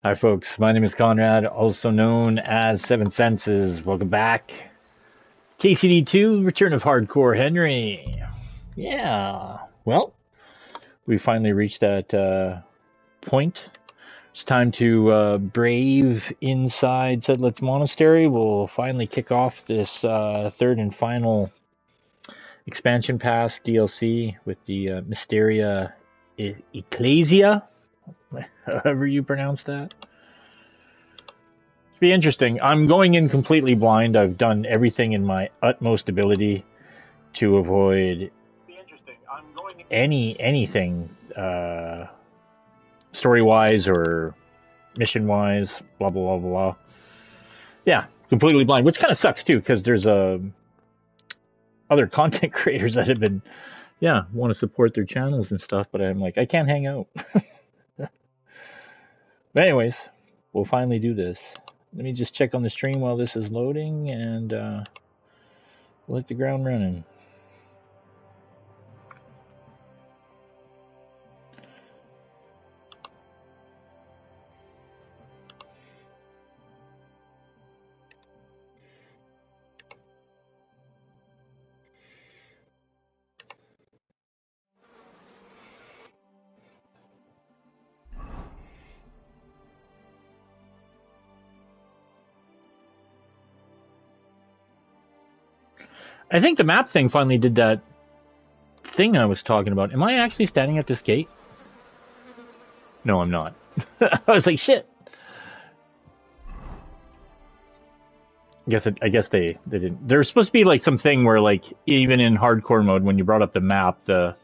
Hi, folks. My name is Conrad, also known as Seven Senses. Welcome back. KCD 2, Return of Hardcore Henry. Yeah. Well, we finally reached that point. It's time to brave inside Sedletz Monastery. We'll finally kick off this third and final expansion pass DLC with the Mysteria Ecclesia, however you pronounce that. Be interesting. I'm going in completely blind. I've done everything in my utmost ability to avoid anything story wise or mission wise. Blah blah blah blah. Yeah, completely blind, which kind of sucks too, because there's other content creators that have been want to support their channels and stuff, but I'm like I can't hang out. But anyways, we'll finally do this. Let me just check on the stream while this is loading, and we'll hit the ground running. I think the map thing finally did that thing I was talking about. Am I actually standing at this gate? No, I'm not. I was like, shit. I guess they didn't. There's supposed to be like something where like even in hardcore mode, when you brought up the map, the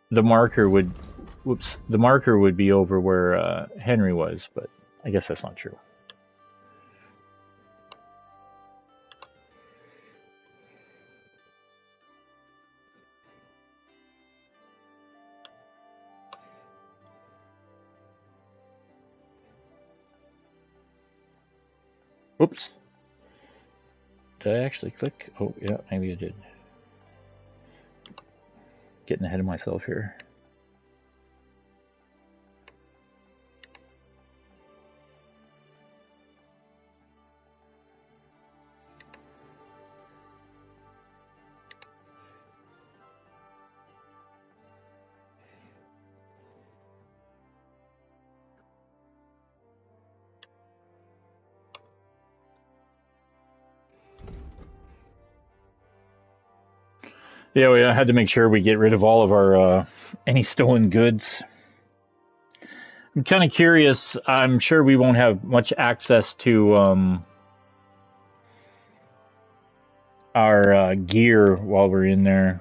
marker would, the marker would be over where Henry was, but I guess that's not true. Whoops. Did I actually click? Oh, yeah, maybe I did. Getting ahead of myself here. Yeah, we had to make sure we get rid of all of our any stolen goods. I'm kind of curious. I'm sure we won't have much access to our gear while we're in there.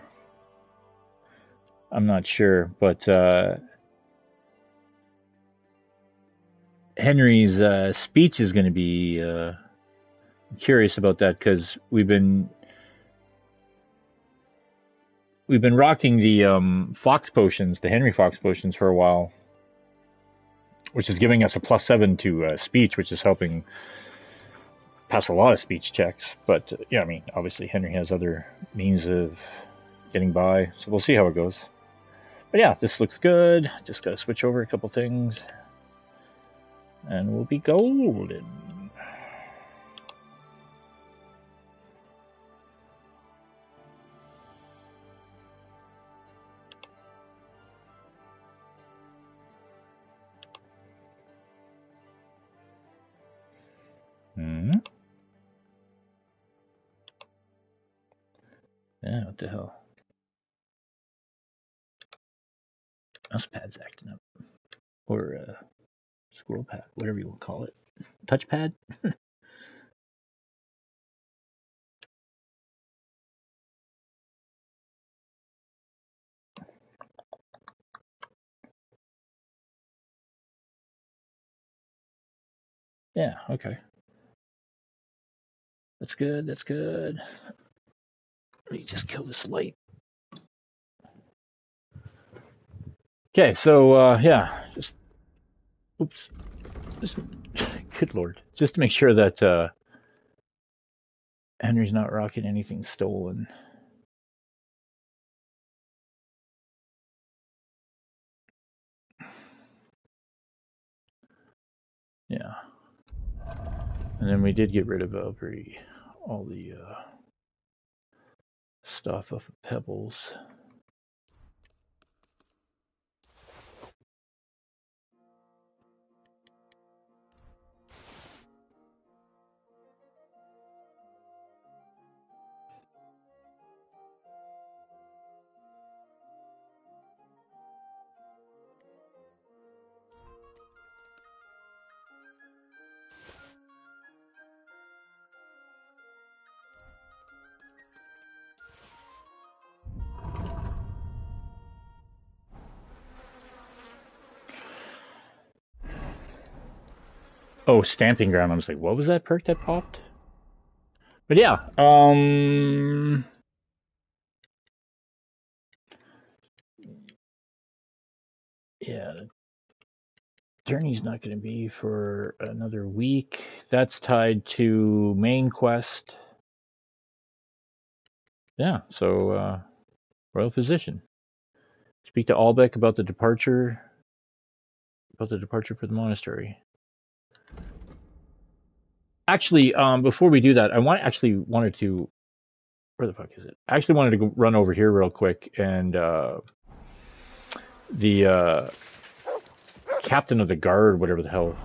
I'm not sure, but Henry's speech is going to be curious about that, because we've been rocking the Fox potions, the Henry Fox potions, for a while, which is giving us a +7 to speech, which is helping pass a lot of speech checks. But yeah, I mean, obviously Henry has other means of getting by, so we'll see how it goes. But yeah, this looks good. Just gotta switch over a couple things, and we'll be golden. Yeah, what the hell? Mouse pad's acting up. Or scroll pad, whatever you want to call it. Touchpad? Yeah, okay. That's good, that's good. Let me just kill this light. Okay, so yeah, just oops. Just good lord. Just to make sure that Henry's not rocking anything stolen. And then we did get rid of Valkyrie, all the stuff off of Pebbles. Oh, Stamping Ground. I was like, what was that perk that popped? But yeah, yeah, Journey's not going to be for another week. That's tied to main quest. Yeah, so Royal Physician. Speak to Albeck about the departure for the monastery. Actually, before we do that, I wanted to. Where the fuck is it? I actually wanted to go run over here real quick, and the captain of the guard, whatever the hell,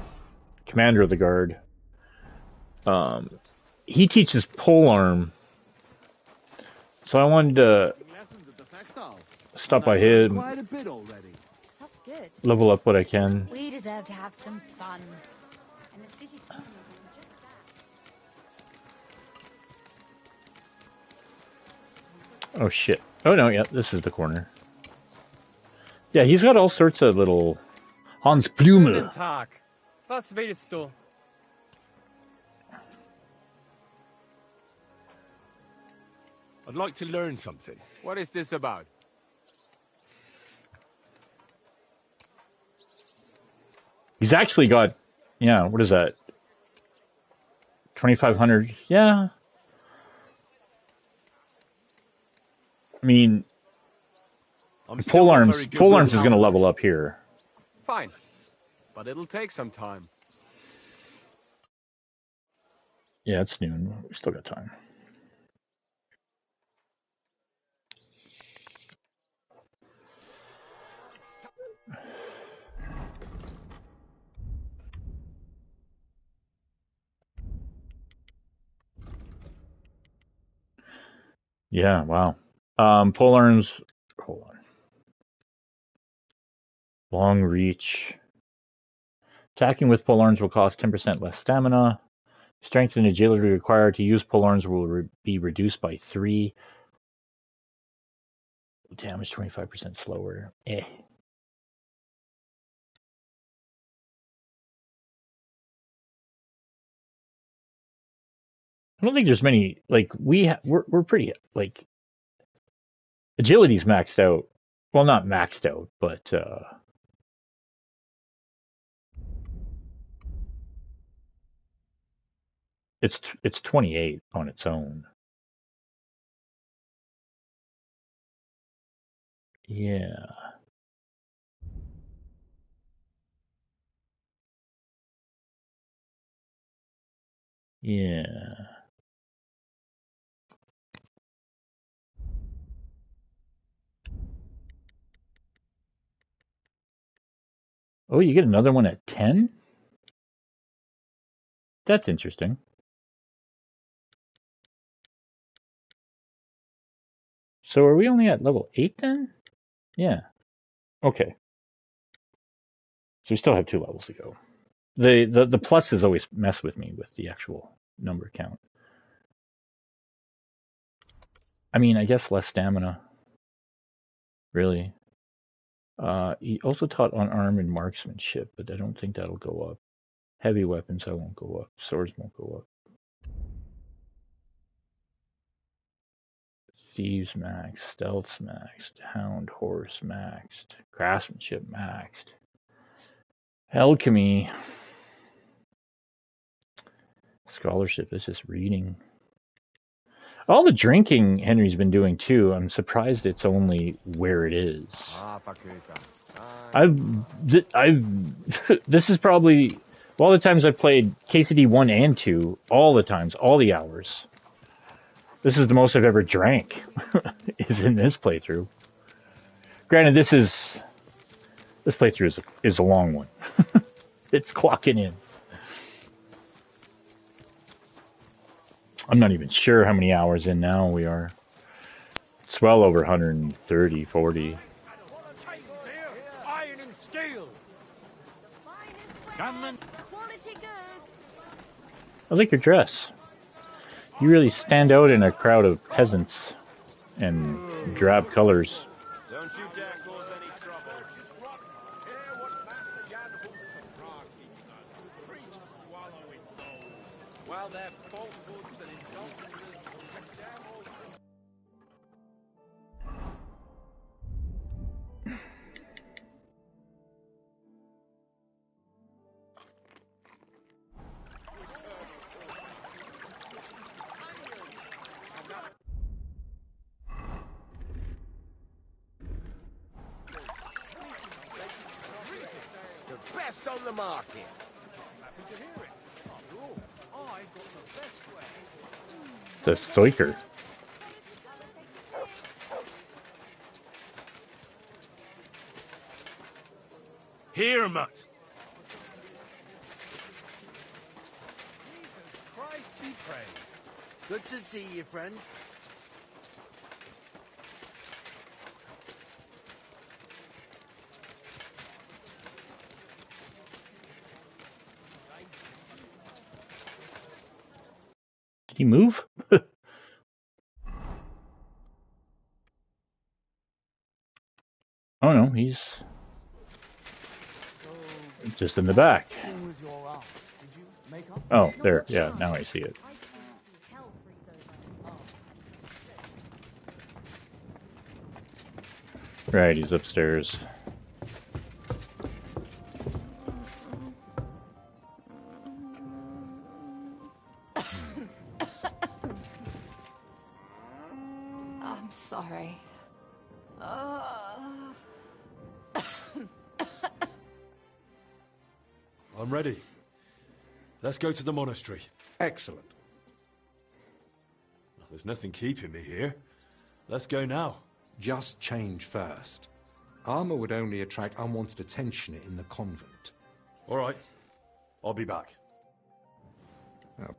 commander of the guard, he teaches polearm. So I wanted to stop by him, level up what I can. We deserve to have some fun. Oh shit. Oh no, yeah, this is the corner. Yeah, he's got all sorts of little Hans Blume. Was willst du? I'd like to learn something. What is this about? He's actually got, yeah, what is that? 2,500. Yeah. I mean, polearms is going to level up here. Fine, but it'll take some time. Yeah, it's noon. We still got time. Yeah, wow. Polearms, hold on. Long reach. Attacking with polearms will cost 10% less stamina. Strength and agility required to use polearms will be reduced by 3. Damage 25% slower. Eh. I don't think there's many, like, we're pretty, like, agility's maxed out. Well, not maxed out, but it's 28 on its own. Yeah. Yeah. Oh, you get another one at 10? That's interesting. So are we only at level 8 then? Yeah. Okay. So we still have 2 levels to go. The pluses always mess with me with the actual number count. I mean, I guess less stamina. Really. He also taught unarmed and marksmanship, but I don't think that'll go up. Heavy weapons, I won't go up. Swords won't go up. Thieves maxed, stealth's maxed, hound horse maxed, craftsmanship maxed, alchemy, scholarship is just reading. All the drinking Henry's been doing too. I'm surprised it's only where it is. This is probably Well, all the times I've played KCD 1 and 2, all the times, all the hours. This is the most I've ever drank, is in this playthrough. Granted, this playthrough is a long one. It's clocking in. I'm not even sure how many hours in now we are. It's well over 130, 40. Iron and steel. Quality goods. I like your dress. You really stand out in a crowd of peasants and drab colors. Don't you dare cause any trouble. While their falsehoods and indulgences condemn all. The best on the market. Happy to hear it. After all, I've got the best way. The Stoiker. Here, mutt. Jesus Christ be praised. Good to see you, friend. Did he move? Oh no, he's just in the back. With your art, did you make up? Oh, there. Yeah, now I see it. I can't see hell freeze over. Right, he's upstairs. I'm sorry. I'm ready. Let's go to the monastery. Excellent. There's nothing keeping me here. Let's go now. Just change first. Armor would only attract unwanted attention in the convent. All right. I'll be back. Oh.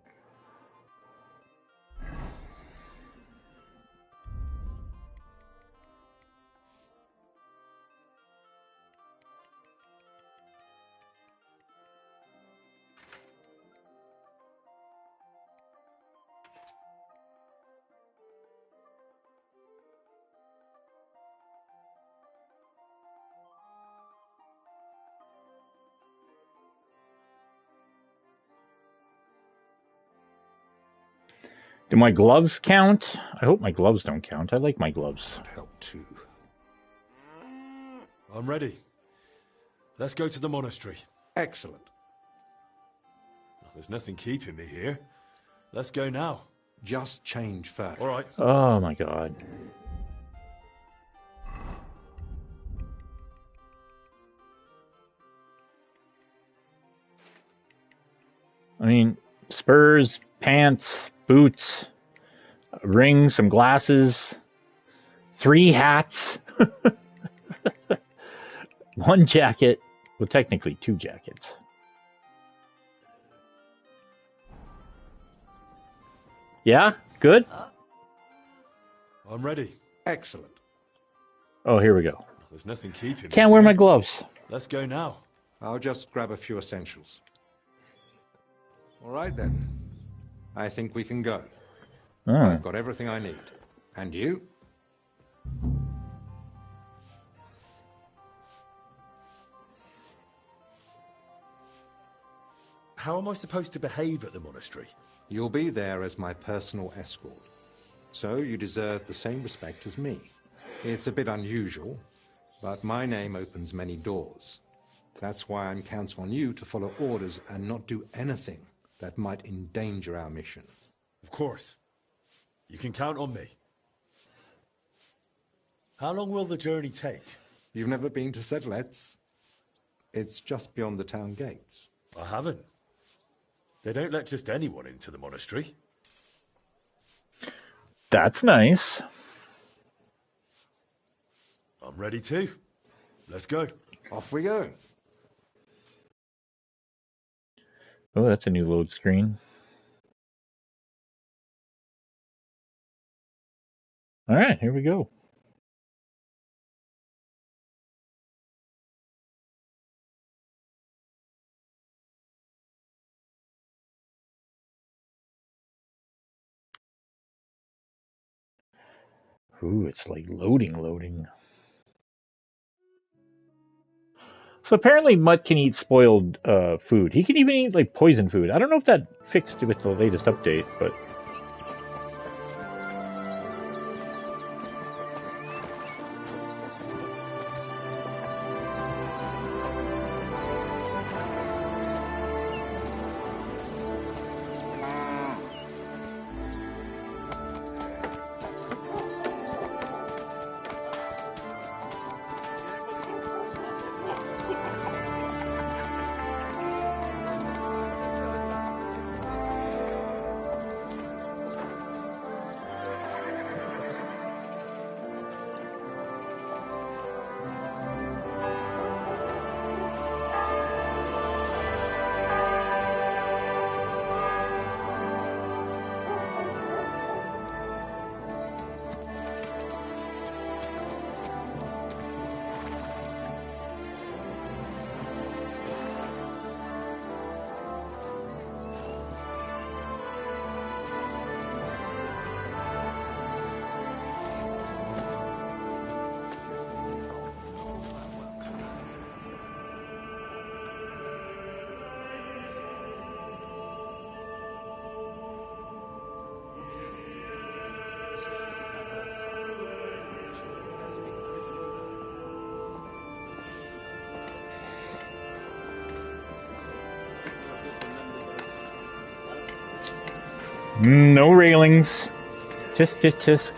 Do my gloves count? I hope my gloves don't count. I like my gloves. Would help too. I'm ready. Let's go to the monastery. Excellent. There's nothing keeping me here. Let's go now. Just change first. All right. Oh my god. I mean, spurs, pants, boots, a ring, some glasses, 3 hats, 1 jacket. Well, technically 2 jackets. Yeah? Good? I'm ready. Excellent. Oh, here we go. There's nothing keeping me. Can't wear my gloves. Let's go now. I'll just grab a few essentials. All right then. I think we can go. Oh. I've got everything I need. And you? How am I supposed to behave at the monastery? You'll be there as my personal escort. So you deserve the same respect as me. It's a bit unusual, but my name opens many doors. That's why I'm counting on you to follow orders and not do anything that might endanger our mission. Of course. You can count on me. How long will the journey take? You've never been to Sedletz? It's just beyond the town gates. I haven't. They don't let just anyone into the monastery. That's nice. I'm ready too. Let's go. Off we go. Oh, that's a new load screen. All right, here we go. Ooh, it's like loading. So apparently Mutt can eat spoiled food. He can even eat like poison food. I don't know if that fixed with the latest update, but... No railings. Tisk.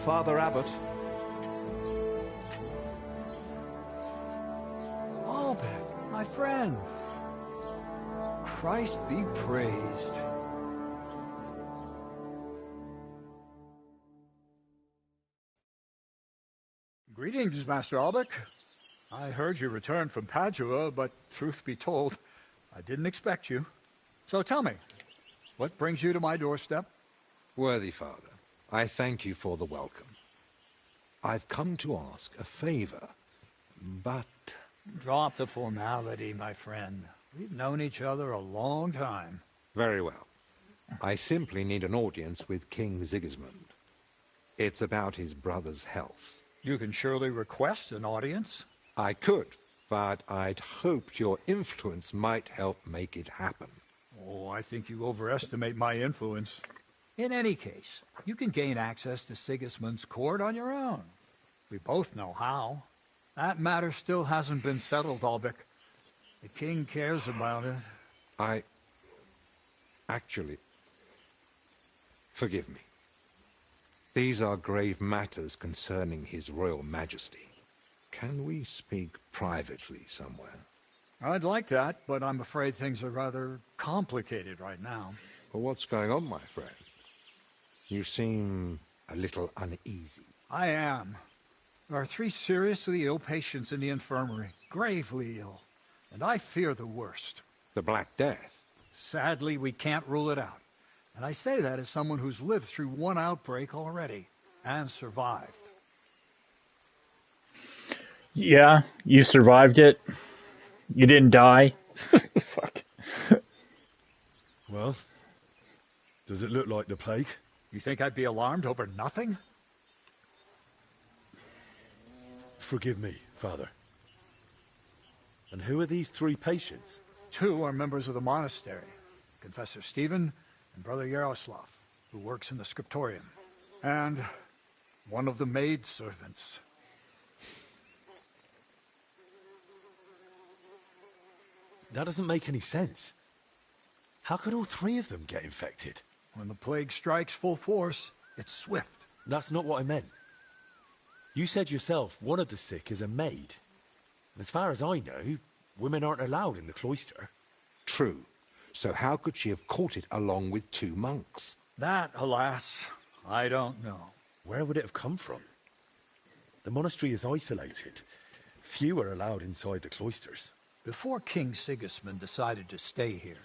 Father Abbot. Albert, my friend. Christ be praised. Greetings, Master Albec. I heard you returned from Padua, but truth be told, I didn't expect you. So tell me, what brings you to my doorstep? Worthy Father, I thank you for the welcome. I've come to ask a favor, but... Drop the formality, my friend. We've known each other a long time. Very well. I simply need an audience with King Sigismund. It's about his brother's health. You can surely request an audience. I could, but I'd hoped your influence might help make it happen. Oh, I think you overestimate my influence. In any case, you can gain access to Sigismund's court on your own. We both know how. That matter still hasn't been settled, Albec. The king cares about it. Actually... Forgive me. These are grave matters concerning His Royal Majesty. Can we speak privately somewhere? I'd like that, but I'm afraid things are rather complicated right now. Well, what's going on, my friend? You seem a little uneasy. I am. There are 3 seriously ill patients in the infirmary, gravely ill, and I fear the worst. The Black Death? Sadly, we can't rule it out. And I say that as someone who's lived through one outbreak already, and survived. Yeah, you survived it. You didn't die. Fuck. Well, does it look like the plague? You think I'd be alarmed over nothing? Forgive me, Father. And who are these 3 patients? 2 are members of the monastery, Confessor Stephen and Brother Yaroslav. who works in the scriptorium, and one of the maidservants. That doesn't make any sense. How could all three of them get infected? When the plague strikes full force, it's swift. That's not what I meant. You said yourself one of the sick is a maid. As far as I know, women aren't allowed in the cloister. True. So how could she have caught it along with 2 monks? That, alas, I don't know. Where would it have come from? The monastery is isolated. Few are allowed inside the cloisters. Before King Sigismund decided to stay here,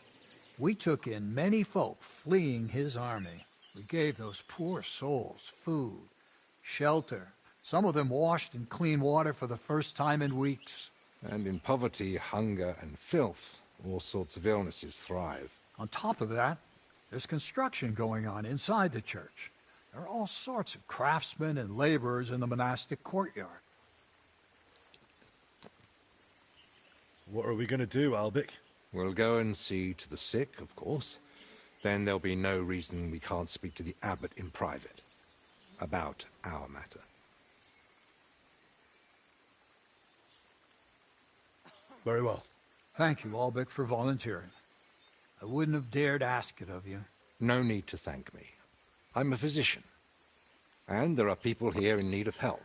we took in many folk fleeing his army. We gave those poor souls food, shelter. Some of them washed in clean water for the first time in weeks. And in poverty, hunger, and filth, all sorts of illnesses thrive. On top of that, there's construction going on inside the church. There are all sorts of craftsmen and laborers in the monastic courtyard. What are we going to do, Albic? We'll go and see to the sick, of course. Then there'll be no reason we can't speak to the abbot in private about our matter. Very well. Thank you, Albic, for volunteering. I wouldn't have dared ask it of you. No need to thank me. I'm a physician. And there are people here in need of help.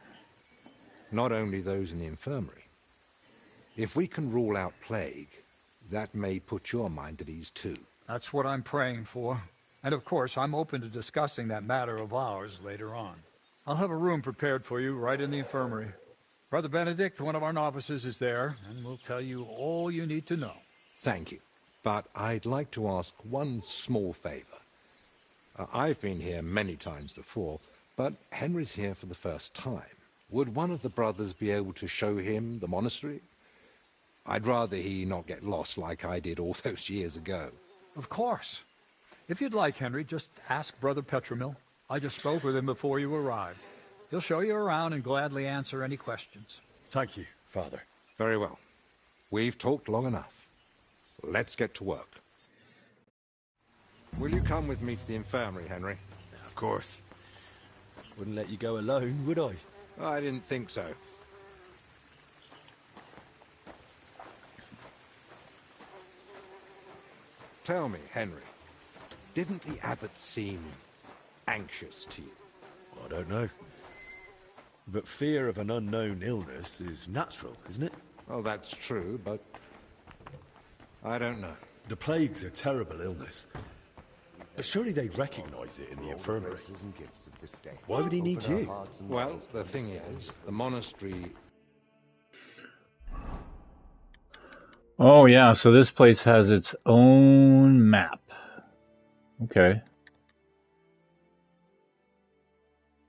Not only those in the infirmary. If we can rule out plague, that may put your mind at ease too. That's what I'm praying for. And of course, I'm open to discussing that matter of ours later on. I'll have a room prepared for you right in the infirmary. Brother Benedict, one of our novices, is there, and will tell you all you need to know. Thank you. But I'd like to ask one small favor. I've been here many times before, but Henry's here for the first time. Would one of the brothers be able to show him the monastery? I'd rather he not get lost like I did all those years ago. Of course. If you'd like, Henry, just ask Brother Petramil. I just spoke with him before you arrived. He'll show you around and gladly answer any questions. Thank you, Father. Very well. We've talked long enough. Let's get to work. Will you come with me to the infirmary, Henry? Of course. Wouldn't let you go alone, would I? I didn't think so. Tell me, Henry, didn't the abbot seem anxious to you? I don't know. But fear of an unknown illness is natural, isn't it? Oh, that's true, but I don't know. The plague's a terrible illness. But surely they'd recognize it in the infirmary. Why would he need you? Well, the thing is, the monastery... Oh yeah, so this place has its own map. Okay.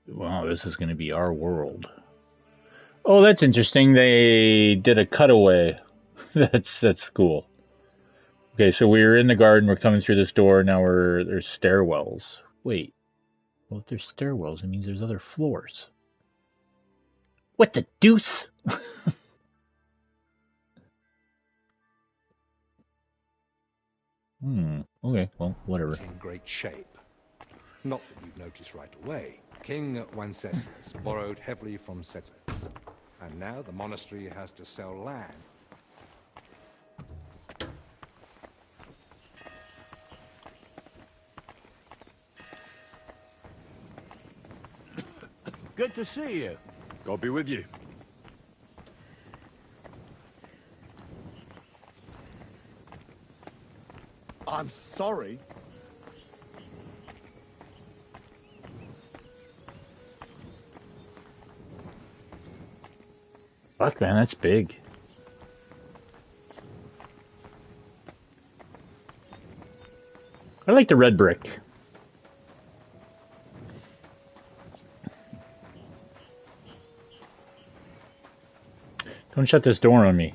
Wow, this is going to be our world. Oh, that's interesting. They did a cutaway. That's cool. Okay, so we were in the garden. We're coming through this door. Now there's stairwells. Wait. Well, if there's stairwells, it means there's other floors. What the deuce? Okay, well, whatever. In great shape. Not that you'd notice right away. King Wenceslas borrowed heavily from Sedletz. And now the monastery has to sell land. Good to see you. God be with you. I'm sorry. Fuck, man, that's big. I like the red brick. Don't shut this door on me.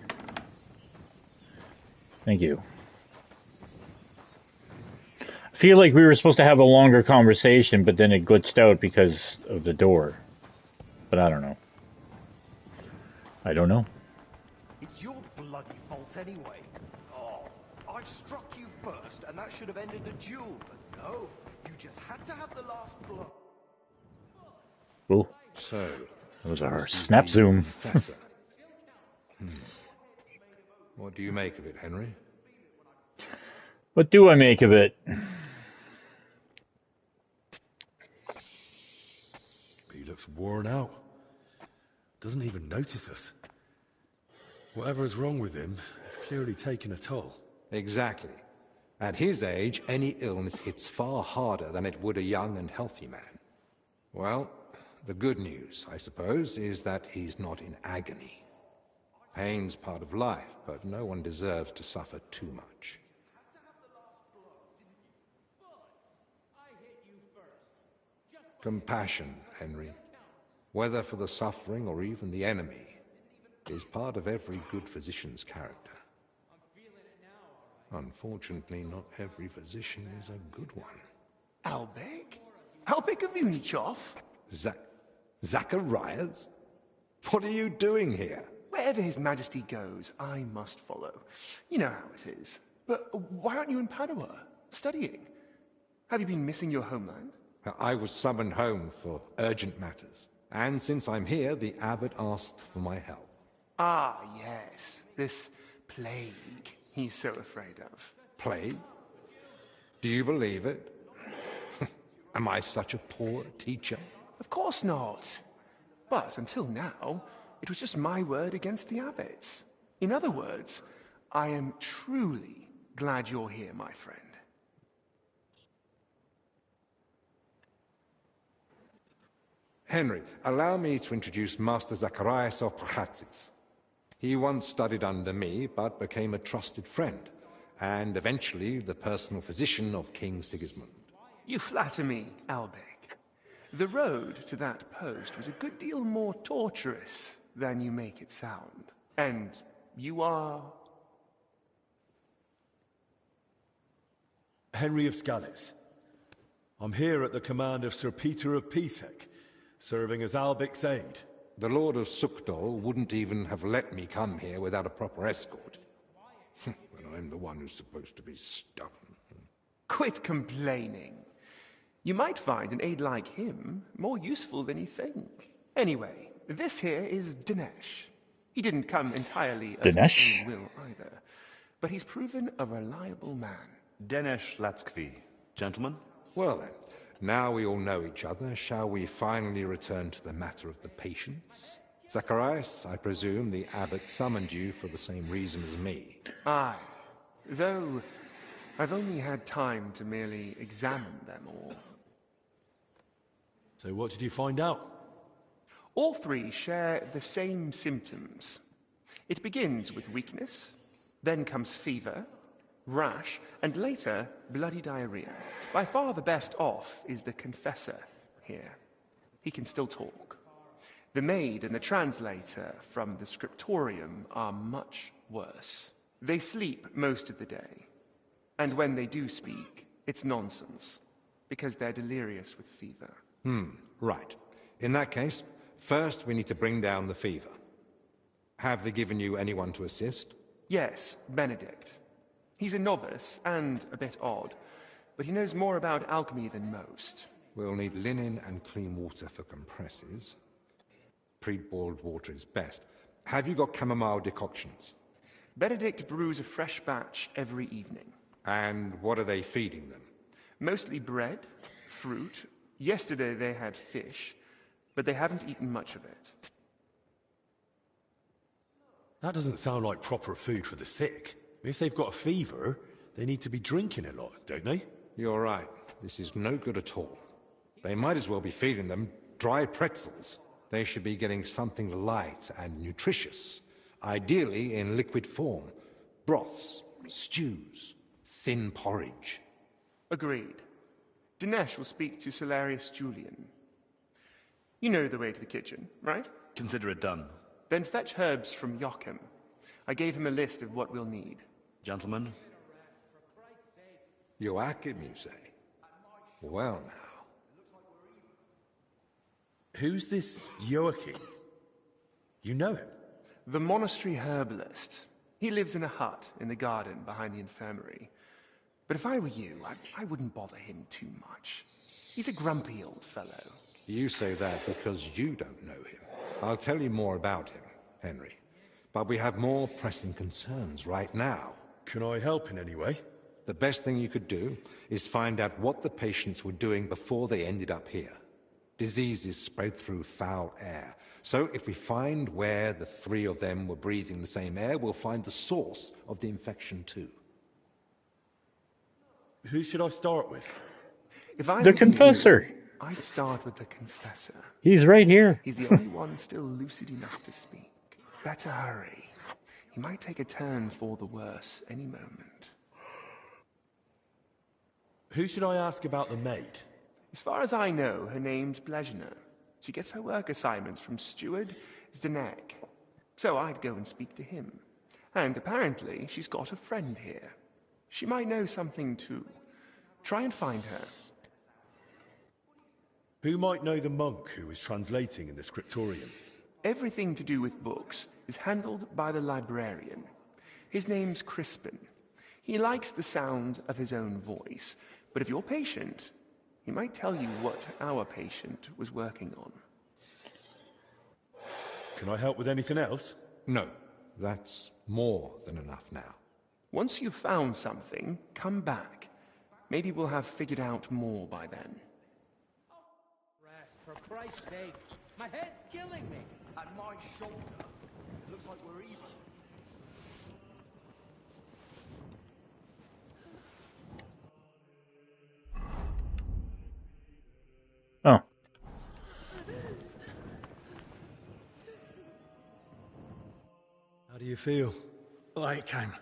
Thank you. I feel like we were supposed to have a longer conversation, but then it glitched out because of the door. But I don't know. I don't know. It's your bloody fault anyway. Oh, I struck you first, and that should have ended the duel. But no, you just had to have the last blow. Oh, So, that was our this is snap the zoom. Confessor. What do you make of it, Henry? What do I make of it? He looks worn out. Doesn't even notice us. Whatever is wrong with him, it's clearly taken a toll. Exactly. At his age, any illness hits far harder than it would a young and healthy man. Well, the good news, I suppose, is that he's not in agony. Pain's part of life, but no one deserves to suffer too much. Compassion, Henry, whether for the suffering or even the enemy, is part of every good physician's character. Unfortunately, not every physician is a good one. Albek? Albek of Unichov? Zacharias? What are you doing here? Wherever His Majesty goes, I must follow. You know how it is. But why aren't you in Padua, studying? Have you been missing your homeland? I was summoned home for urgent matters. And since I'm here, the abbot asked for my help. Ah, yes. This plague he's so afraid of. Plague? Do you believe it? Am I such a poor teacher? Of course not. But until now, it was just my word against the abbot's. In other words, I am truly glad you're here, my friend. Henry, allow me to introduce Master Zacharias of Prchatsitz. He once studied under me, but became a trusted friend, and eventually the personal physician of King Sigismund. You flatter me, Albek. The road to that post was a good deal more torturous than you make it sound. And you are... Henry of Skalitz. I'm here at the command of Sir Peter of Pisek, serving as Albic's aide. The Lord of Sukdol wouldn't even have let me come here without a proper escort. But I'm the one who's supposed to be stubborn. Quit complaining. You might find an aide like him more useful than you think. Anyway, this here is Dinesh. He didn't come entirely of his own will either, but he's proven a reliable man. Dinesh Latskvi. Gentlemen? Well then, now we all know each other, shall we finally return to the matter of the patients? Zacharias, I presume the abbot summoned you for the same reason as me. Aye, though I've only had time to merely examine them all. So what did you find out? All three share the same symptoms. It begins with weakness, then comes fever, rash, and later bloody diarrhea. By far the best off is the confessor here. He can still talk. The maid and the translator from the scriptorium are much worse. They sleep most of the day, and when they do speak, it's nonsense, because they're delirious with fever. Right. In that case, first we need to bring down the fever. Have they given you anyone to assist? Yes, Benedict. He's a novice and a bit odd, but he knows more about alchemy than most. We'll need linen and clean water for compresses. Pre-boiled water is best. Have you got chamomile decoctions? Benedict brews a fresh batch every evening. And what are they feeding them? Mostly bread, fruit. Yesterday they had fish, but they haven't eaten much of it. That doesn't sound like proper food for the sick. If they've got a fever, they need to be drinking a lot, don't they? You're right. This is no good at all. They might as well be feeding them dry pretzels. They should be getting something light and nutritious, ideally in liquid form. Broths, stews, thin porridge. Agreed. Dinesh will speak to Solarius Julian. You know the way to the kitchen, right? Consider it done. Then fetch herbs from Joachim. I gave him a list of what we'll need. Gentlemen? Joachim, you say? Well now. Who's this Joachim? You know him? The monastery herbalist. He lives in a hut in the garden behind the infirmary. But if I were you, I wouldn't bother him too much. He's a grumpy old fellow. You say that because you don't know him. I'll tell you more about him, Henry. But we have more pressing concerns right now. Can I help in any way? The best thing you could do is find out what the patients were doing before they ended up here. Diseases spread through foul air. So if we find where the three of them were breathing the same air, we'll find the source of the infection too. Who should I start with? If I The were Confessor. you, I'd start with the Confessor. He's right here. He's the only one still lucid enough to speak. Better hurry. He might take a turn for the worse any moment. Who should I ask about the maid? As far as I know, her name's Blezhna. She gets her work assignments from Steward Zdenek. So I'd go and speak to him. And apparently, she's got a friend here. She might know something too. Try and find her. Who might know the monk who was translating in the scriptorium? Everything to do with books is handled by the librarian. His name's Crispin. He likes the sound of his own voice, but if you're patient, he might tell you what our patient was working on. Can I help with anything else? No, that's more than enough now. Once you've found something, come back. Maybe we'll have figured out more by then. Rest, for Christ's sake. My head's killing me. At my shoulder. Looks like we're even. Oh. How do you feel? Like I'm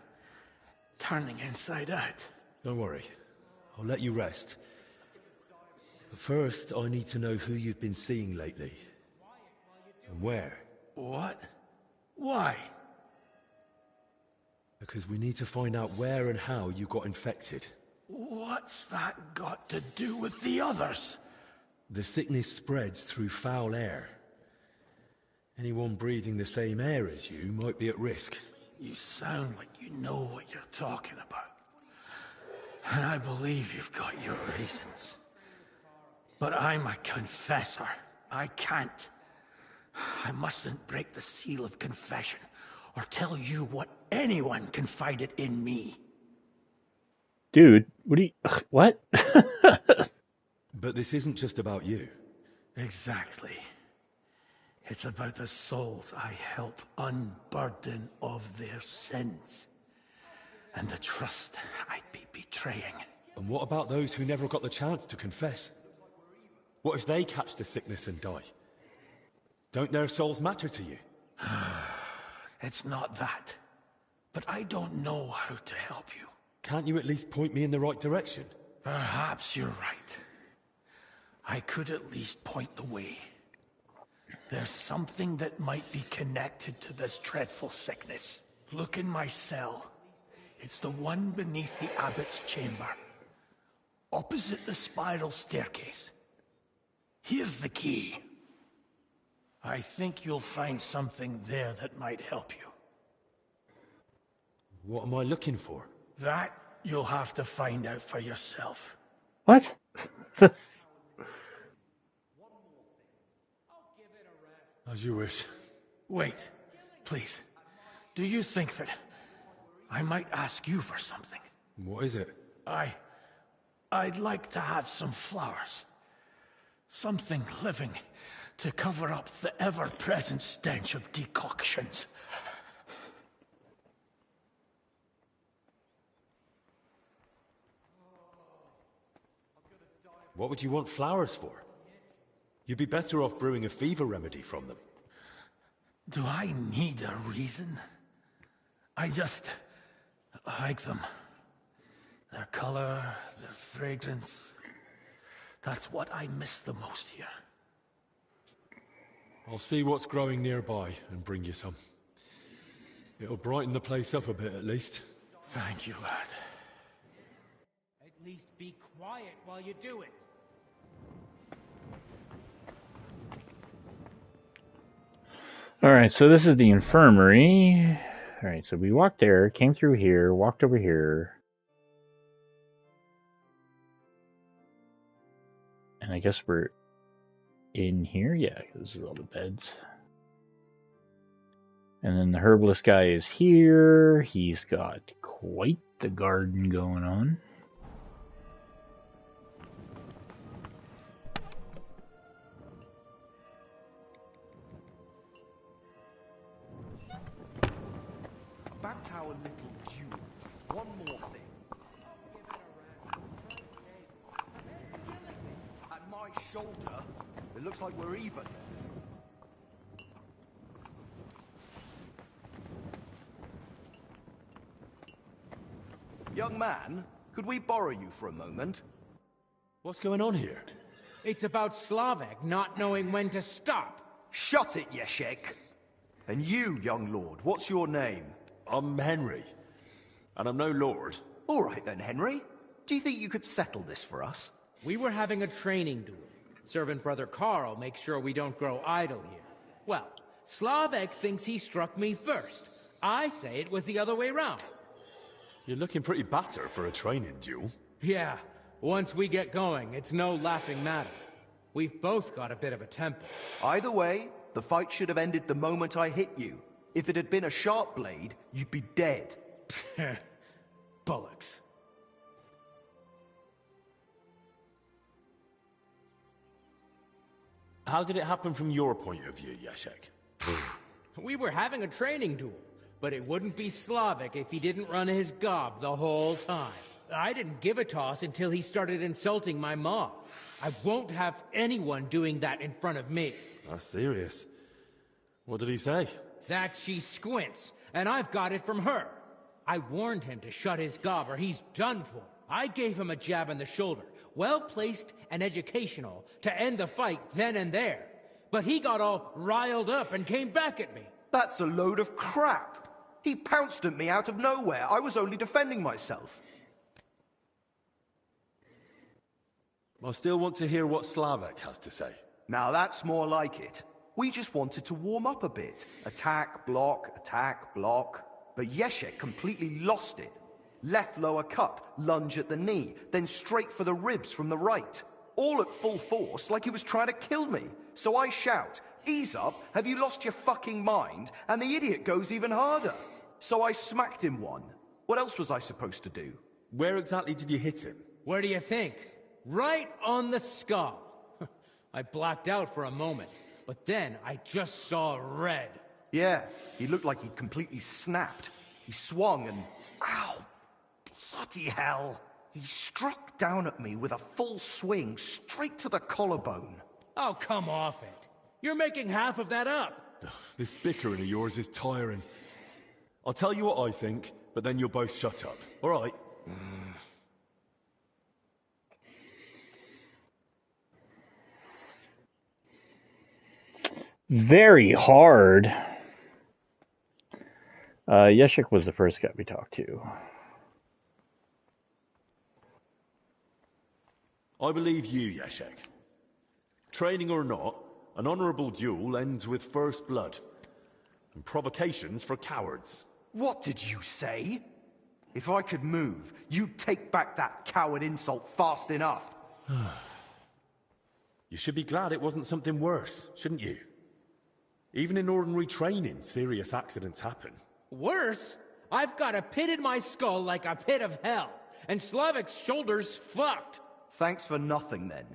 turning inside out. Don't worry. I'll let you rest. But first, I need to know who you've been seeing lately. And where. What? Why? Because we need to find out where and how you got infected. What's that got to do with the others? The sickness spreads through foul air. Anyone breathing the same air as you might be at risk. You sound like you know what you're talking about. And I believe you've got your reasons. But I'm a confessor. I can't. I mustn't break the seal of confession or tell you what anyone confided in me. Dude, what do you... What? But this isn't just about you. Exactly. It's about the souls I help unburden of their sins. And the trust I'd be betraying. And what about those who never got the chance to confess? What if they catch the sickness and die? Don't their souls matter to you? It's not that. But I don't know how to help you. Can't you at least point me in the right direction? Perhaps you're right. I could at least point the way. There's something that might be connected to this dreadful sickness. Look in my cell. It's the one beneath the abbot's chamber. Opposite the spiral staircase. Here's the key. I think you'll find something there that might help you. What am I looking for? That you'll have to find out for yourself. What? As you wish. Wait, please. Do you think that I might ask you for something? What is it? I'd like to have some flowers. Something living to cover up the ever-present stench of decoctions. What would you want flowers for? You'd be better off brewing a fever remedy from them. Do I need a reason? I just like them. Their color, their fragrance. That's what I miss the most here. I'll see what's growing nearby and bring you some. It'll brighten the place up a bit at least. Thank you, lad. At least be quiet while you do it. Alright, so this is the infirmary. Alright, so we walked there, came through here, walked over here. I guess we're in here. Yeah, this is all the beds. And then the herbalist guy is here. He's got quite the garden going on. Back to our little duel. One more thing. At my shoulder, it looks like we're even. Young man, could we borrow you for a moment? What's going on here? It's about Slavek not knowing when to stop. Shut it, Yeshek. And you, young lord, what's your name? I'm Henry, and I'm no lord. All right then, Henry. Do you think you could settle this for us? We were having a training duel. Servant Brother Carl makes sure we don't grow idle here. Well, Slavek thinks he struck me first. I say it was the other way round. You're looking pretty battered for a training duel. Yeah, once we get going, it's no laughing matter. We've both got a bit of a temper. Either way, the fight should have ended the moment I hit you. If it had been a sharp blade, you'd be dead. Bullocks. How did it happen from your point of view, Yashek? We were having a training duel, but it wouldn't be Slavek if he didn't run his gob the whole time. I didn't give a toss until he started insulting my mom. I won't have anyone doing that in front of me. That's serious. What did he say? That she squints, and I've got it from her. I warned him to shut his gob or he's done for. I gave him a jab in the shoulder, well-placed and educational, to end the fight then and there. But he got all riled up and came back at me. That's a load of crap. He pounced at me out of nowhere. I was only defending myself. I still want to hear what Slavek has to say. Now that's more like it. We just wanted to warm up a bit. Attack, block, But Yeshek completely lost it. Left lower cut, lunge at the knee, then straight for the ribs from the right. All at full force, like he was trying to kill me. So I shout, "Ease up, have you lost your fucking mind?" And the idiot goes even harder. So I smacked him one. What else was I supposed to do? Where exactly did you hit him? Where do you think? Right on the skull. I blacked out for a moment, but then I just saw red. Yeah, he looked like he'd completely snapped. He swung and... Ow! Bloody hell! He struck down at me with a full swing straight to the collarbone. Oh, come off it. You're making half of that up. This bickering of yours is tiring. I'll tell you what I think, but then you'll both shut up. All right? Very hard. Yeshik was the first guy we talked to. I believe you, Yashek. Training or not, an honourable duel ends with first blood. And provocations for cowards. What did you say? If I could move, you'd take back that coward insult fast enough. You should be glad it wasn't something worse, shouldn't you? Even in ordinary training, serious accidents happen. Worse? I've got a pit in my skull like a pit of hell, and Slavek's shoulder's fucked. Thanks for nothing, then.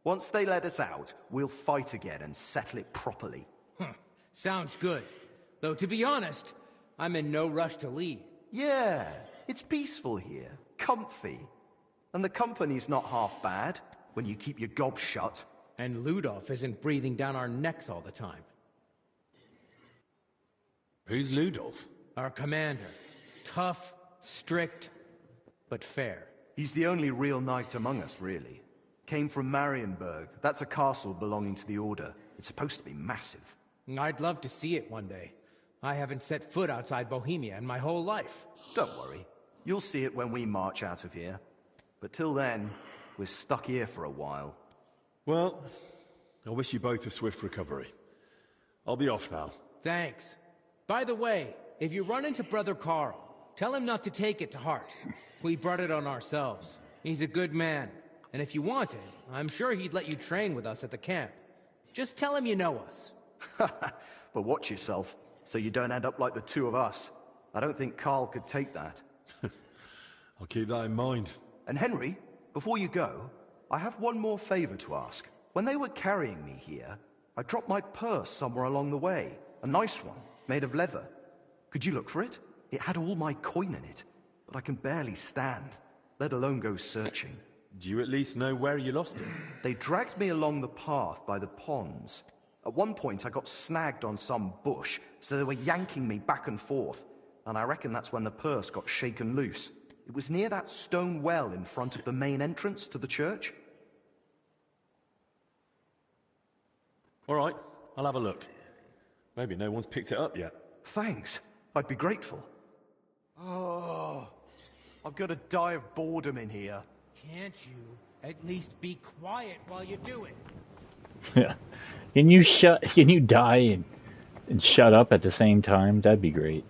Once they let us out, we'll fight again and settle it properly. Sounds good. Though, to be honest, I'm in no rush to leave. Yeah, it's peaceful here. Comfy. And the company's not half bad, when you keep your gob shut. And Ludolf isn't breathing down our necks all the time. Who's Ludolf? Our commander. Tough, strict, but fair. He's the only real knight among us, really. Came from Marienburg. That's a castle belonging to the Order. It's supposed to be massive. I'd love to see it one day. I haven't set foot outside Bohemia in my whole life. Don't worry. You'll see it when we march out of here. But till then, we're stuck here for a while. Well, I wish you both a swift recovery. I'll be off now. Thanks. By the way, if you run into Brother Carl, tell him not to take it to heart. We brought it on ourselves. He's a good man, And if you wanted, I'm sure he'd let you train with us at the camp. Just tell him you know us. But watch yourself, so you don't end up like the two of us. I don't think Carl could take that. I'll keep that in mind. And Henry, before you go, I have one more favor to ask. When they were carrying me here, I dropped my purse somewhere along the way. A nice one, made of leather. Could you look for it? It had all my coin in it, but I can barely stand, let alone go searching. Do you at least know where you lost it? They dragged me along the path by the ponds. At one point, I got snagged on some bush, so they were yanking me back and forth. And I reckon that's when the purse got shaken loose. It was near that stone well in front of the main entrance to the church. All right, I'll have a look. Maybe no one's picked it up yet. Thanks. I'd be grateful. Oh, I'm gonna die of boredom in here. Can't you at least be quiet while you do it? Yeah. Can you die and shut up at the same time? That'd be great.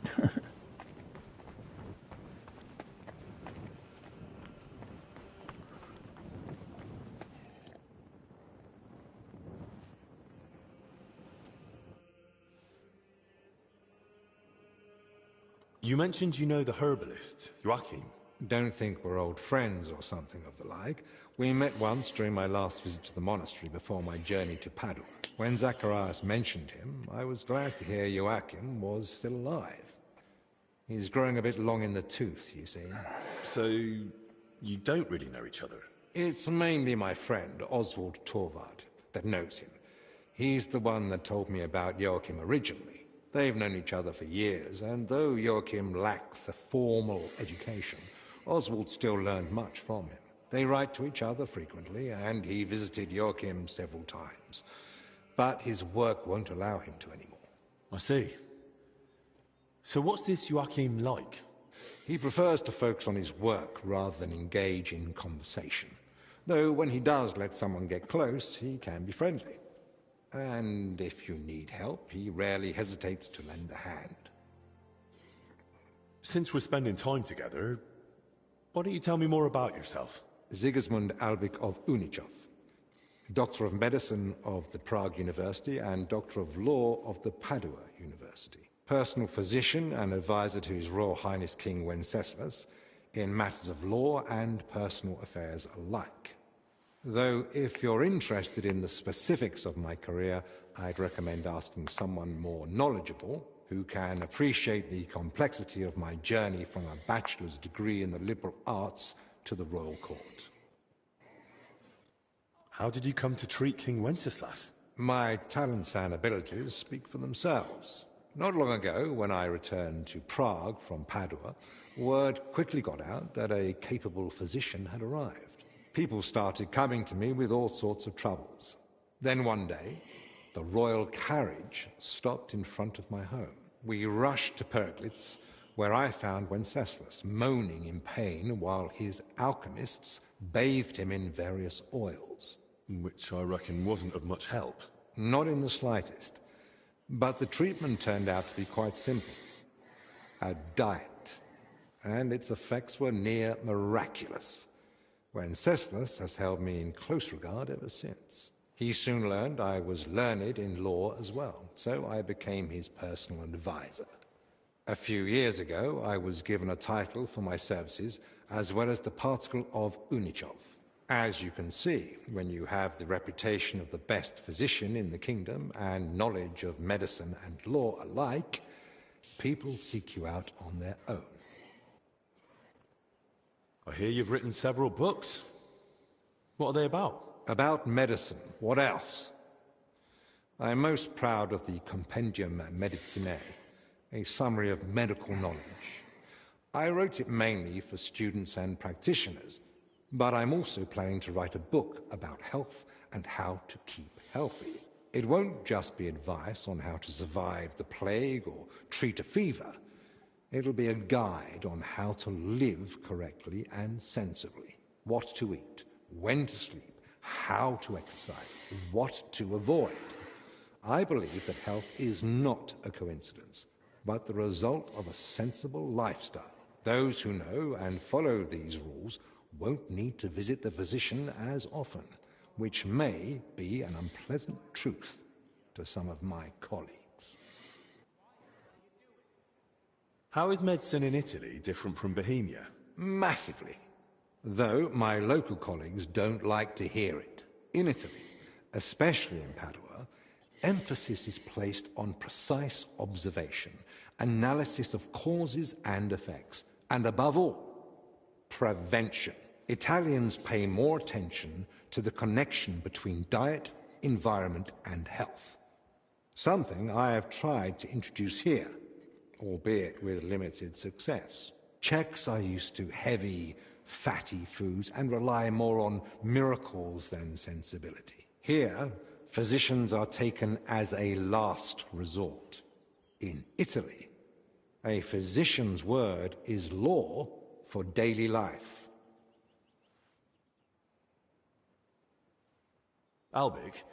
You mentioned you know the herbalist, Joachim. Don't think we're old friends or something of the like. We met once during my last visit to the monastery before my journey to Padua. When Zacharias mentioned him, I was glad to hear Joachim was still alive. He's growing a bit long in the tooth, you see. So, you don't really know each other? It's mainly my friend, Oswald Torvald, that knows him. He's the one that told me about Joachim originally. They've known each other for years, and though Joachim lacks a formal education, Oswald still learned much from him. They write to each other frequently, and he visited Joachim several times. But his work won't allow him to anymore. I see. So what's this Joachim like? He prefers to focus on his work rather than engage in conversation. Though when he does let someone get close, he can be friendly. And if you need help, he rarely hesitates to lend a hand. Since we're spending time together, why don't you tell me more about yourself? Sigismund Albik of Unichov, Doctor of Medicine of the Prague University and Doctor of Law of the Padua University. Personal physician and advisor to His Royal Highness King Wenceslas in matters of law and personal affairs alike. Though, if you're interested in the specifics of my career, I'd recommend asking someone more knowledgeable who can appreciate the complexity of my journey from a bachelor's degree in the liberal arts to the royal court. How did you come to treat King Wenceslas? My talents and abilities speak for themselves. Not long ago, when I returned to Prague from Padua, word quickly got out that a capable physician had arrived. People started coming to me with all sorts of troubles. Then one day, the royal carriage stopped in front of my home. We rushed to Perglitz, where I found Wenceslas moaning in pain while his alchemists bathed him in various oils. Which I reckon wasn't of much help. Not in the slightest. But the treatment turned out to be quite simple. A diet. And its effects were near miraculous. Wenceslas has held me in close regard ever since. He soon learned I was learned in law as well, so I became his personal advisor. A few years ago, I was given a title for my services, as well as the particle of Unichov. As you can see, when you have the reputation of the best physician in the kingdom and knowledge of medicine and law alike, people seek you out on their own. I hear you've written several books. What are they about? About medicine. What else? I'm most proud of the Compendium Medicinae, a summary of medical knowledge. I wrote it mainly for students and practitioners, but I'm also planning to write a book about health and how to keep healthy. It won't just be advice on how to survive the plague or treat a fever. It'll be a guide on how to live correctly and sensibly. What to eat, when to sleep, how to exercise, what to avoid. I believe that health is not a coincidence, but the result of a sensible lifestyle. Those who know and follow these rules won't need to visit the physician as often, which may be an unpleasant truth to some of my colleagues. How is medicine in Italy different from Bohemia? Massively. Though my local colleagues don't like to hear it. In Italy, especially in Padua, emphasis is placed on precise observation, analysis of causes and effects, and above all, prevention. Italians pay more attention to the connection between diet, environment, and health. Something I have tried to introduce here, albeit with limited success. Czechs are used to heavy, fatty foods and rely more on miracles than sensibility. Here, physicians are taken as a last resort. In Italy, a physician's word is law for daily life. Albic,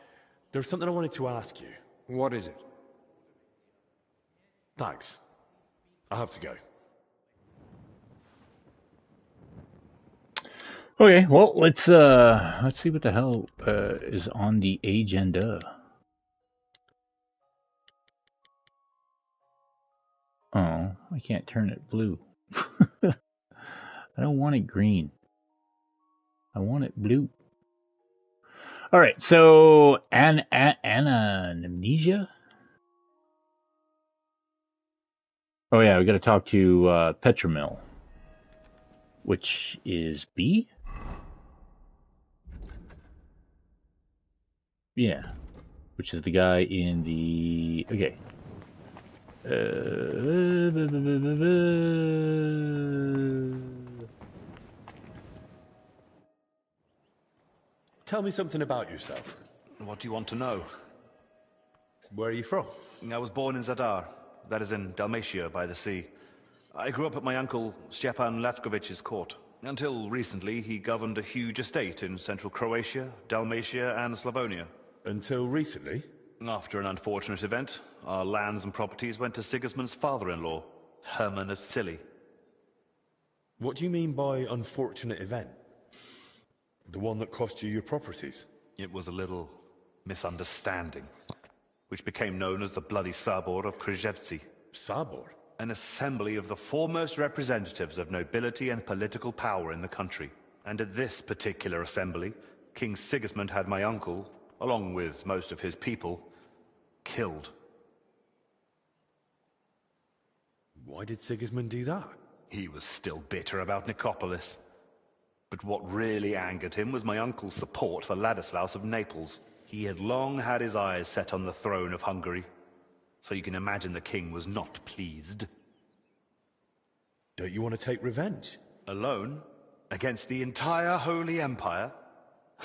there's something I wanted to ask you. What is it? Thanks. I have to go. Okay, well, let's see what the hell is on the agenda. Oh, I can't turn it blue. I don't want it green. I want it blue. All right, so amnesia. Oh yeah, we got to talk to Petramil, which is B. Yeah, which is the guy in the... Okay. Tell me something about yourself. What do you want to know? Where are you from? I was born in Zadar, that is in Dalmatia by the sea. I grew up at my uncle Stepan Latkovich's court. Until recently, he governed a huge estate in central Croatia, Dalmatia, and Slavonia. Until recently? After an unfortunate event, our lands and properties went to Sigismund's father-in-law, Hermann of Scilly. What do you mean by unfortunate event? The one that cost you your properties? It was a little misunderstanding, which became known as the Bloody Sabor of Krzewcy. Sabor? An assembly of the foremost representatives of nobility and political power in the country. And at this particular assembly, King Sigismund had my uncle, along with most of his people, killed. Why did Sigismund do that? He was still bitter about Nicopolis. But what really angered him was my uncle's support for Ladislaus of Naples. He had long had his eyes set on the throne of Hungary, so you can imagine the king was not pleased. Don't you want to take revenge? Alone? Against the entire Holy Empire?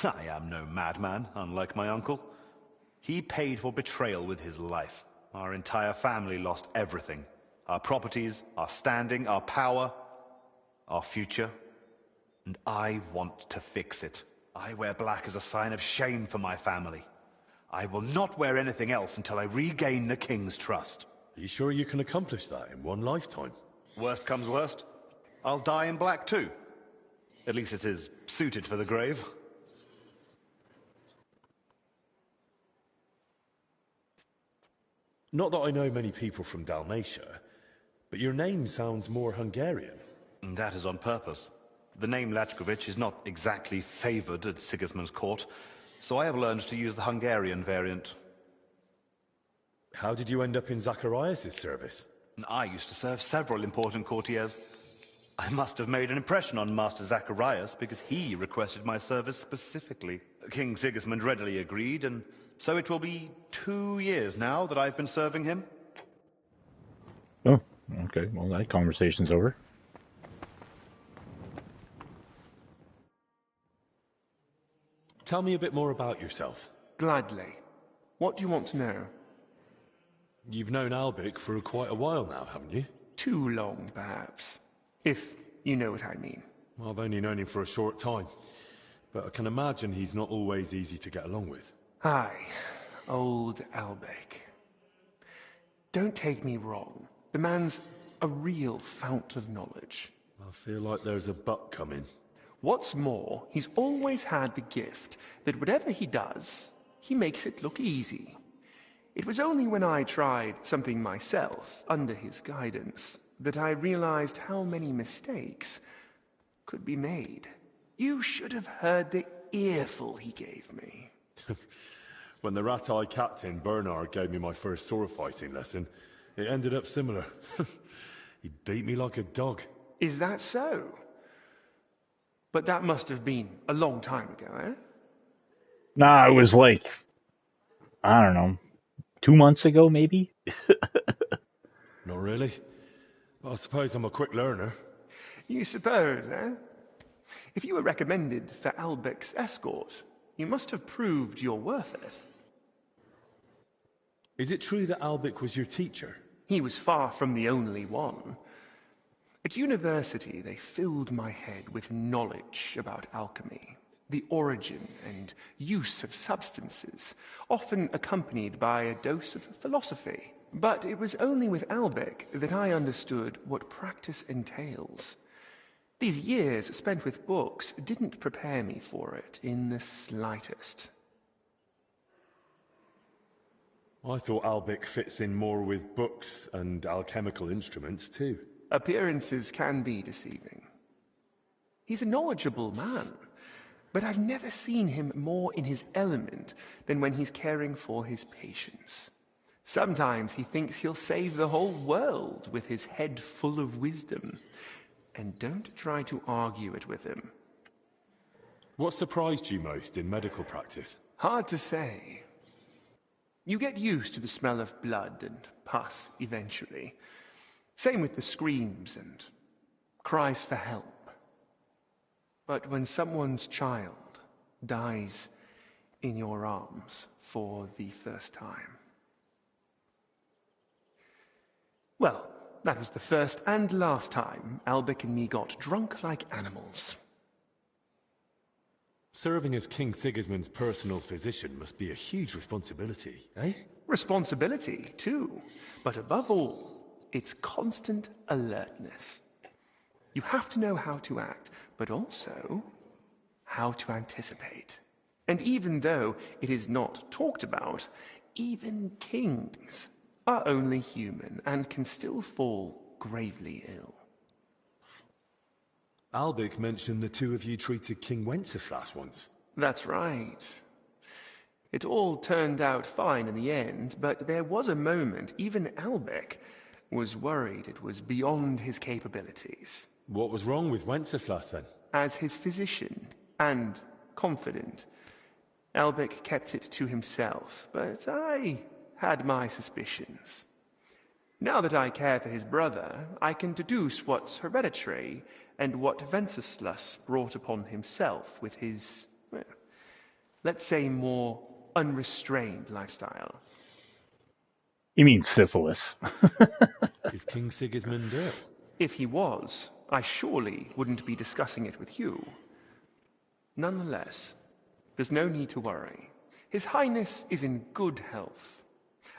I am no madman, unlike my uncle. He paid for betrayal with his life. Our entire family lost everything. Our properties, our standing, our power, our future. And I want to fix it. I wear black as a sign of shame for my family. I will not wear anything else until I regain the king's trust. Are you sure you can accomplish that in one lifetime? Worst comes worst, I'll die in black too. At least it is suited for the grave. Not that I know many people from Dalmatia, but your name sounds more Hungarian. And that is on purpose. The name Lachkovich is not exactly favored at Sigismund's court, so I have learned to use the Hungarian variant. How did you end up in Zacharias' service? I used to serve several important courtiers. I must have made an impression on Master Zacharias because he requested my service specifically. King Sigismund readily agreed, and so it will be 2 years now that I've been serving him. Oh, okay. Well, that conversation's over. Tell me a bit more about yourself. Gladly. What do you want to know? You've known Albic for quite a while now, haven't you? Too long, perhaps. If you know what I mean. Well, I've only known him for a short time, but I can imagine he's not always easy to get along with. Aye, old Albic. Don't take me wrong. The man's a real fount of knowledge. I feel like there's a but coming. What's more, he's always had the gift that whatever he does, he makes it look easy. It was only when I tried something myself, under his guidance, that I realized how many mistakes could be made. You should have heard the earful he gave me. When the rat-eye captain, Bernard, gave me my first sword fighting lesson, it ended up similar. He beat me like a dog. Is that so? But that must have been a long time ago, eh? Nah, it was like, I don't know, 2 months ago, maybe? Not really. But I suppose I'm a quick learner. You suppose, eh? If you were recommended for Albec's escort, you must have proved you're worth it. Is it true that Albec was your teacher? He was far from the only one. At university, they filled my head with knowledge about alchemy, the origin and use of substances, often accompanied by a dose of philosophy. But it was only with Albec that I understood what practice entails. These years spent with books didn't prepare me for it in the slightest. I thought Albec fits in more with books and alchemical instruments too. Appearances can be deceiving. He's a knowledgeable man, but I've never seen him more in his element than when he's caring for his patients. Sometimes he thinks he'll save the whole world with his head full of wisdom. And don't try to argue it with him. What surprised you most in medical practice? Hard to say. You get used to the smell of blood and pus eventually. Same with the screams and cries for help. But when someone's child dies in your arms for the first time... Well, that was the first and last time Albec and me got drunk like animals. Serving as King Sigismund's personal physician must be a huge responsibility, eh? Responsibility, too. But above all, it's constant alertness. You have to know how to act, but also how to anticipate. And even though it is not talked about, even kings are only human and can still fall gravely ill. Albec mentioned the two of you treated King Wenceslas once. That's right. It all turned out fine in the end, but there was a moment even Albec was worried it was beyond his capabilities. What was wrong with Wenceslas then? As his physician and confidant, Albec kept it to himself, but I had my suspicions. Now that I care for his brother, I can deduce what's hereditary and what Wenceslas brought upon himself with his, well, let's say, more unrestrained lifestyle. You mean syphilis? Is King Sigismund ill? If he was, I surely wouldn't be discussing it with you. Nonetheless, there's no need to worry. His Highness is in good health.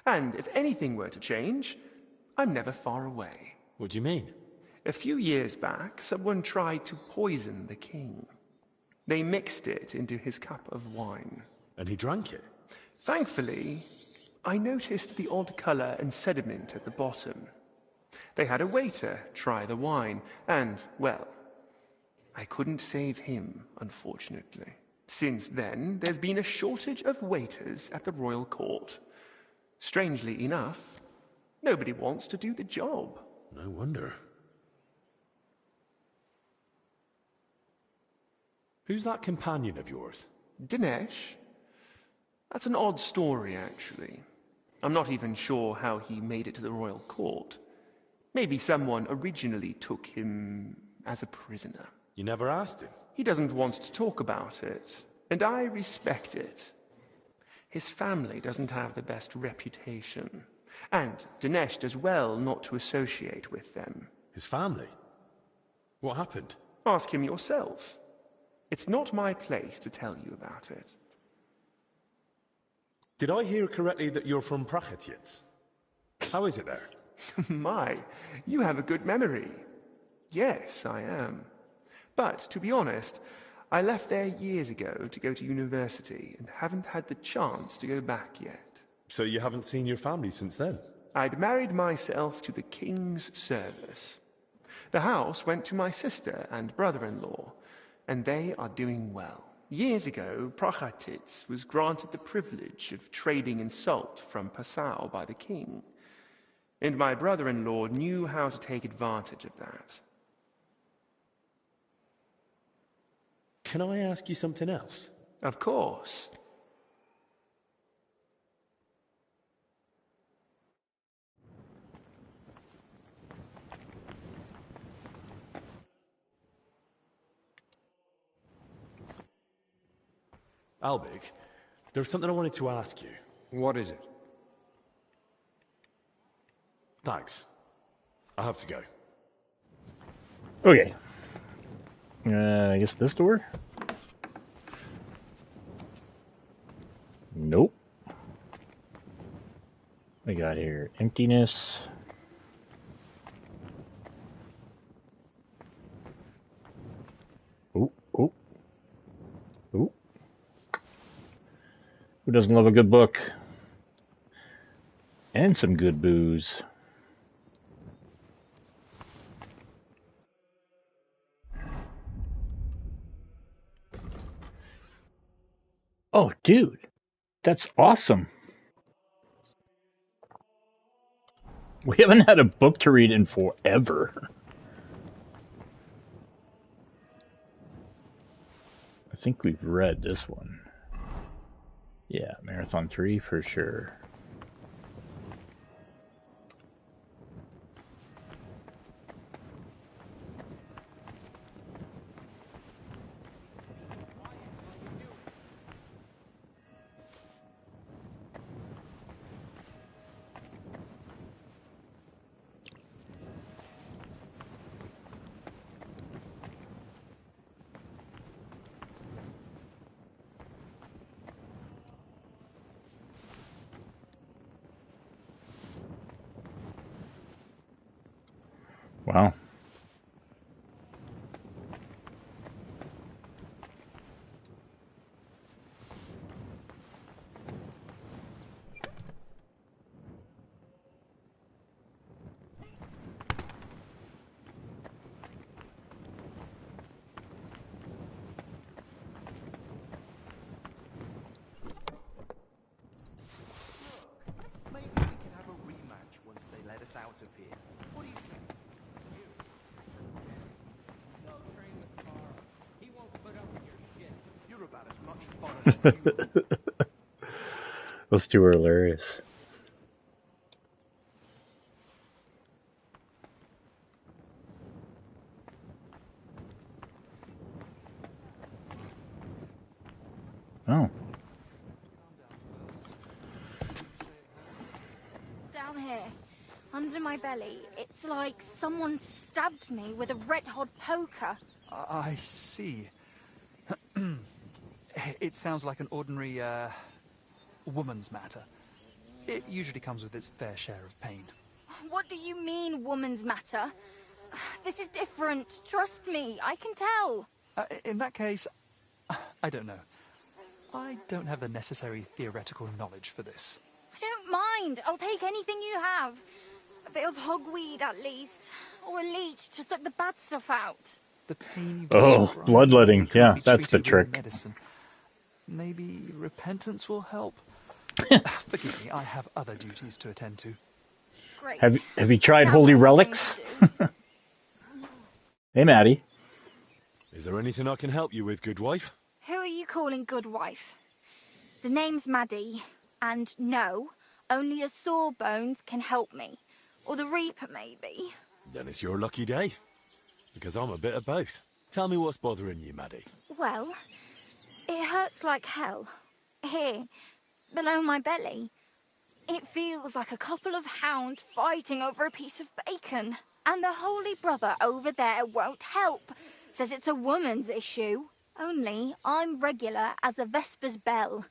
And if anything were to change, I'm never far away. What do you mean? A few years back, someone tried to poison the king. They mixed it into his cup of wine. And he drank it? Thankfully, I noticed the odd color and sediment at the bottom. They had a waiter try the wine, and, well, I couldn't save him, unfortunately. Since then, there's been a shortage of waiters at the royal court. Strangely enough, nobody wants to do the job. No wonder. Who's that companion of yours? Dinesh? That's an odd story, actually. I'm not even sure how he made it to the royal court. Maybe someone originally took him as a prisoner. You never asked him? He doesn't want to talk about it, and I respect it. His family doesn't have the best reputation, and Dinesh does well not to associate with them. His family? What happened? Ask him yourself. It's not my place to tell you about it. Did I hear correctly that you're from Prachetietz? How is it there? My, you have a good memory. Yes, I am. But, to be honest, I left there years ago to go to university and haven't had the chance to go back yet. So you haven't seen your family since then? I'd married myself to the king's service. The house went to my sister and brother-in-law, and they are doing well. Years ago, Prachatitz was granted the privilege of trading in salt from Passau by the king, and my brother-in-law knew how to take advantage of that. Can I ask you something else? Of course. Albig, there's something I wanted to ask you. What is it? Thanks. I have to go. Okay. I guess this door? Nope. We got here emptiness. Ooh, ooh. Ooh. Who doesn't love a good book? And some good booze. Oh, dude. That's awesome. We haven't had a book to read in forever. I think we've read this one. Yeah, Marathon 3 for sure. Wow. Maybe we can have a rematch once they let us out of here. What do you say? No, train with Carl. He won't put up with your shit. You're about as much fun as you. Those two are hilarious. Oh. Down here, under my belly, it's like someone stabbed me with a red-hot poker. I see. It sounds like an ordinary, woman's matter. It usually comes with its fair share of pain. What do you mean, woman's matter? This is different. Trust me, I can tell. In that case, I don't know. I don't have the necessary theoretical knowledge for this. I don't mind. I'll take anything you have. A bit of hogweed, at least. Or a leech to suck the bad stuff out. The pain you Oh, describe bloodletting. can't Yeah, be that's the treated with trick. medicine. Maybe repentance will help. Forgive me, I have other duties to attend to. Great. Have you tried Now holy what am I going relics? to do? Hey, Maddie. Is there anything I can help you with, good wife? Who are you calling good wife? The name's Maddie, and no, only a Sawbones can help me. Or the Reaper, maybe. Then it's your lucky day. Because I'm a bit of both. Tell me what's bothering you, Maddie. Well, it hurts like hell. Here, below my belly. It feels like a couple of hounds fighting over a piece of bacon. And the Holy Brother over there won't help. Says it's a woman's issue. Only I'm regular as a Vesper's bell.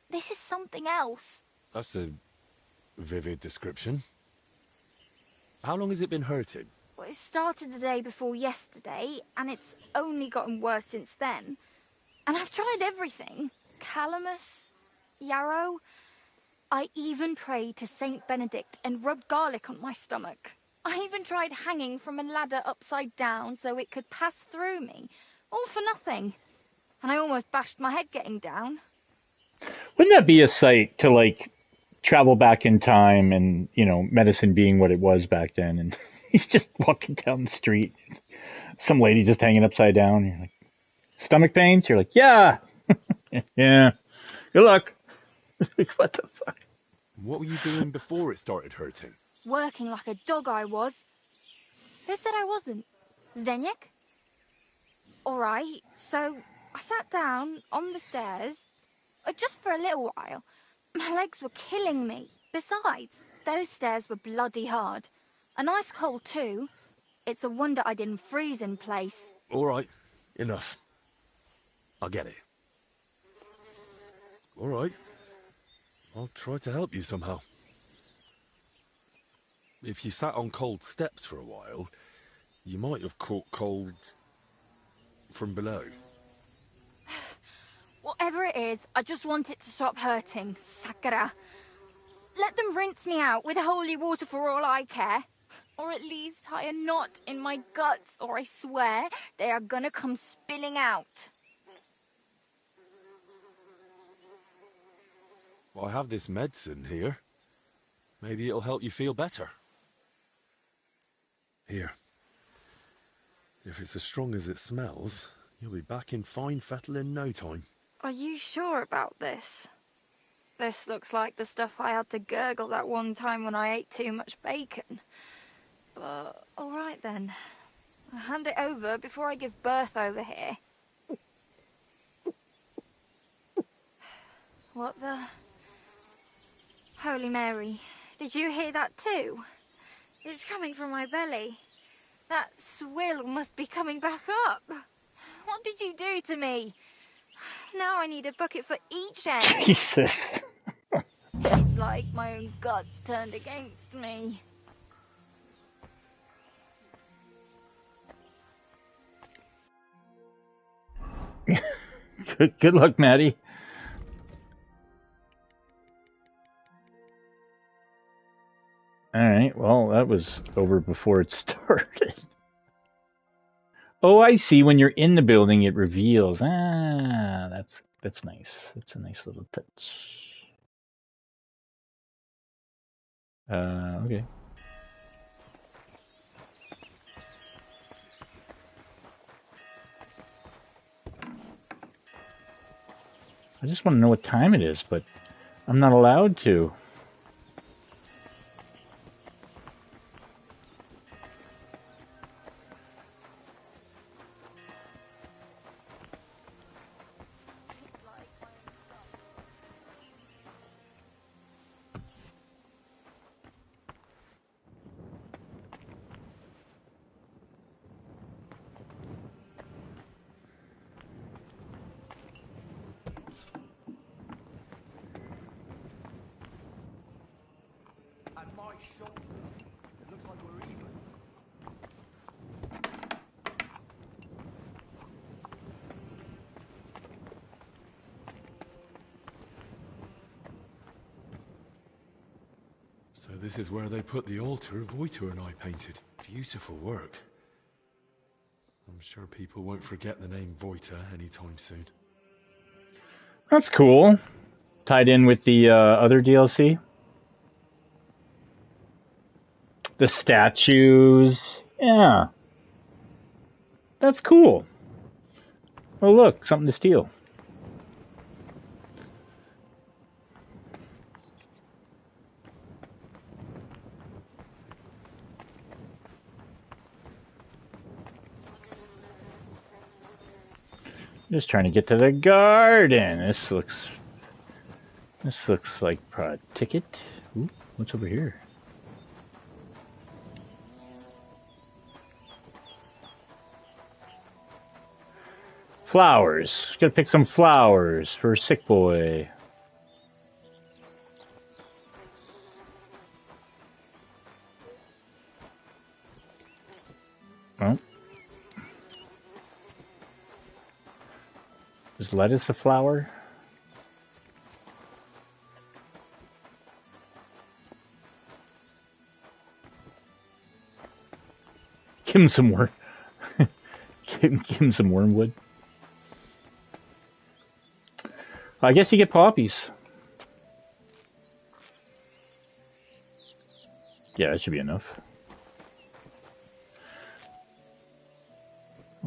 This is something else. That's a vivid description. How long has it been hurting? Well, it started the day before yesterday, and it's only gotten worse since then. And I've tried everything. Calamus, yarrow. I even prayed to Saint Benedict and rubbed garlic on my stomach. I even tried hanging from a ladder upside down so it could pass through me. All for nothing. And I almost bashed my head getting down. Wouldn't that be a sight to, like, travel back in time and, you know, medicine being what it was back then, and he's just walking down the street. Some lady just hanging upside down. You're like, stomach pains? You're like, yeah. Yeah. Good luck. What the fuck? What were you doing before it started hurting? Working like a dog I was. Who said I wasn't? Zdeněk? Alright, so I sat down on the stairs, just for a little while. My legs were killing me. Besides, those stairs were bloody hard. And ice cold too. It's a wonder I didn't freeze in place. All right, enough. I get it. All right. I'll try to help you somehow. If you sat on cold steps for a while, you might have caught cold from below. Whatever it is, I just want it to stop hurting. Sakura. Let them rinse me out with holy water for all I care. Or at least tie a knot in my guts, or I swear they are gonna come spilling out. I have this medicine here. Maybe it'll help you feel better. Here. If it's as strong as it smells, you'll be back in fine fettle in no time. Are you sure about this? This looks like the stuff I had to gurgle that one time when I ate too much bacon. But, alright then. I'll hand it over before I give birth over here. What the... Holy Mary, did you hear that too? It's coming from my belly. That swill must be coming back up. What did you do to me? Now I need a bucket for each end. Jesus. It's like my own guts turned against me. Good luck, Maddie. Alright, well, that was over before it started. Oh, I see. When you're in the building, it reveals. Ah, that's nice. That's a nice little touch. Okay. I just want to know what time it is, but I'm not allowed to. So this is where they put the altar Voitor and I painted. Beautiful work. I'm sure people won't forget the name Voitor anytime soon. That's cool. Tied in with the other DLC. The statues. Yeah. That's cool. Oh, look, something to steal. Just trying to get to the garden. This looks like a ticket. Ooh, what's over here? Flowers. Gotta pick some flowers for a sick boy. Oh. Is lettuce a flower? Give him some worm. give him some wormwood. I guess you get poppies. Yeah, that should be enough.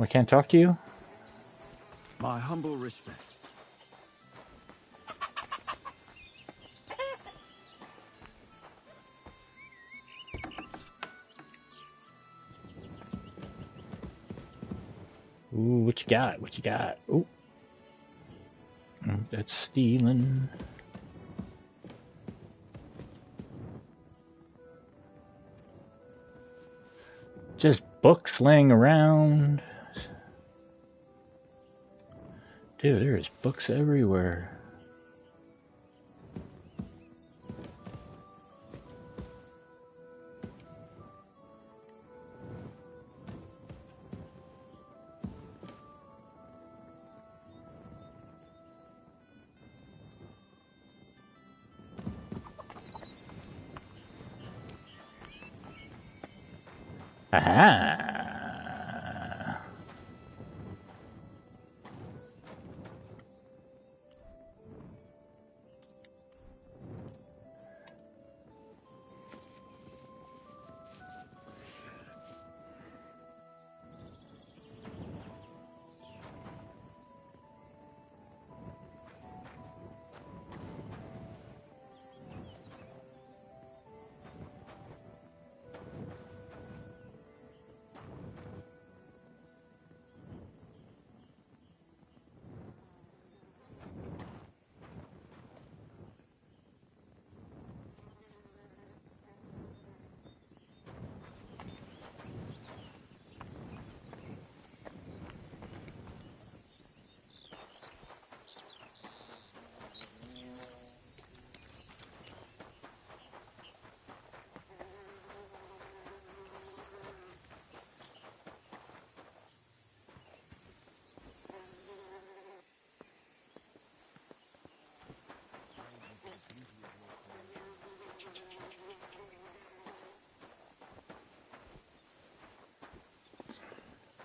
I can't talk to you? My humble respect. Ooh, what you got? What you got? Ooh. That's stealing. Just books laying around. Dude, there's books everywhere. Aha!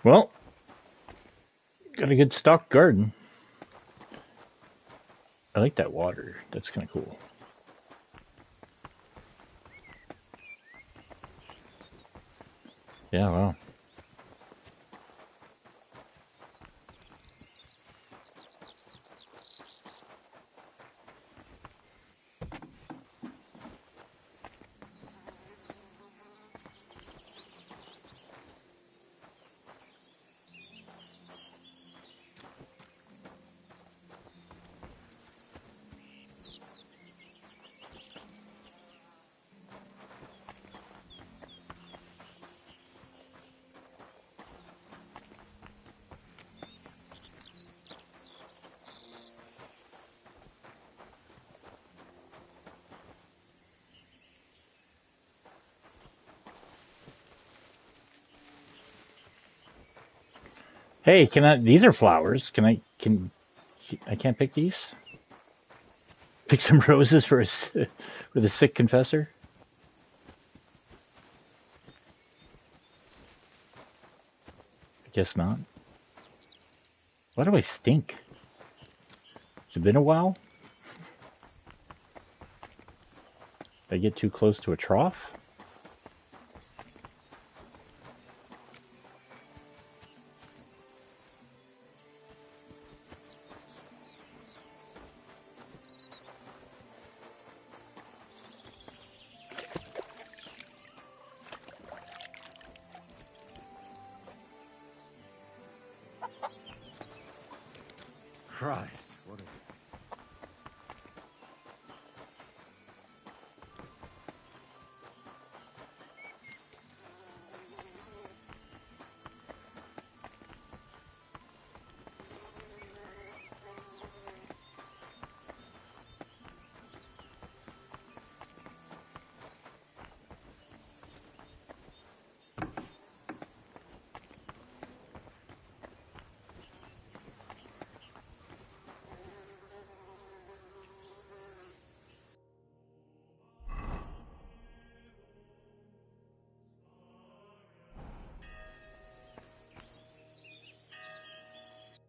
Well, got a good stocked garden. I like that water. That's kind of cool. Yeah, wow. Hey, these are flowers. I can't pick these? Pick some roses for with a sick confessor? I guess not. Why do I stink? Has it been a while? Did I get too close to a trough? Christ, what a...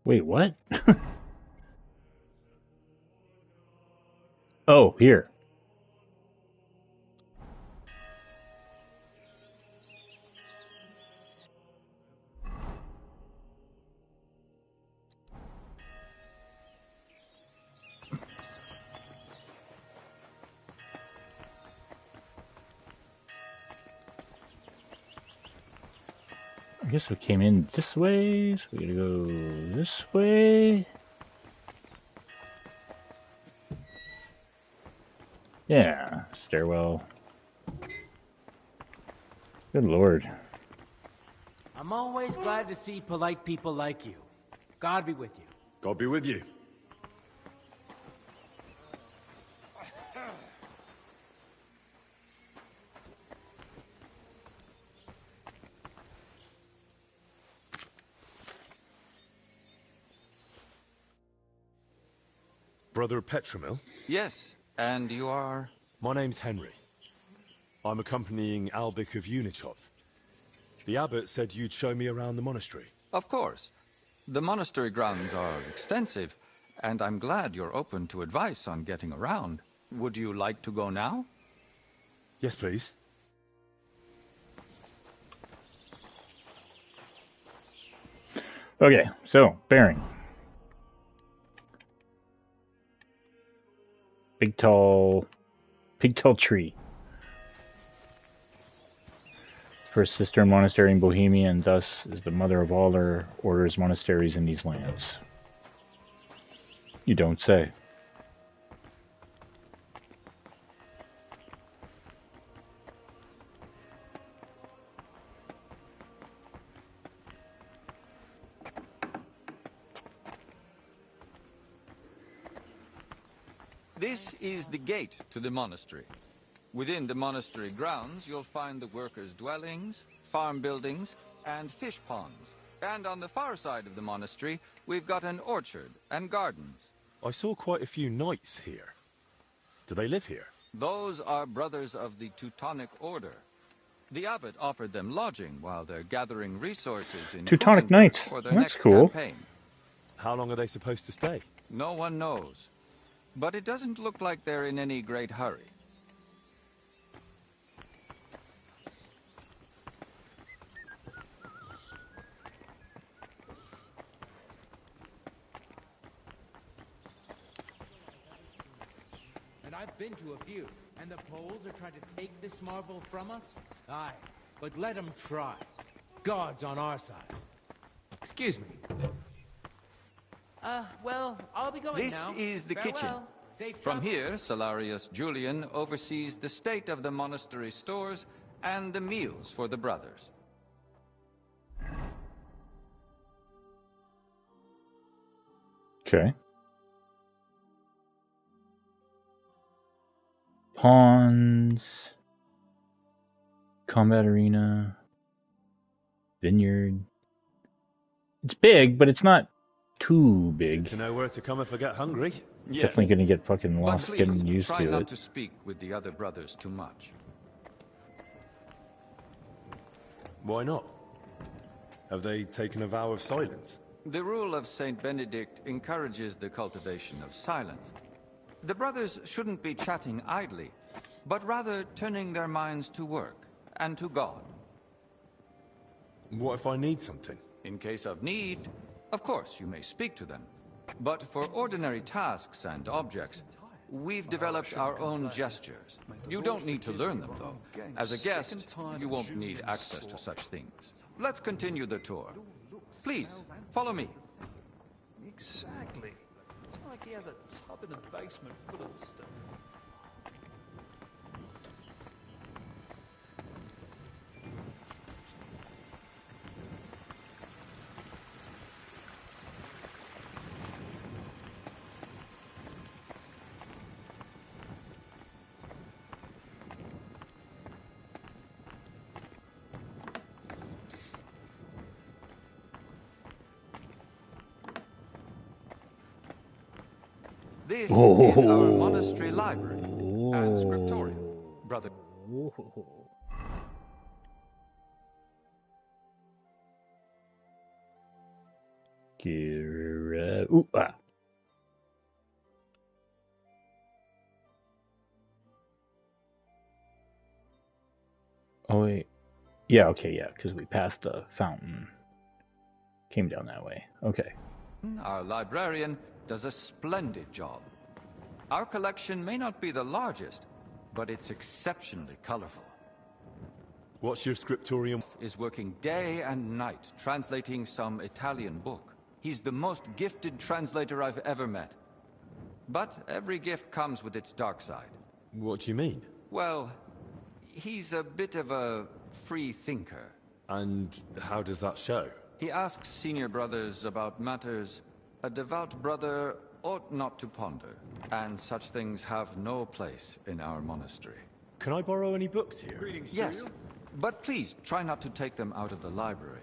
Wait, what? Oh, here. I guess we came in this way, so we gotta go this way. Yeah, stairwell. Good lord. I'm always glad to see polite people like you. God be with you. God be with you. Brother Petramil? Yes, and you are? My name's Henry. I'm accompanying Albik of Unichov. The abbot said you'd show me around the monastery. Of course. The monastery grounds are extensive, and I'm glad you're open to advice on getting around. Would you like to go now? Yes, please. Okay, so, bearing. Big tall tree. First sister monastery in Bohemia, and thus is the mother of all her orders monasteries in these lands. You don't say. This is the gate to the monastery. Within the monastery grounds, you'll find the workers' dwellings, farm buildings, and fish ponds. And on the far side of the monastery, we've got an orchard and gardens. I saw quite a few knights here. Do they live here? Those are brothers of the Teutonic Order. The abbot offered them lodging while they're gathering resources in Teutonic Knights. for their That's next cool. campaign. How long are they supposed to stay? No one knows. But it doesn't look like they're in any great hurry. And I've been to a few, and the Poles are trying to take this marvel from us? Aye, but let them try. God's on our side. Excuse me. Well, I'll be going now. This is the Farewell. kitchen. Safe From travels. here, Salarius Julian oversees the state of the monastery stores and the meals for the brothers. Okay. Ponds, combat arena, vineyard. It's big, but it's not too big. To know where to come if I get hungry. Definitely gonna get fucking But lost please, getting used try to not it. to speak with the other brothers too much. Why not? Have they taken a vow of silence? The rule of Saint Benedict encourages the cultivation of silence. The brothers shouldn't be chatting idly, but rather turning their minds to work and to God. What if I need something? In case of need, of course you may speak to them. But for ordinary tasks and objects, we've developed our own gestures. You don't need to learn them, though. As a guest, you won't need access to such things. Let's continue the tour. Please, follow me. Exactly. It's not like he has a tub in the basement full of stuff. This is our monastery library and scriptorium, brother. Ooh, ah. Oh wait, yeah, okay, yeah, because we passed the fountain, came down that way. Okay. Our librarian does a splendid job. Our collection may not be the largest, but it's exceptionally colorful. What's your scriptorium? Is working day and night translating some Italian book. He's the most gifted translator I've ever met. But every gift comes with its dark side. What do you mean? Well, he's a bit of a free thinker. And how does that show? He asks senior brothers about matters a devout brother ought not to ponder, and such things have no place in our monastery. Can I borrow any books here? Yes, but please try not to take them out of the library.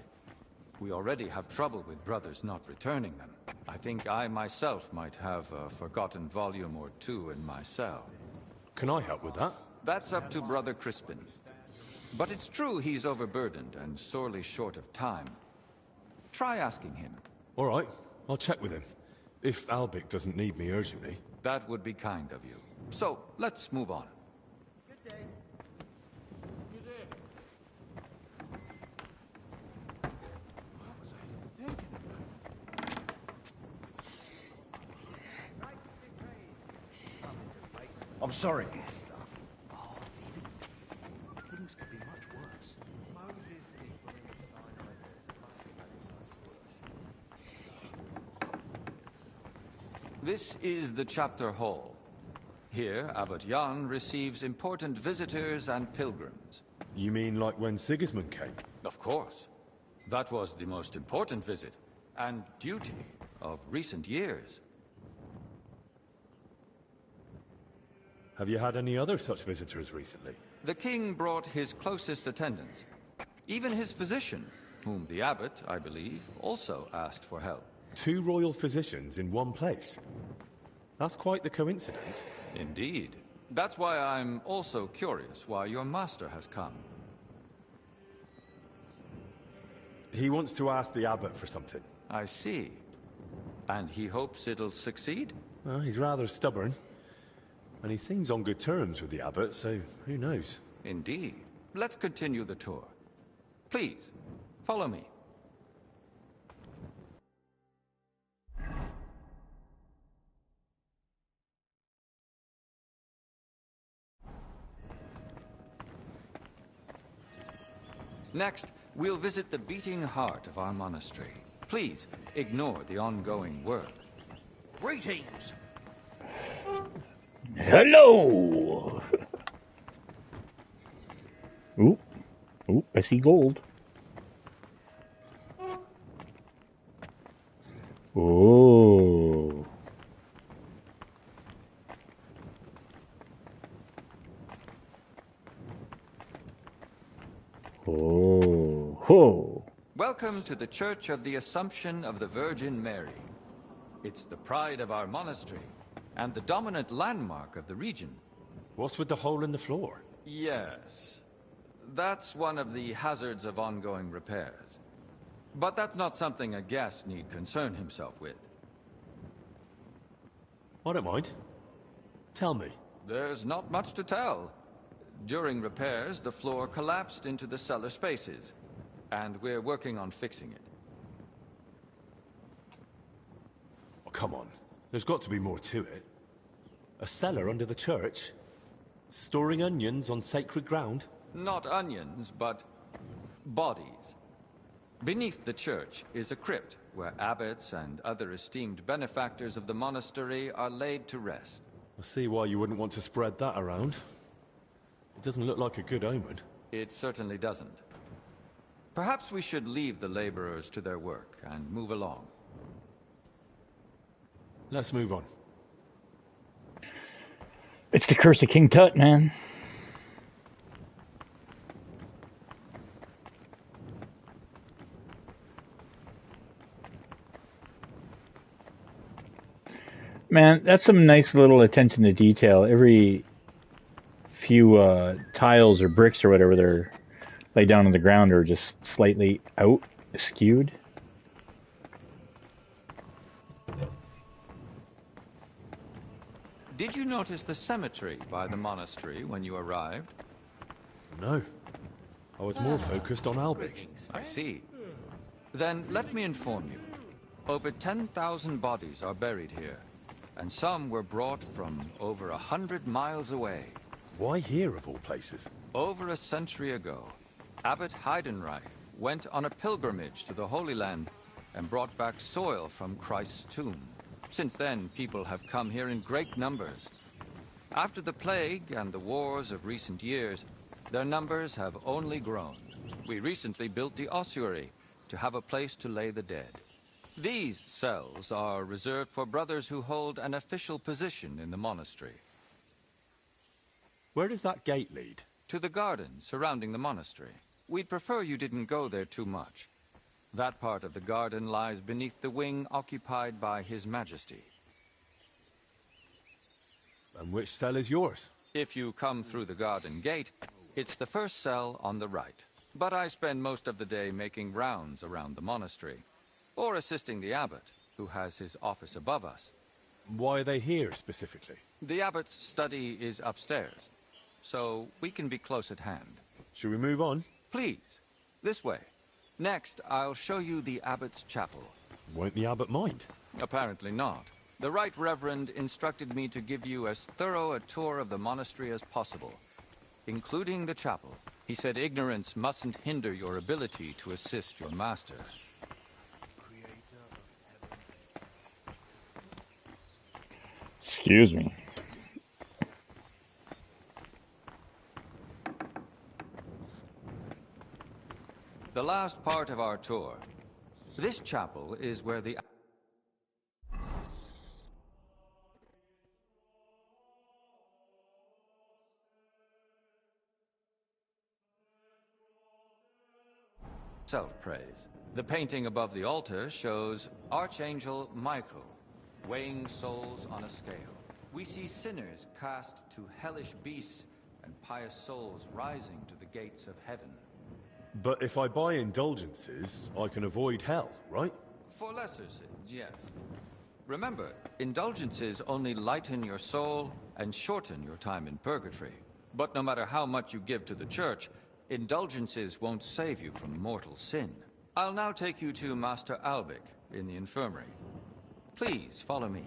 We already have trouble with brothers not returning them. I think I myself might have a forgotten volume or two in my cell. Can I help with that? That's up to Brother Crispin. But it's true he's overburdened and sorely short of time. Try asking him. All right, I'll check with him. If Albic doesn't need me urgently. That would be kind of you. So, let's move on. Good day. Good day. What was I thinking about? I'm sorry. Things could be much worse. This is the chapter hall. Here, Abbot Jan receives important visitors and pilgrims. You mean like when Sigismund came? Of course. That was the most important visit, and duty of recent years. Have you had any other such visitors recently? The king brought his closest attendants. Even his physician, whom the abbot, I believe, also asked for help. 2 royal physicians in one place. That's quite the coincidence. Indeed. That's why I'm also curious why your master has come. He wants to ask the abbot for something. I see. And he hopes it'll succeed? Well, he's rather stubborn. And he seems on good terms with the abbot, so who knows? Indeed. Let's continue the tour. Please, follow me. Next, we'll visit the beating heart of our monastery. Please, ignore the ongoing work. Greetings! Hello! Ooh. Ooh, I see gold. Oh. Oh. Ho. Welcome to the Church of the Assumption of the Virgin Mary. It's the pride of our monastery, and the dominant landmark of the region. What's with the hole in the floor? Yes. That's one of the hazards of ongoing repairs. But that's not something a guest need concern himself with. I don't mind. Tell me. There's not much to tell. During repairs, the floor collapsed into the cellar spaces, and we're working on fixing it. Oh, come on. There's got to be more to it. A cellar under the church? Storing onions on sacred ground? Not onions, but bodies. Beneath the church is a crypt where abbots and other esteemed benefactors of the monastery are laid to rest. I see why you wouldn't want to spread that around. It doesn't look like a good omen. It certainly doesn't. Perhaps we should leave the laborers to their work and move along. Let's move on. It's the curse of King Tut, man. Man, that's some nice little attention to detail. Every few tiles or bricks or whatever they're laid down on the ground are just slightly out, skewed. Did you notice the cemetery by the monastery when you arrived? No. I was more focused on Albic. I see. Then let me inform you. Over 10,000 bodies are buried here, and some were brought from over 100 miles away. Why here, of all places? Over a century ago, Abbot Heidenreich went on a pilgrimage to the Holy Land and brought back soil from Christ's tomb. Since then, people have come here in great numbers. After the plague and the wars of recent years, their numbers have only grown. We recently built the ossuary to have a place to lay the dead. These cells are reserved for brothers who hold an official position in the monastery. Where does that gate lead? To the garden surrounding the monastery. We'd prefer you didn't go there too much. That part of the garden lies beneath the wing occupied by His Majesty. And which cell is yours? If you come through the garden gate, it's the first cell on the right. But I spend most of the day making rounds around the monastery, or assisting the abbot, who has his office above us. Why are they here specifically? The abbot's study is upstairs, so we can be close at hand. Should we move on? Please, this way. Next, I'll show you the abbot's chapel. Won't the abbot mind? Apparently not. The Right Reverend instructed me to give you as thorough a tour of the monastery as possible, including the chapel. He said ignorance mustn't hinder your ability to assist your master. Excuse me. The last part of our tour. This chapel is where the self-praise. The painting above the altar shows Archangel Michael weighing souls on a scale. We see sinners cast to hellish beasts and pious souls rising to the gates of heaven. But if I buy indulgences, I can avoid hell, right? For lesser sins, yes. Remember, indulgences only lighten your soul and shorten your time in purgatory. But no matter how much you give to the church, indulgences won't save you from mortal sin. I'll now take you to Master Albic in the infirmary. Please follow me.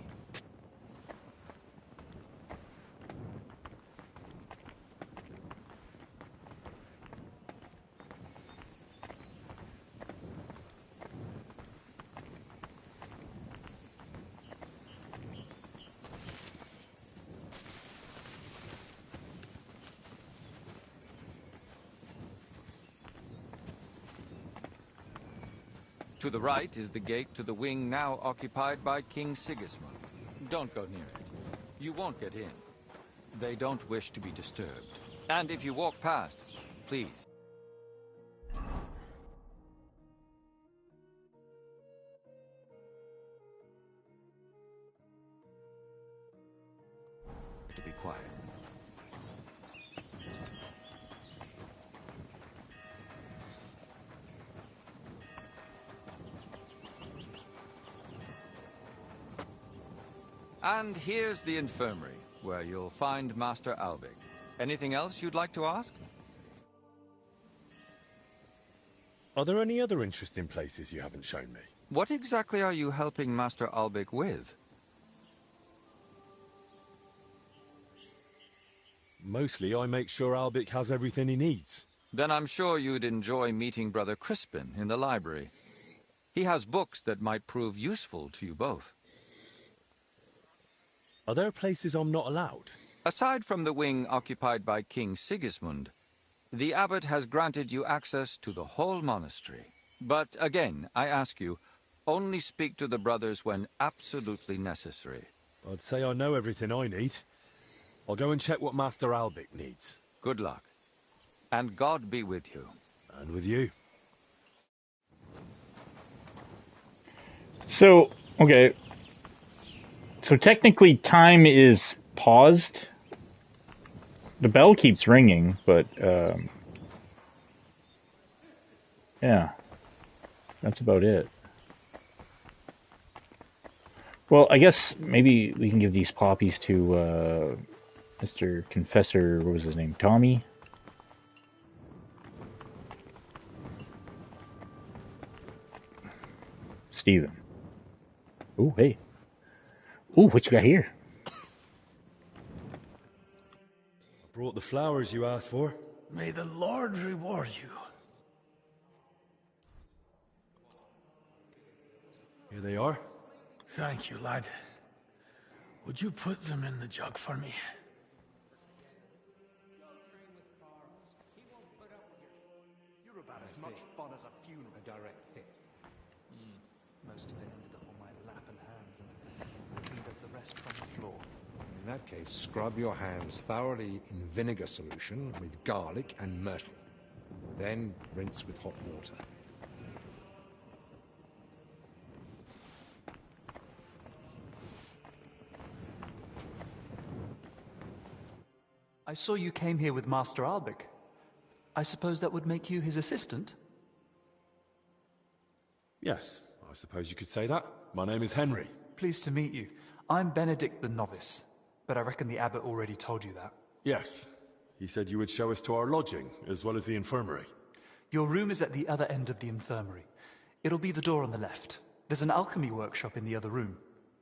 To the right is the gate to the wing now occupied by King Sigismund. Don't go near it. You won't get in. They don't wish to be disturbed. And if you walk past, please. To be quiet. And here's the infirmary, where you'll find Master Albic. Anything else you'd like to ask? Are there any other interesting places you haven't shown me? What exactly are you helping Master Albic with? Mostly I make sure Albic has everything he needs. Then I'm sure you'd enjoy meeting Brother Crispin in the library. He has books that might prove useful to you both. Are there places I'm not allowed? Aside from the wing occupied by King Sigismund, the abbot has granted you access to the whole monastery. But again, I ask you, only speak to the brothers when absolutely necessary. I'd say I know everything I need. I'll go and check what Master Albic needs. Good luck. And God be with you. And with you. So, okay. So technically time is paused. The bell keeps ringing, but yeah, that's about it. Well, I guess maybe we can give these poppies to Mr. Confessor, what was his name? Tommy? Steven. Oh, hey. Oh, what you got here? I brought the flowers you asked for. May the Lord reward you. Here they are. Thank you, lad. Would you put them in the jug for me? You're about as much fun as a funeral. A direct hit. Most of it ended up on my lap and hands, and I cleaned up the rest from the floor. In that case, scrub your hands thoroughly in vinegar solution with garlic and myrtle. Then rinse with hot water. I saw you came here with Master Albic. I suppose that would make you his assistant? Yes, I suppose you could say that. My name is Henry. Pleased to meet you. I'm Benedict the Novice, but I reckon the abbot already told you that. Yes. He said you would show us to our lodging, as well as the infirmary. Your room is at the other end of the infirmary. It'll be the door on the left. There's an alchemy workshop in the other room.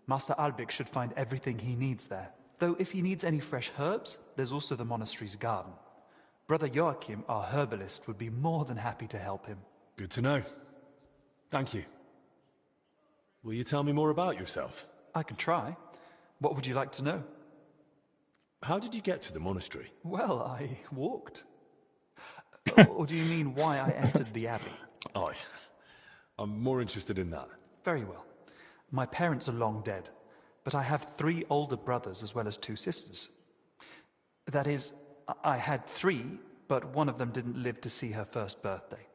Master Albic should find everything he needs there. Though if he needs any fresh herbs, there's also the monastery's garden. Brother Joachim, our herbalist, would be more than happy to help him. Good to know. Thank you. Will you tell me more about yourself? I can try. What would you like to know? How did you get to the monastery? Well, I walked. Or do you mean why I entered the abbey? I'm more interested in that. Very well. My parents are long dead, but I have 3 older brothers as well as 2 sisters. That is, I had 3, but one of them didn't live to see her first birthday.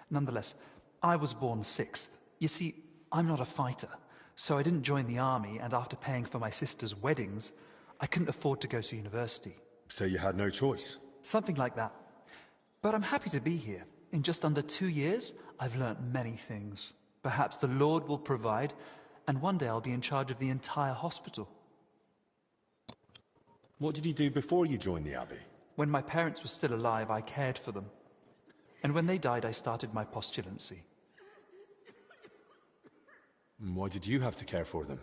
Nonetheless, I was born 6th. You see, I'm not a fighter, so I didn't join the army, and after paying for my sisters' weddings, I couldn't afford to go to university. So you had no choice? Something like that. But I'm happy to be here. In just under 2 years, I've learnt many things. Perhaps the Lord will provide, and one day I'll be in charge of the entire hospital. What did you do before you joined the abbey? When my parents were still alive, I cared for them. And when they died, I started my postulancy. And why did you have to care for them?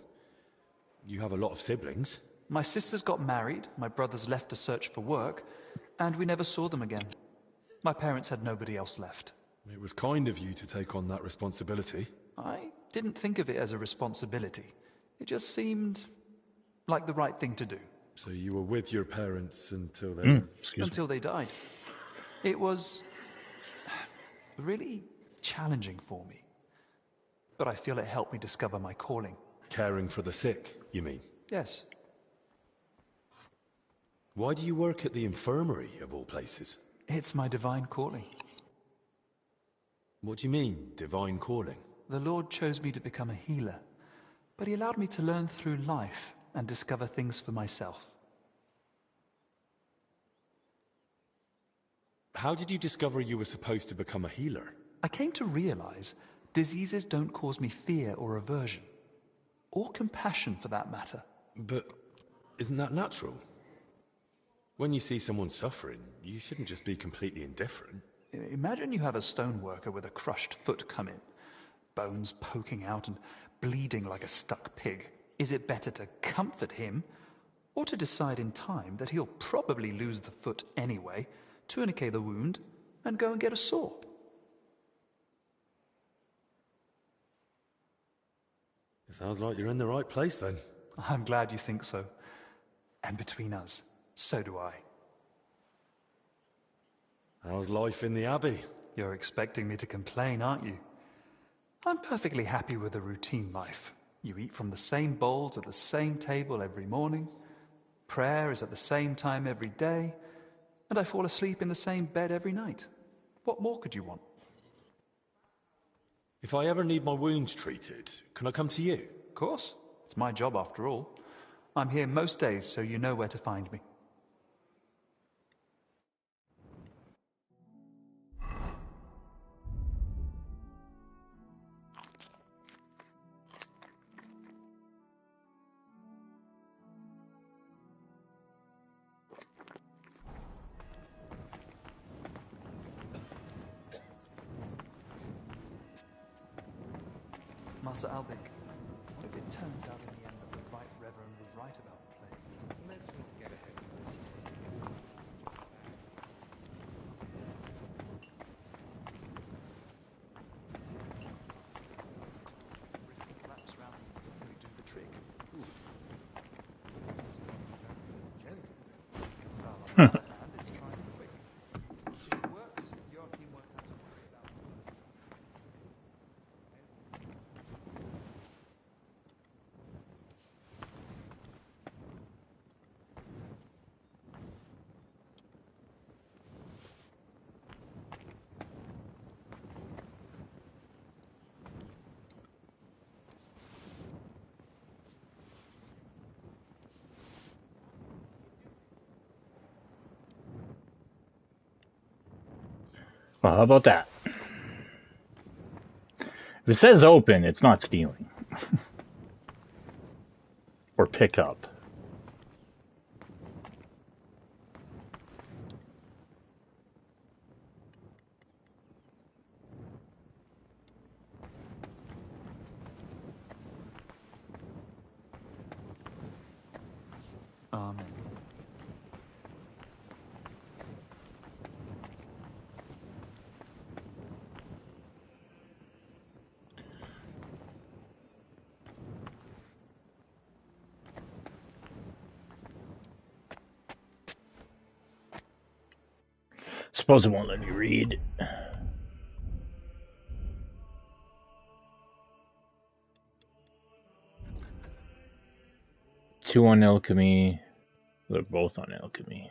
You have a lot of siblings. My sisters got married, my brothers left to search for work, and we never saw them again. My parents had nobody else left. It was kind of you to take on that responsibility. I didn't think of it as a responsibility. It just seemed like the right thing to do. So you were with your parents until they... Until they died. It was really challenging for me. But I feel it helped me discover my calling. Caring for the sick, you mean? Yes. Why do you work at the infirmary, of all places? It's my divine calling. What do you mean, divine calling? The Lord chose me to become a healer, but he allowed me to learn through life and discover things for myself. How did you discover you were supposed to become a healer? I came to realize diseases don't cause me fear or aversion, or compassion for that matter. But isn't that natural? When you see someone suffering, you shouldn't just be completely indifferent. Imagine you have a stoneworker with a crushed foot come in, bones poking out and bleeding like a stuck pig. Is it better to comfort him, or to decide in time that he'll probably lose the foot anyway, tourniquet the wound, and go and get a saw? It sounds like you're in the right place then. I'm glad you think so. And between us, so do I. How's life in the abbey? You're expecting me to complain, aren't you? I'm perfectly happy with a routine life. You eat from the same bowls at the same table every morning. Prayer is at the same time every day. And I fall asleep in the same bed every night. What more could you want? If I ever need my wounds treated, can I come to you? Of course. It's my job after all. I'm here most days, so you know where to find me. Master Albic, what if it turns out in the end that the Right Reverend was right about the plague? Let's not get ahead of wraps round and we do the trick. On the other hand, it's trying quick. If it works, your team won't have to worry about it. Well, how about that? If it says open, it's not stealing. Or pick up. Amen. Suppose it won't let me read. Two on alchemy. They're both on alchemy.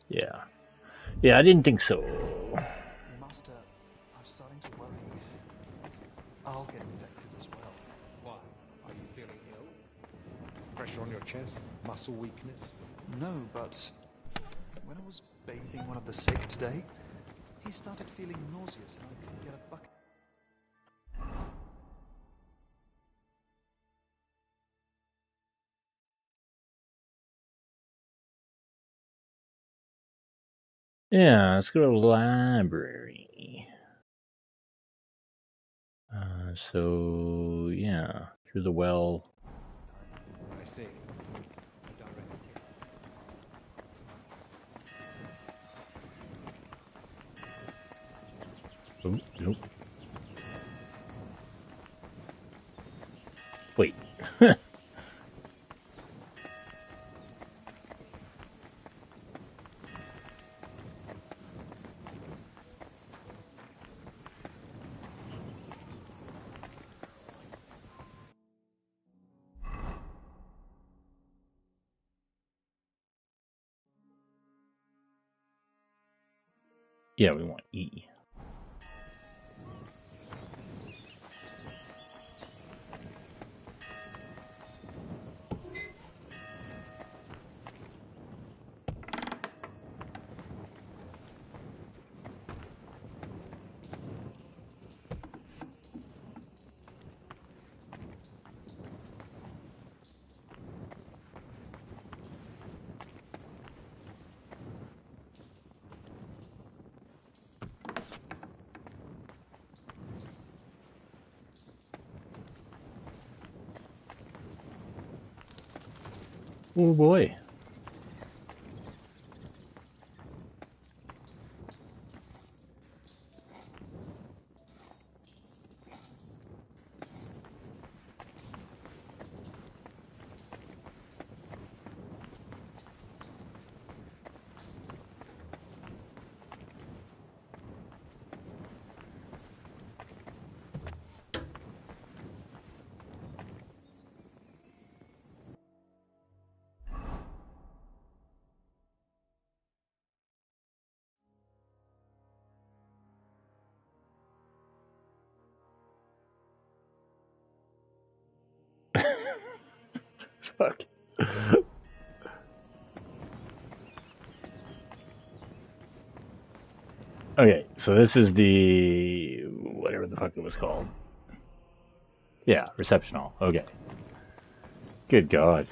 Yeah. Yeah, I didn't think so. Master, I'm starting to worry. I'll get infected as well. Why? Are you feeling ill? Pressure on your chest? Muscle weakness? No, but when I was bathing one of the sick today, he started feeling nauseous and I couldn't get a bucket. Yeah, let's go to the library. So, yeah, through the well. I see. Oh, nope. Wait. Yeah, we want E. Oh boy. Fuck. Okay, so this is the whatever the fuck it was called. Yeah, reception hall. Okay. Good God.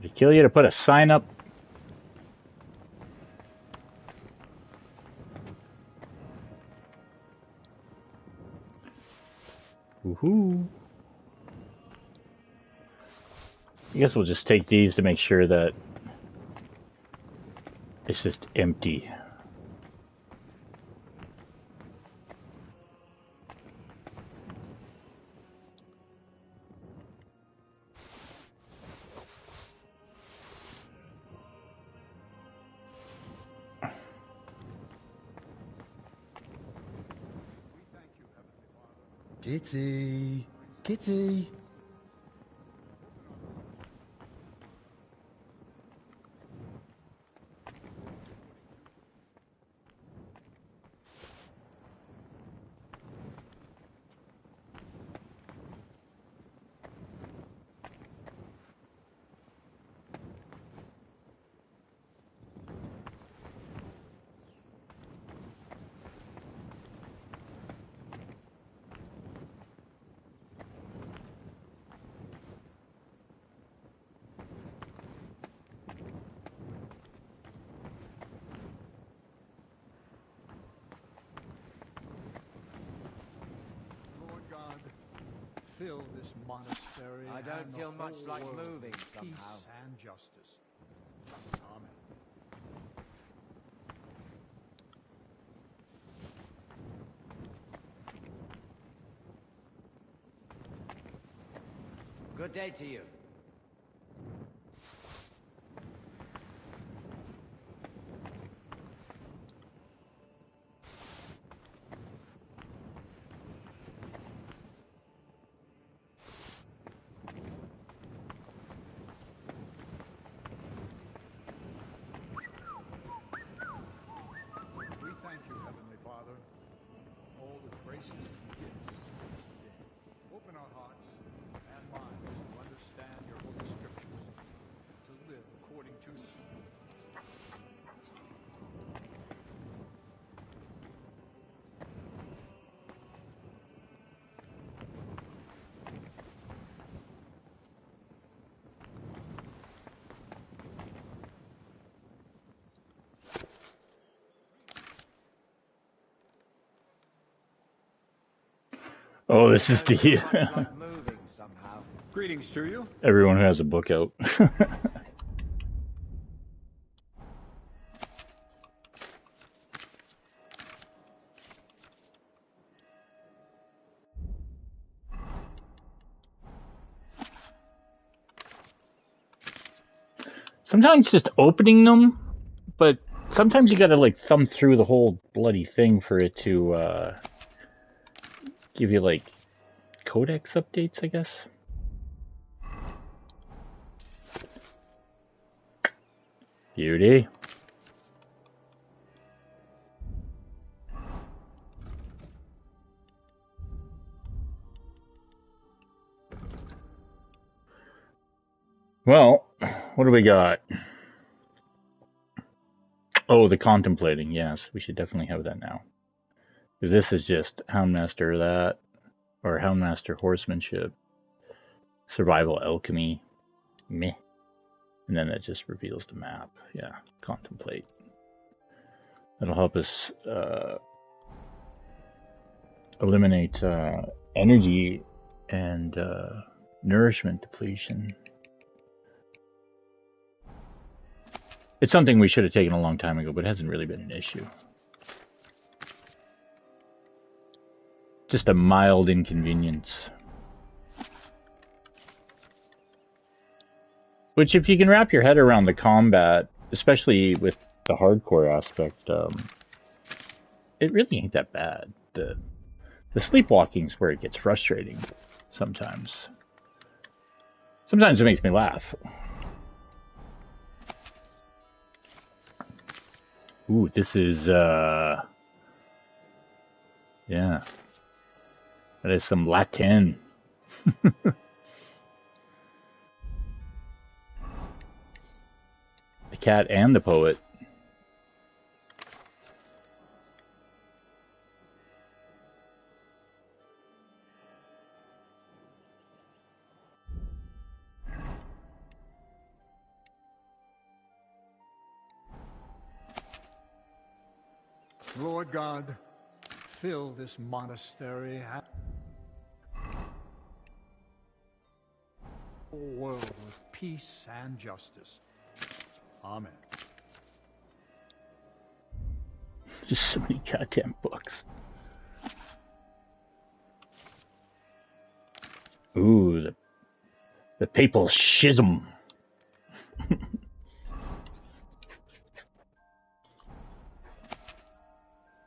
Did it kill you to put a sign up? Woohoo. I guess we'll just take these to make sure that it's just empty. Kitty! Kitty! Fill this monastery. I don't feel much like moving somehow. Peace and justice. Amen. Good day to you. Open our hearts and minds to understand your holy scriptures, to live according to them. Oh, this is the Greetings to you. everyone who has a book out. Sometimes just opening them, but sometimes you gotta like thumb through the whole bloody thing for it to give you like codex updates, I guess. Beauty. Well, what do we got? Oh, the contemplating. Yes, we should definitely have that now. Because this is just Houndmaster that, or Houndmaster Horsemanship, Survival Alchemy, meh. And then that just reveals the map. Yeah, contemplate. That'll help us eliminate energy and nourishment depletion. It's something we should have taken a long time ago, but it hasn't really been an issue. Just a mild inconvenience. Which, if you can wrap your head around the combat, especially with the hardcore aspect, it really ain't that bad. The sleepwalking's where it gets frustrating sometimes. Sometimes it makes me laugh. Ooh, this is, yeah. That is some Latin. The cat and the poet. Lord God, fill this monastery world with peace and justice. Amen. Just so many goddamn books. Ooh, the papal schism.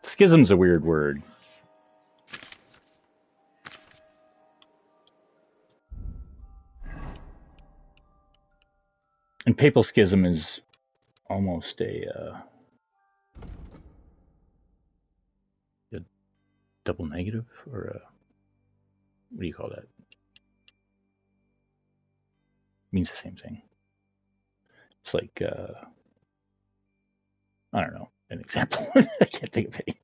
Schism's a weird word. And papal schism is almost a double negative, or a, what do you call that? Means the same thing. It's like, I don't know, an example. I can't think of any.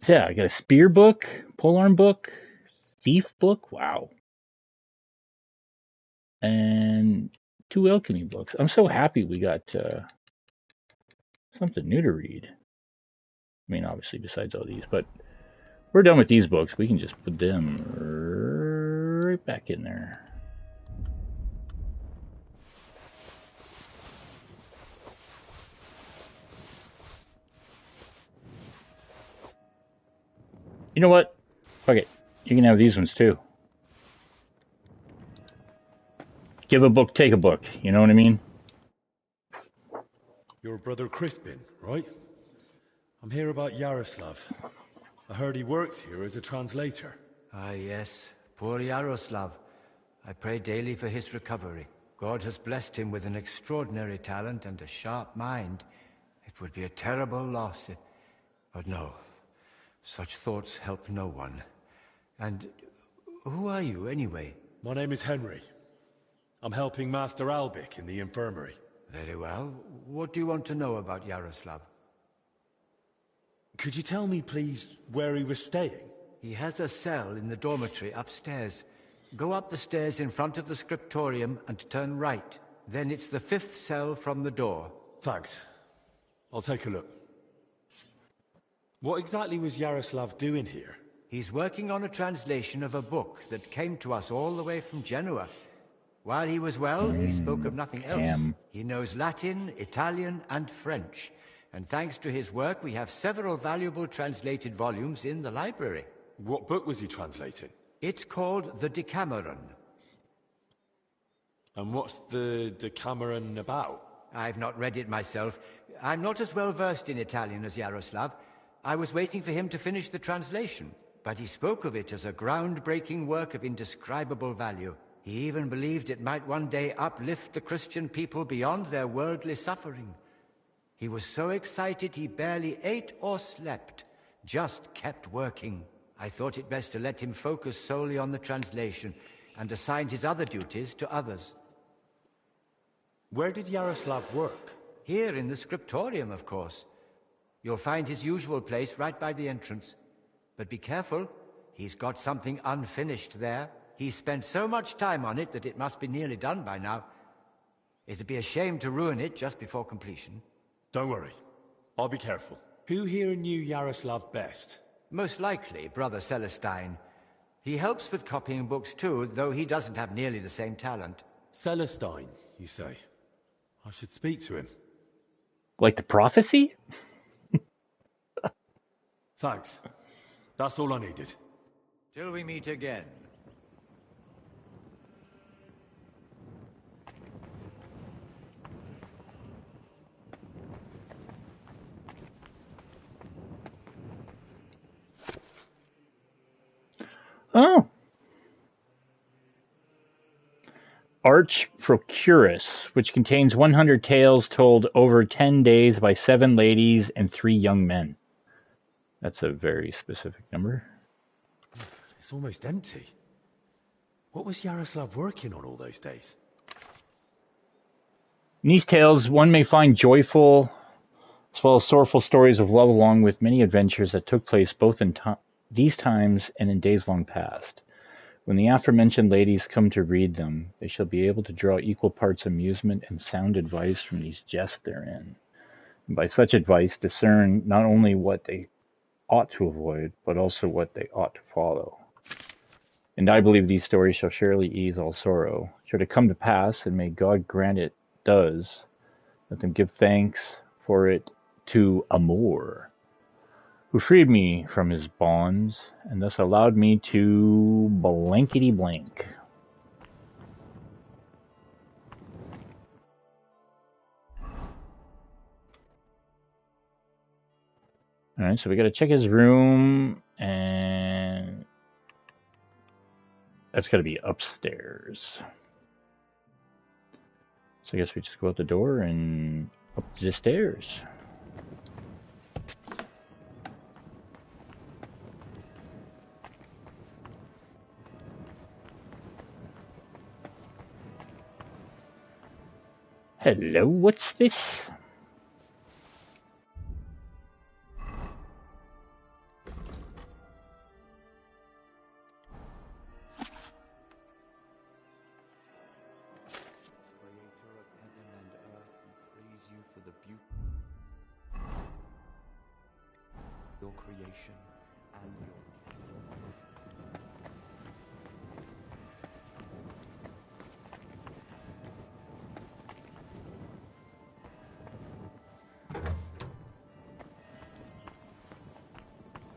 So yeah, I got a spear book, polearm book, thief book, wow. And 2 alchemy books. I'm so happy we got something new to read. I mean, obviously, besides all these, but we're done with these books. We can just put them right back in there. You know what? Fuck it. You can have these ones too. Give a book, take a book. You know what I mean? Your brother Crispin, right? I'm here about Yaroslav. I heard he worked here as a translator. Ah, yes. Poor Yaroslav. I pray daily for his recovery. God has blessed him with an extraordinary talent and a sharp mind. It would be a terrible loss. But no, such thoughts help no one. And who are you, anyway? My name is Henry. I'm helping Master Albic in the infirmary. Very well. What do you want to know about Yaroslav? Could you tell me, please, where he was staying? He has a cell in the dormitory upstairs. Go up the stairs in front of the scriptorium and turn right. Then it's the 5th cell from the door. Thanks. I'll take a look. What exactly was Yaroslav doing here? He's working on a translation of a book that came to us all the way from Genoa. While he was well, he spoke of nothing else. He knows Latin, Italian, and French. And thanks to his work, we have several valuable translated volumes in the library. What book was he translating? It's called the Decameron. And what's the Decameron about? I've not read it myself. I'm not as well versed in Italian as Yaroslav. I was waiting for him to finish the translation, but he spoke of it as a groundbreaking work of indescribable value. He even believed it might one day uplift the Christian people beyond their worldly suffering. He was so excited he barely ate or slept, just kept working. I thought it best to let him focus solely on the translation and assigned his other duties to others. Where did Yaroslav work? Here in the scriptorium, of course. You'll find his usual place right by the entrance. But be careful, he's got something unfinished there. He's spent so much time on it that it must be nearly done by now. It'd be a shame to ruin it just before completion. Don't worry. I'll be careful. Who here knew Yaroslav best? Most likely, Brother Celestine. He helps with copying books too, though he doesn't have nearly the same talent. Celestine, you say? I should speak to him. Like the prophecy? Thanks. That's all I needed. Till we meet again. Oh. Arch Procurus, which contains 100 tales told over 10 days by 7 ladies and 3 young men. That's a very specific number. It's almost empty. What was Yaroslav working on all those days? In these tales, one may find joyful as well as sorrowful stories of love, along with many adventures that took place both in these times and in days long past. When the aforementioned ladies come to read them, they shall be able to draw equal parts amusement and sound advice from these jests therein. By such advice, discern not only what they ought to avoid, but also what they ought to follow. And I believe these stories shall surely ease all sorrow. Should it come to pass, and may God grant it does, let them give thanks for it to Amor, who freed me from his bonds, and thus allowed me to blankety blank. Alright, so we gotta check his room, and that's gotta be upstairs. So I guess we just go out the door and up the stairs. Hello, what's this? Your creation and your...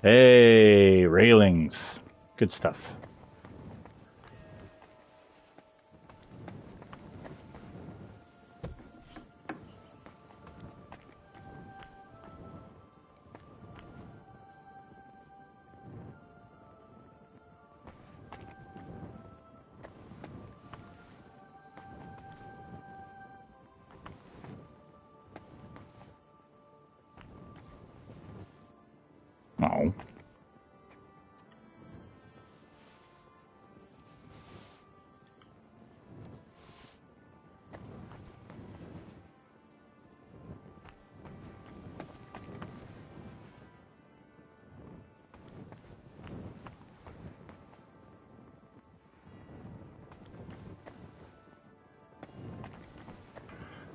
Hey, railings. Good stuff. Oh.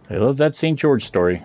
I love that St. George story.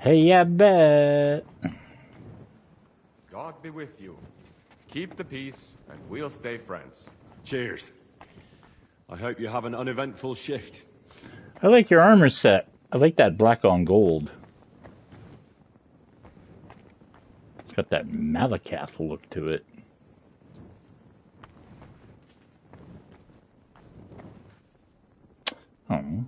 Hey, yeah, bet. God be with you. Keep the peace, and we'll stay friends. Cheers. I hope you have an uneventful shift. I like your armor set. I like that black on gold. It's got that Malakath look to it. Oh.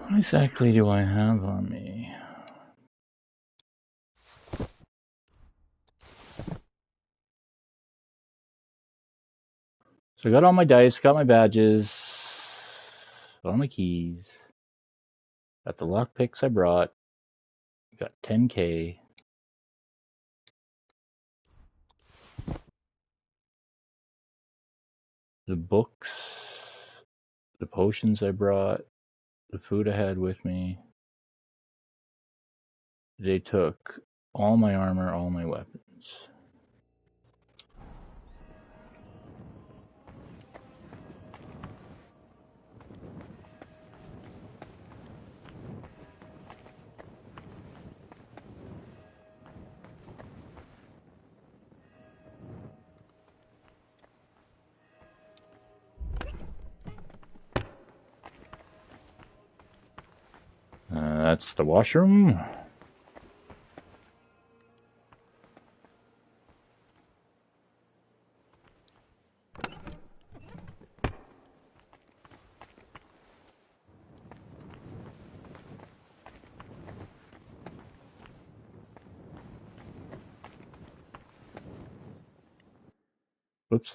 What exactly do I have on me? So I got all my dice, got my badges, got all my keys, got the lockpicks I brought. Got 10K. The books, the potions I brought, the food I had with me. They took all my armor, all my weapons. That's the washroom. Oops.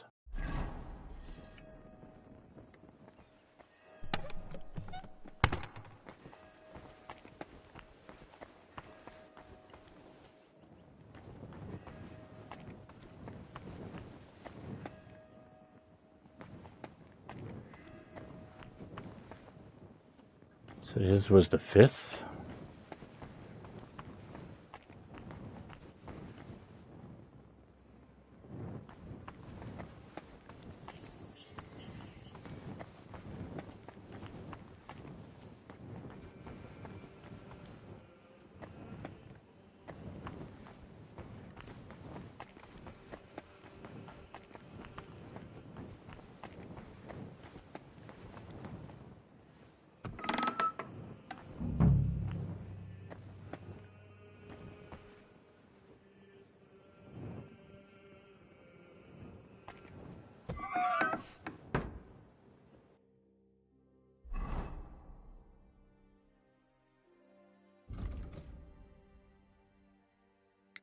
So his was the 5th.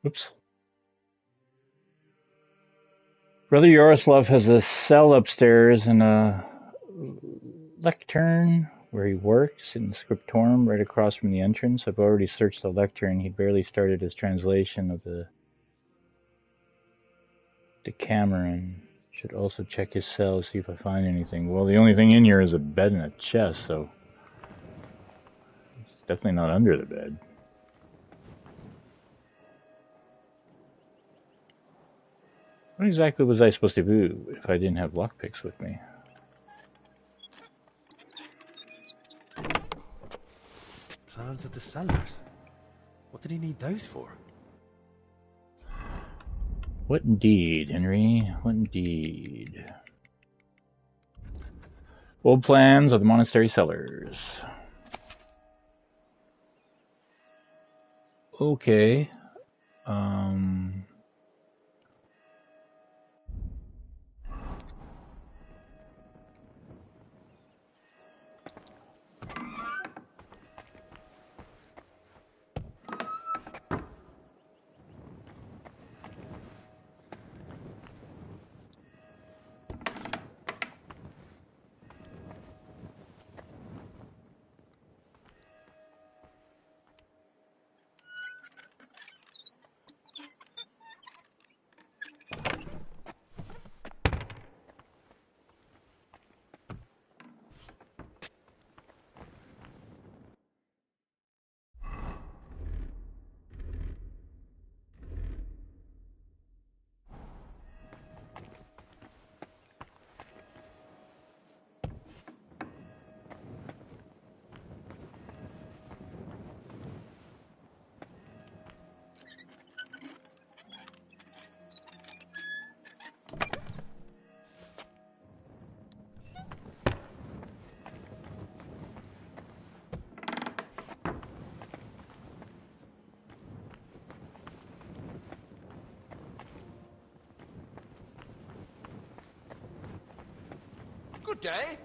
Oops. Brother Yaroslav has a cell upstairs and a lectern where he works in the scriptorium right across from the entrance. I've already searched the lectern. He barely started his translation of the Decameron. Should also check his cell, see if I find anything. Well, the only thing in here is a bed and a chest, so it's definitely not under the bed. What exactly was I supposed to do if I didn't have lockpicks with me? Plans of the cellars. What did he need those for? What indeed, Henry? What indeed? Old plans of the monastery cellars. Okay. Good day.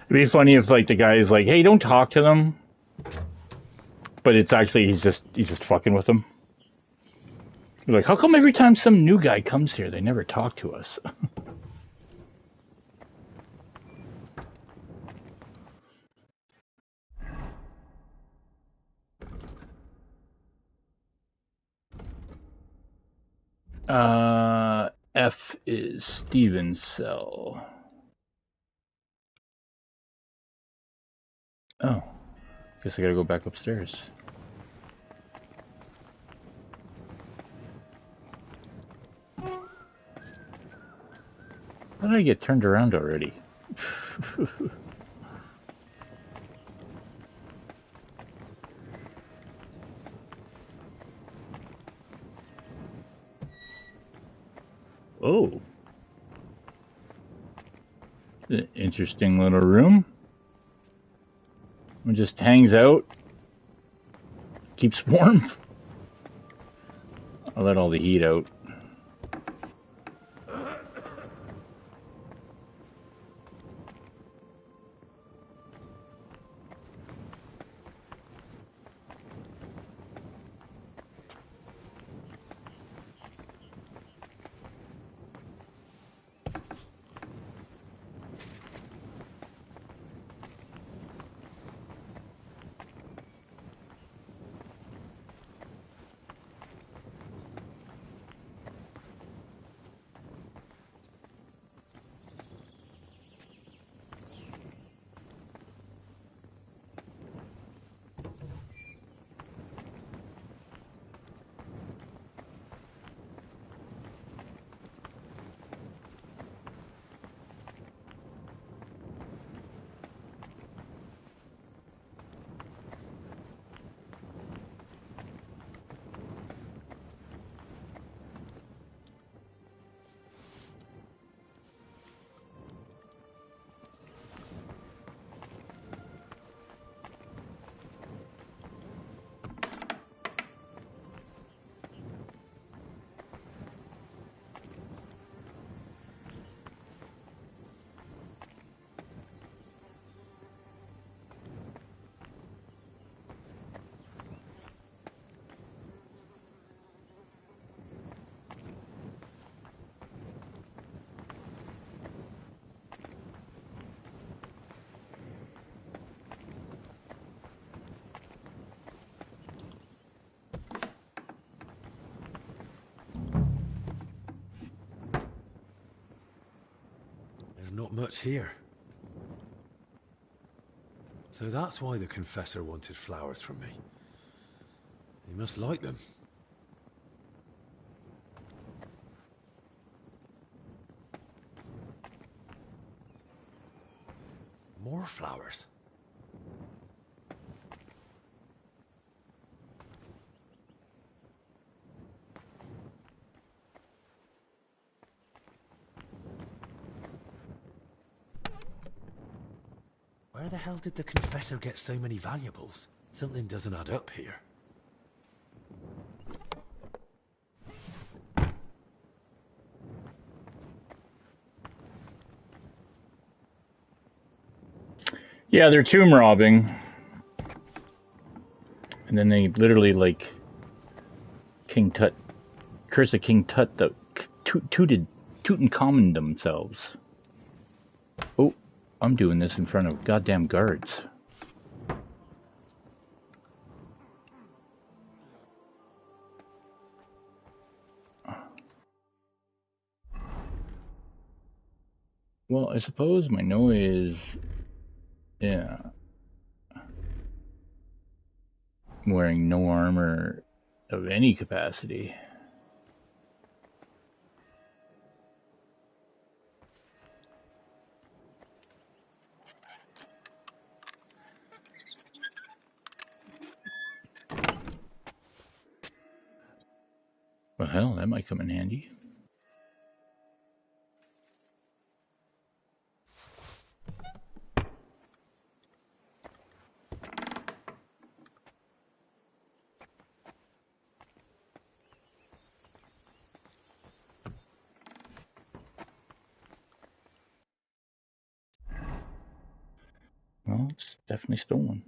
It'd be funny if like the guy is like, "Hey, don't talk to them," but it's actually he's just fucking with them. Like, how come every time some new guy comes here, they never talk to us? F is Steven's cell. Oh, guess I gotta go back upstairs. How did I get turned around already? Oh. Interesting little room. It just hangs out. Keeps warm. I'll let all the heat out. There's not much here. So that's why the Confessor wanted flowers from me. He must like them. More flowers. Where the hell did the Confessor get so many valuables? Something doesn't add up here. Yeah, they're tomb robbing. And then they literally, like, King Tut, Curse of King Tut, Tutankhamun themselves. Oh, I'm doing this in front of goddamn guards. Well, I suppose my noise, yeah. I'm wearing no armor of any capacity. Well, hell, that might come in handy. Well, it's definitely stolen.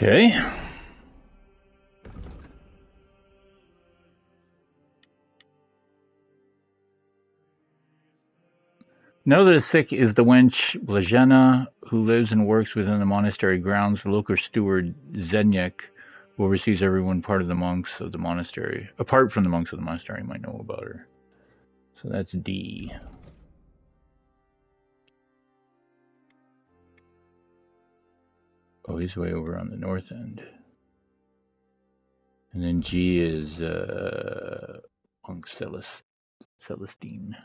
Okay. Know that sick is the wench Blazena, who lives and works within the monastery grounds. The local steward Zenyek, who oversees everyone part of the monks of the monastery. Apart from the monks of the monastery, might know about her. So that's D. Oh, he's way over on the north end. And then G is Monk Celestine.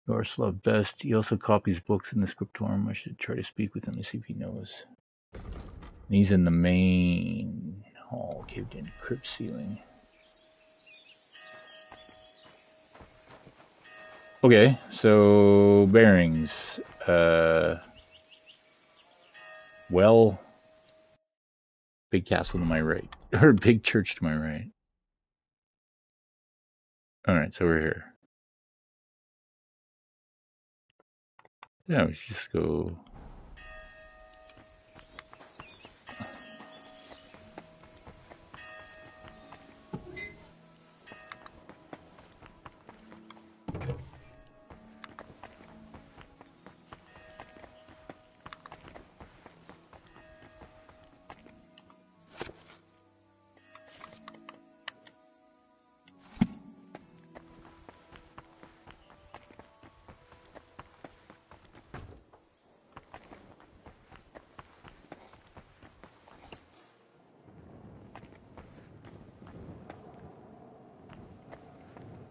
Yaroslav Best. He also copies books in the scriptorium. I should try to speak with him to see if he knows. And he's in the main hall, caved in crypt ceiling. Okay, so bearings. Well, big castle to my right, or big church to my right. All right, so we're here. Yeah, we should just go.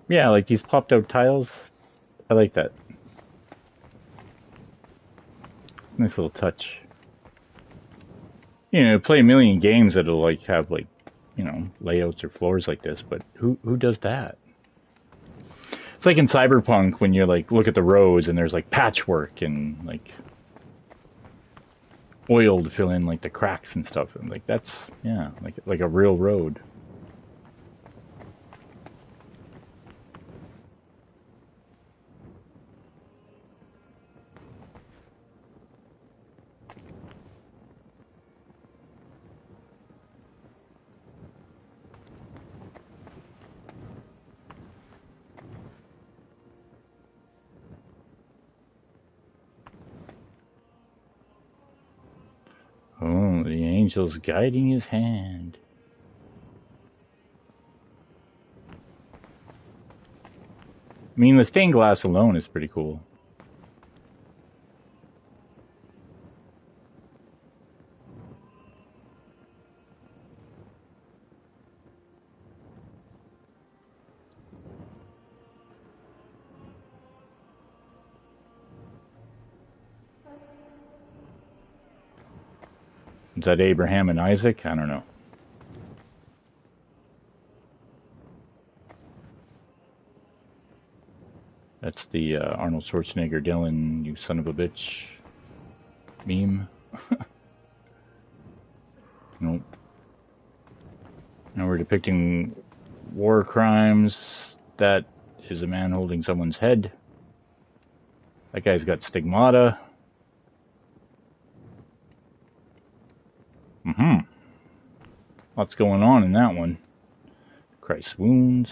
Yeah, like these popped out tiles. I like that. Nice little touch. You know, play a million games that'll like have like, you know, layouts or floors like this, but who does that? It's like in Cyberpunk when you like look at the roads and there's like patchwork and like oil to fill in like the cracks and stuff. And like that's yeah, like a real road. Oh, the angel's guiding his hand. I mean, the stained glass alone is pretty cool. Is that Abraham and Isaac? I don't know. That's the Arnold Schwarzenegger, Dylan, you son of a bitch meme. Nope. Now we're depicting war crimes. That is a man holding someone's head. That guy's got stigmata. Lots going on in that one. Christ's wounds.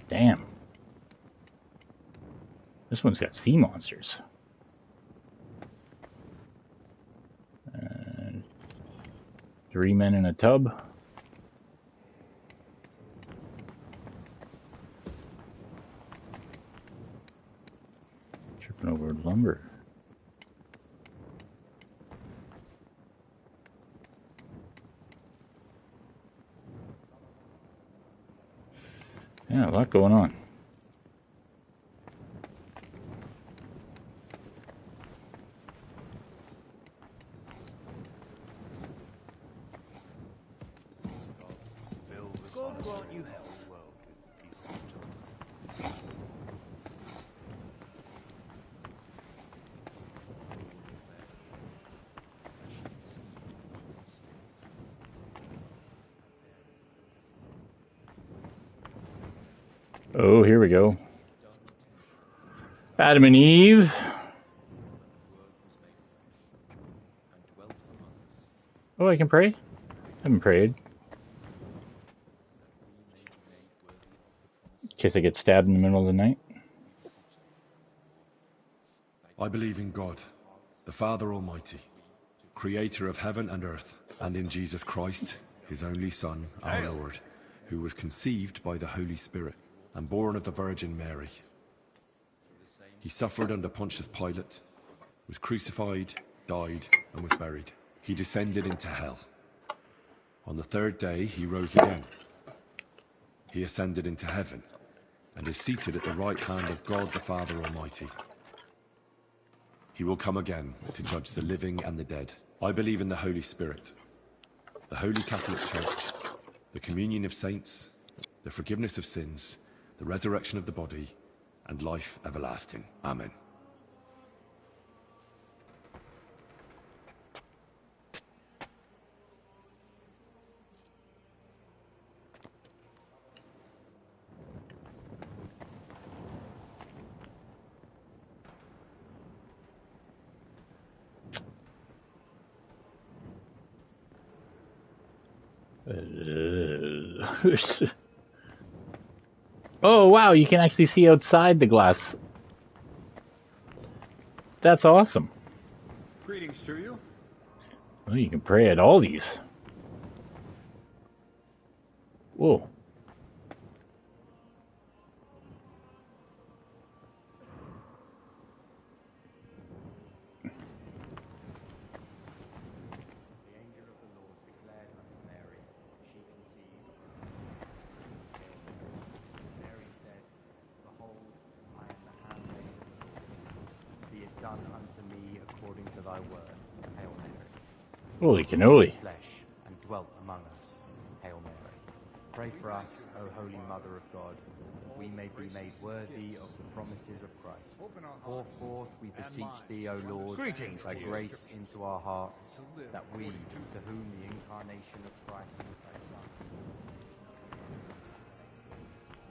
Damn. This one's got sea monsters. And 3 men in a tub. Tripping over lumber. Yeah, a lot going on. God grant you health. Oh, here we go. Adam and Eve. Oh, I can pray? I haven't prayed. In case I get stabbed in the middle of the night. I believe in God, the Father Almighty, creator of heaven and earth, and in Jesus Christ, his only Son, our Lord, who was conceived by the Holy Spirit and born of the Virgin Mary. He suffered under Pontius Pilate, was crucified, died, and was buried. He descended into hell. On the third day, he rose again. He ascended into heaven and is seated at the right hand of God the Father Almighty. He will come again to judge the living and the dead. I believe in the Holy Spirit, the Holy Catholic Church, the communion of saints, the forgiveness of sins, the resurrection of the body, and life everlasting. Amen. Oh, wow, you can actually see outside the glass. That's awesome. Greetings to you. Well, you can pray at all these. Whoa. Done unto me according to thy word. Hail Mary. Holy cannoli. Flesh and dwelt among us. Hail Mary. Pray for us, O Holy Mother of God, that we may be made worthy of the promises of Christ. Pour forth, we beseech thee, O Lord, thy grace into our hearts, that we, to whom the incarnation of Christ, thy Son,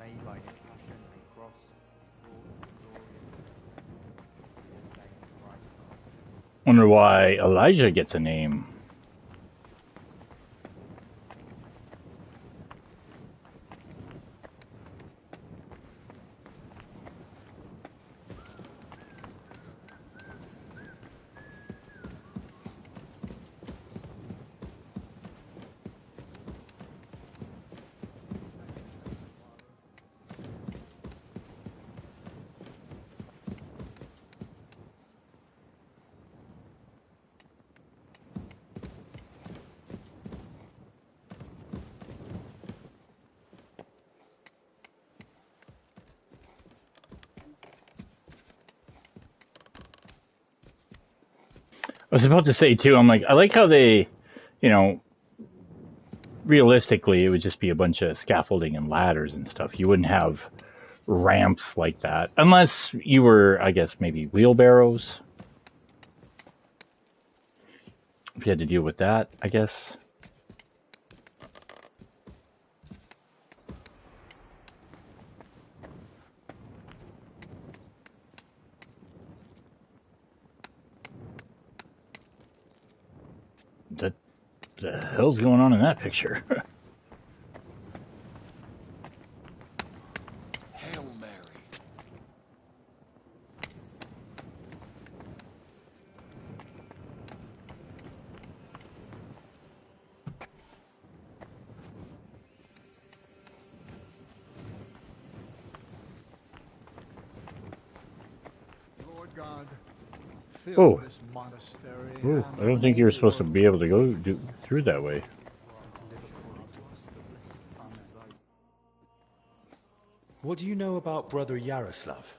may by his passion and cross Wonder why Elijah gets a name. I was about to say too, I'm like, I like how they, you know, realistically it would just be a bunch of scaffolding and ladders and stuff. You wouldn't have ramps like that. Unless you were, I guess, maybe wheelbarrows. If you had to deal with that, I guess. What the hell's going on in that picture? Hail Mary. Lord God, Oh. this monastery. Ooh, I don't think you were supposed to be able to go through that way. What do you know about Brother Yaroslav?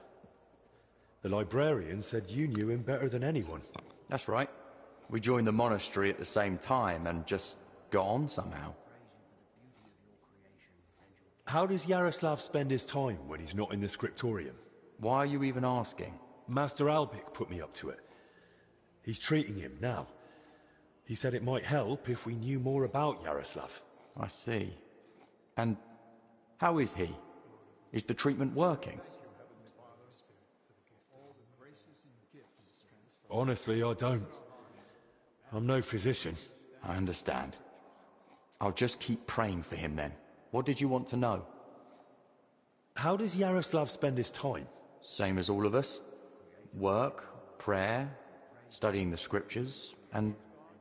The librarian said you knew him better than anyone. That's right. We joined the monastery at the same time and just got on somehow. How does Yaroslav spend his time when he's not in the scriptorium? Why are you even asking? Master Albik put me up to it. He's treating him now. He said it might help if we knew more about Yaroslav. I see. And how is he? Is the treatment working? Honestly, I don't. I'm no physician. I understand. I'll just keep praying for him then. What did you want to know? How does Yaroslav spend his time? Same as all of us. Work, prayer, studying the scriptures, and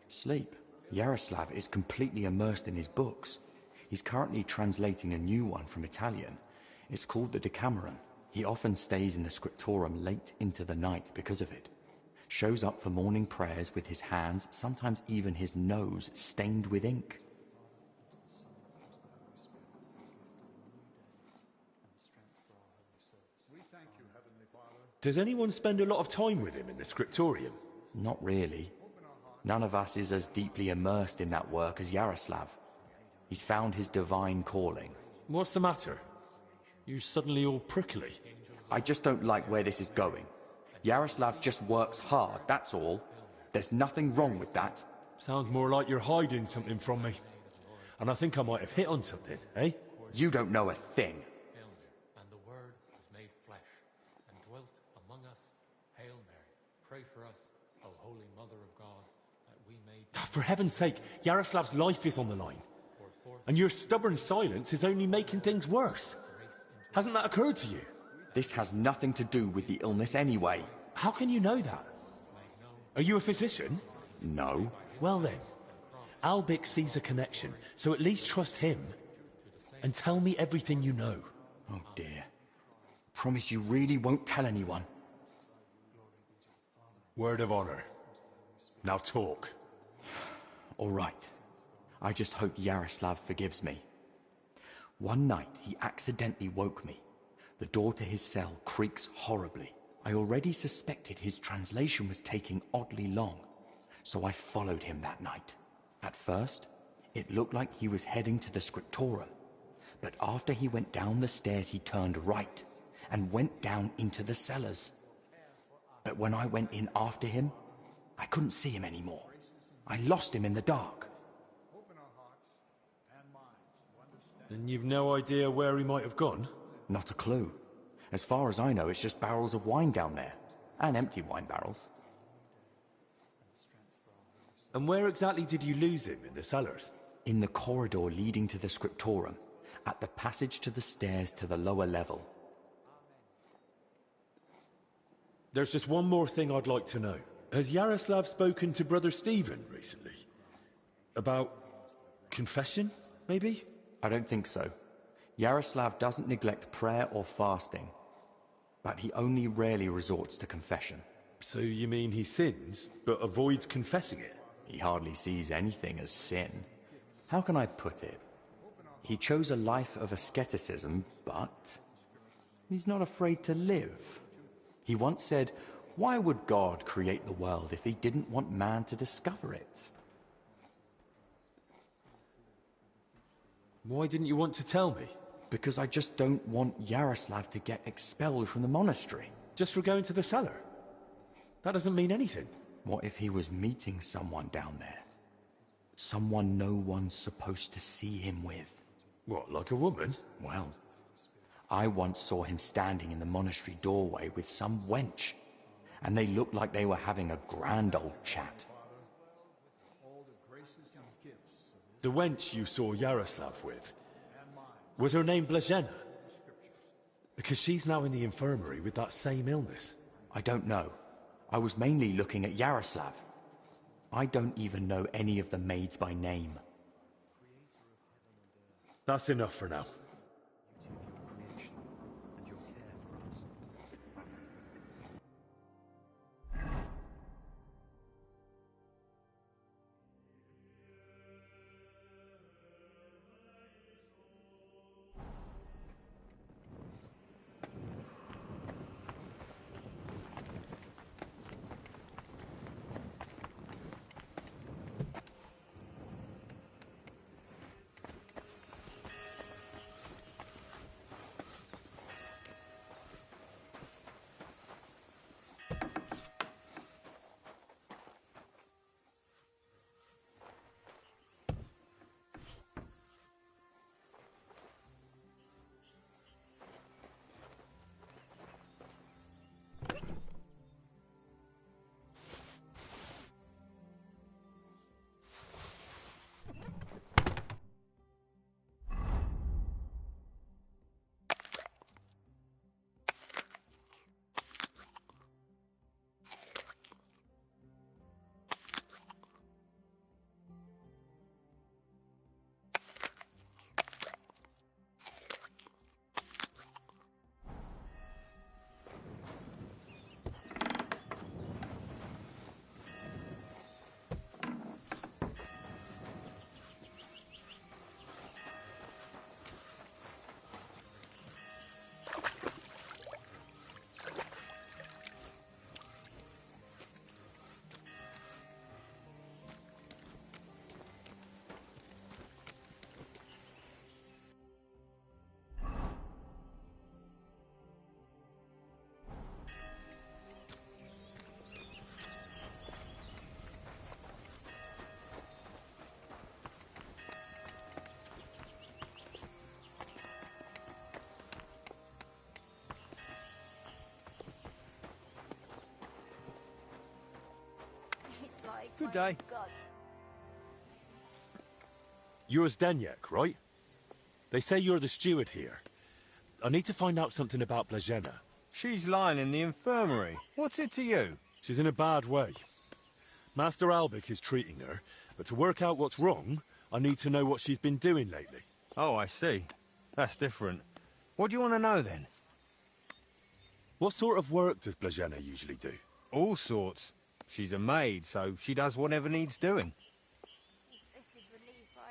sleep. Yaroslav is completely immersed in his books. He's currently translating a new one from Italian. It's called the Decameron. He often stays in the scriptorum late into the night because of it. Shows up for morning prayers with his hands, sometimes even his nose, stained with ink. Does anyone spend a lot of time with him in the scriptorium? Not really. None of us is as deeply immersed in that work as Yaroslav. He's found his divine calling. What's the matter? You're suddenly all prickly. I just don't like where this is going. Yaroslav just works hard, that's all. There's nothing wrong with that. Sounds more like you're hiding something from me. And I think I might have hit on something, eh? You don't know a thing. And the Word was made flesh and dwelt among us. Hail Mary, pray for us, O Holy Mother of God, that we may... For heaven's sake, Yaroslav's life is on the line. And your stubborn silence is only making things worse. Hasn't that occurred to you? This has nothing to do with the illness anyway. How can you know that? Are you a physician? No. Well then, Albic sees a connection, so at least trust him and tell me everything you know. Oh dear. Promise you really won't tell anyone. Word of honor. Now talk. All right. I just hope Yaroslav forgives me. One night, he accidentally woke me. The door to his cell creaks horribly. I already suspected his translation was taking oddly long, so I followed him that night. At first, it looked like he was heading to the scriptorum, but after he went down the stairs, he turned right and went down into the cellars. But when I went in after him, I couldn't see him anymore. I lost him in the dark. And you've no idea where he might have gone? Not a clue. As far as I know, it's just barrels of wine down there. And empty wine barrels. And where exactly did you lose him in the cellars? In the corridor leading to the scriptorum, at the passage to the stairs to the lower level. There's just one more thing I'd like to know. Has Yaroslav spoken to Brother Stephen recently? About confession, maybe? I don't think so. Yaroslav doesn't neglect prayer or fasting, but he only rarely resorts to confession. So you mean he sins, but avoids confessing it? He hardly sees anything as sin. How can I put it? He chose a life of asceticism, but he's not afraid to live. He once said, "Why would God create the world if he didn't want man to discover it?" Why didn't you want to tell me? Because I just don't want Yaroslav to get expelled from the monastery. Just for going to the cellar? That doesn't mean anything. What if he was meeting someone down there? Someone no one's supposed to see him with. What, like a woman? Well, I once saw him standing in the monastery doorway with some wench, and they looked like they were having a grand old chat. The wench you saw Yaroslav with, was her name Blazhena? Because she's now in the infirmary with that same illness. I don't know. I was mainly looking at Yaroslav. I don't even know any of the maids by name. That's enough for now. Good day. You're Zdeněk, right? They say you're the steward here. I need to find out something about Blazena. She's lying in the infirmary. What's it to you? She's in a bad way. Master Albic is treating her, but to work out what's wrong, I need to know what she's been doing lately. Oh, I see. That's different. What do you want to know, then? What sort of work does Blazena usually do? All sorts. She's a maid, so she does whatever needs doing.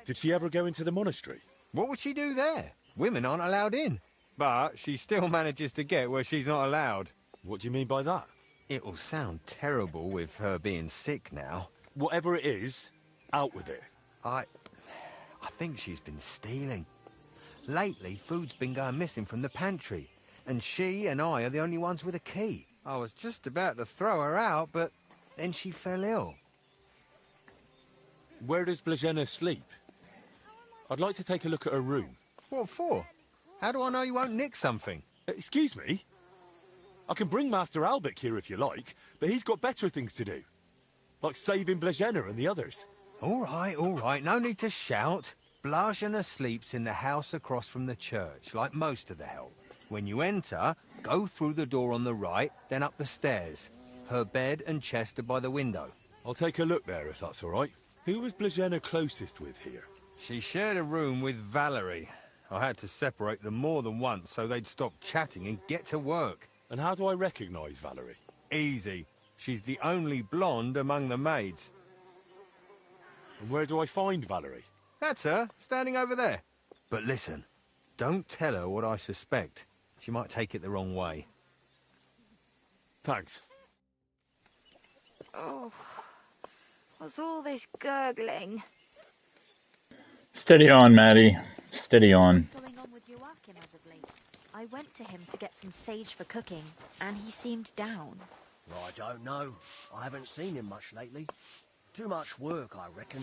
Did she ever go into the monastery? What would she do there? Women aren't allowed in. But she still manages to get where she's not allowed. What do you mean by that? It'll sound terrible with her being sick now. Whatever it is, out with it. I think she's been stealing. Lately, food's been going missing from the pantry, and she and I are the only ones with a key. I was just about to throw her out, but then she fell ill. Where does Blazena sleep? I'd like to take a look at her room. What for? How do I know you won't nick something? Excuse me? I can bring Master Albic here if you like, but he's got better things to do. Like saving Blazena and the others. All right, no need to shout. Blazena sleeps in the house across from the church, like most of the help. When you enter, go through the door on the right, then up the stairs. Her bed and chest are by the window. I'll take a look there if that's all right. Who was Blazena closest with here? She shared a room with Valerie. I had to separate them more than once so they'd stop chatting and get to work. And how do I recognise Valerie? Easy. She's the only blonde among the maids. And where do I find Valerie? That's her, standing over there. But listen, don't tell her what I suspect. She might take it the wrong way. Thanks. Oh, what's all this gurgling? Steady on, Maddie. Steady on. What's going on with Joachim as of late? I went to him to get some sage for cooking, and he seemed down. I don't know. I haven't seen him much lately. Too much work, I reckon,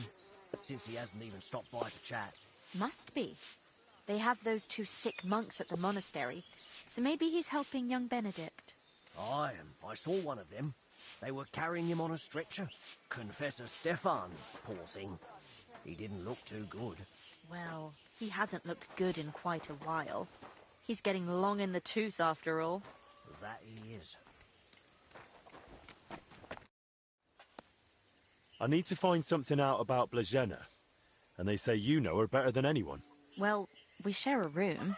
since he hasn't even stopped by to chat. Must be. They have those 2 sick monks at the monastery, so maybe he's helping young Benedict. I saw one of them. They were carrying him on a stretcher. Confessor Stefan, poor thing. He didn't look too good. Well, he hasn't looked good in quite a while. He's getting long in the tooth after all. That he is. I need to find something out about Blazena. And they say you know her better than anyone. Well, we share a room.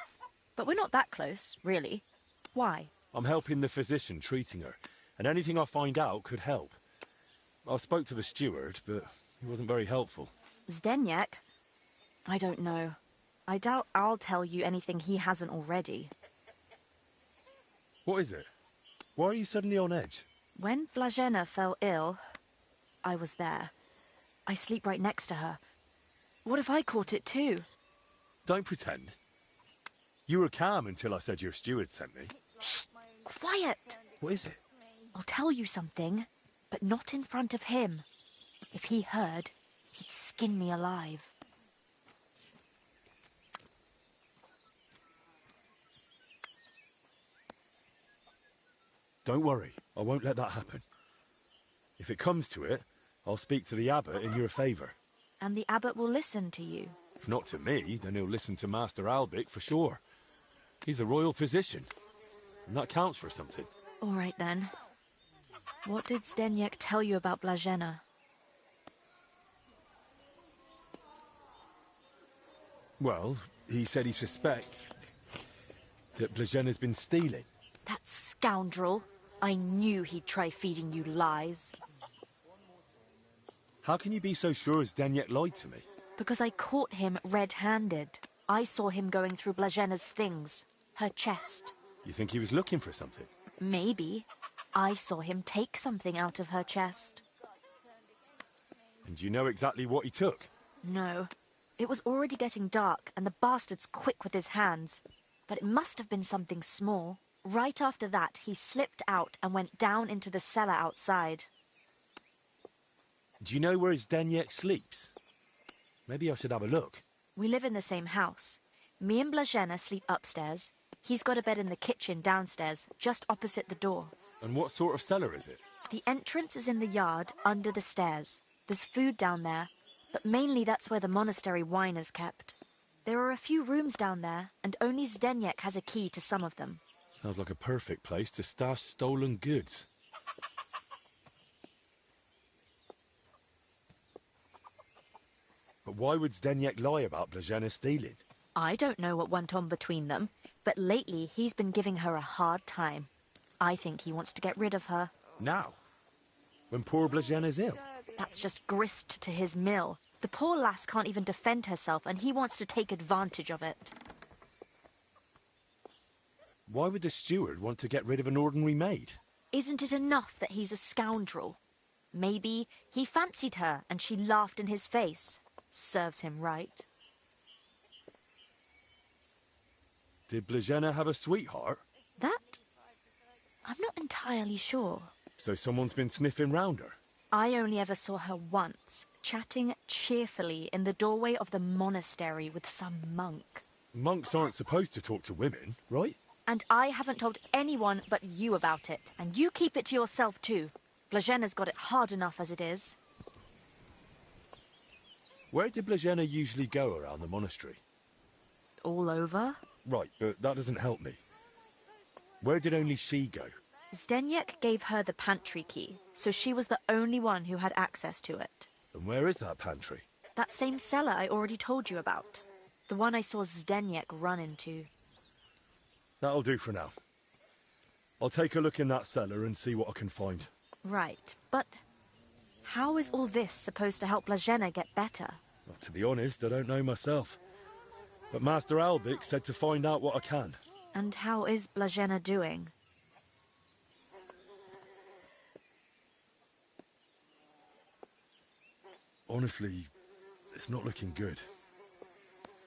But we're not that close, really. Why? I'm helping the physician treating her. And anything I find out could help. I spoke to the steward, but he wasn't very helpful. Zdeněk? I don't know. I doubt I'll tell you anything he hasn't already. What is it? Why are you suddenly on edge? When Blazena fell ill, I was there. I sleep right next to her. What if I caught it too? Don't pretend. You were calm until I said your steward sent me. Shh! Quiet! What is it? I'll tell you something, but not in front of him. If he heard, he'd skin me alive. Don't worry, I won't let that happen. If it comes to it, I'll speak to the abbot in your favour. And the abbot will listen to you. If not to me, then he'll listen to Master Albic for sure. He's a royal physician, and that counts for something. All right then. What did Zdeněk tell you about Blazena? Well, he said he suspects that Blazena's been stealing. That scoundrel! I knew he'd try feeding you lies. How can you be so sure Zdeněk lied to me? Because I caught him red-handed. I saw him going through Blazena's things. Her chest. You think he was looking for something? Maybe. I saw him take something out of her chest. And do you know exactly what he took? No. It was already getting dark, and the bastard's quick with his hands. But it must have been something small. Right after that, he slipped out and went down into the cellar outside. Do you know where Zdeněk sleeps? Maybe I should have a look. We live in the same house. Me and Blazena sleep upstairs. He's got a bed in the kitchen downstairs, just opposite the door. And what sort of cellar is it? The entrance is in the yard, under the stairs. There's food down there, but mainly that's where the monastery wine is kept. There are a few rooms down there, and only Zdeněk has a key to some of them. Sounds like a perfect place to stash stolen goods. But why would Zdeněk lie about Blažena stealing? I don't know what went on between them, but lately he's been giving her a hard time. I think he wants to get rid of her. Now? When poor Blažena's ill? That's just grist to his mill. The poor lass can't even defend herself, and he wants to take advantage of it. Why would the steward want to get rid of an ordinary maid? Isn't it enough that he's a scoundrel? Maybe he fancied her and she laughed in his face. Serves him right. Did Blažena have a sweetheart? That? I'm not entirely sure. So someone's been sniffing round her? I only ever saw her once, chatting cheerfully in the doorway of the monastery with some monk. Monks aren't supposed to talk to women, right? And I haven't told anyone but you about it. And you keep it to yourself too. Blažena's got it hard enough as it is. Where did Blažena usually go around the monastery? All over? Right, but that doesn't help me. Where did only she go? Zdeněk gave her the pantry key, so she was the only one who had access to it. And where is that pantry? That same cellar I already told you about. The one I saw Zdeněk run into. That'll do for now. I'll take a look in that cellar and see what I can find. Right, but how is all this supposed to help Blažena get better? Well, to be honest, I don't know myself. But Master Albik said to find out what I can. And how is Blažena doing? Honestly, it's not looking good.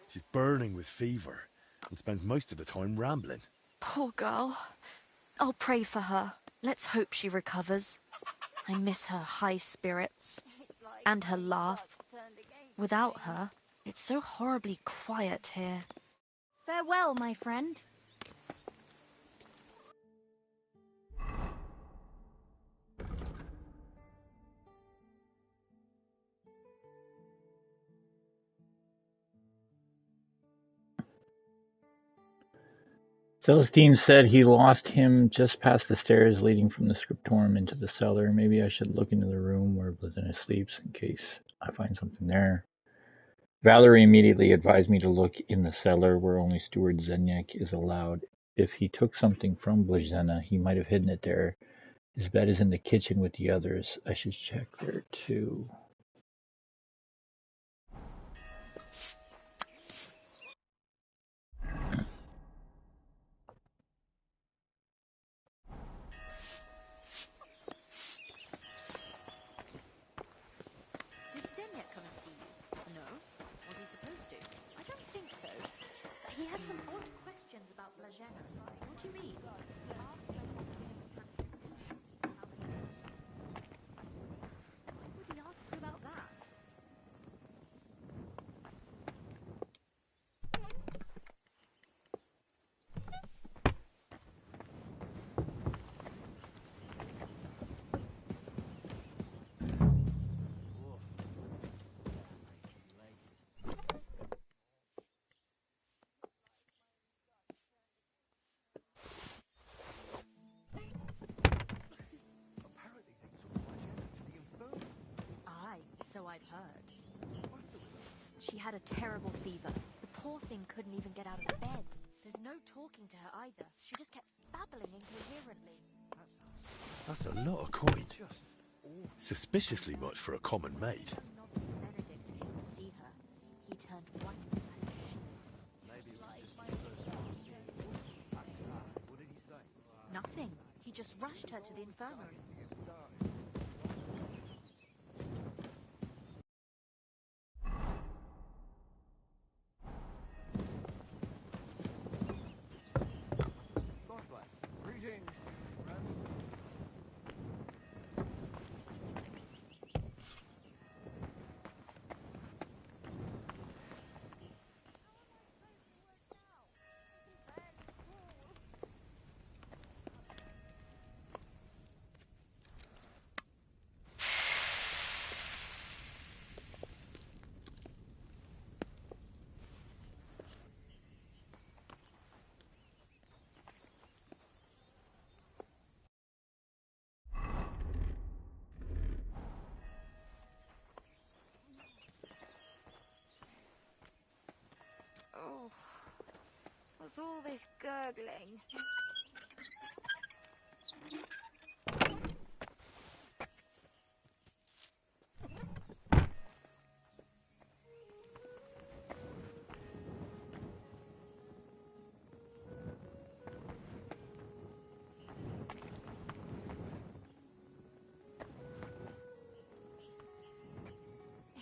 She's burning with fever and spends most of the time rambling. Poor girl. I'll pray for her. Let's hope she recovers. I miss her high spirits and her laugh. Without her, it's so horribly quiet here. Farewell, my friend. Celestine said he lost him just past the stairs leading from the scriptorium into the cellar. Maybe I should look into the room where Blažena sleeps in case I find something there. Valerie immediately advised me to look in the cellar where only Steward Zdeněk is allowed. If he took something from Blažena, he might have hidden it there. His bed is in the kitchen with the others. I should check there too. Did Zdeněk come and see you? No? Was he supposed to? I don't think so. He had some odd questions about Blažena. What do you mean? Why would he ask you about that? So I've heard. She had a terrible fever. The poor thing couldn't even get out of bed. There's no talking to her either. She just kept babbling incoherently. That's a lot of coin. Suspiciously much for a common maid. Benedict came to see her. He turned white as a sheet. Maybe it was just his first time seeing her. What did he say? Nothing. He just rushed her to the infirmary. What's all this gurgling?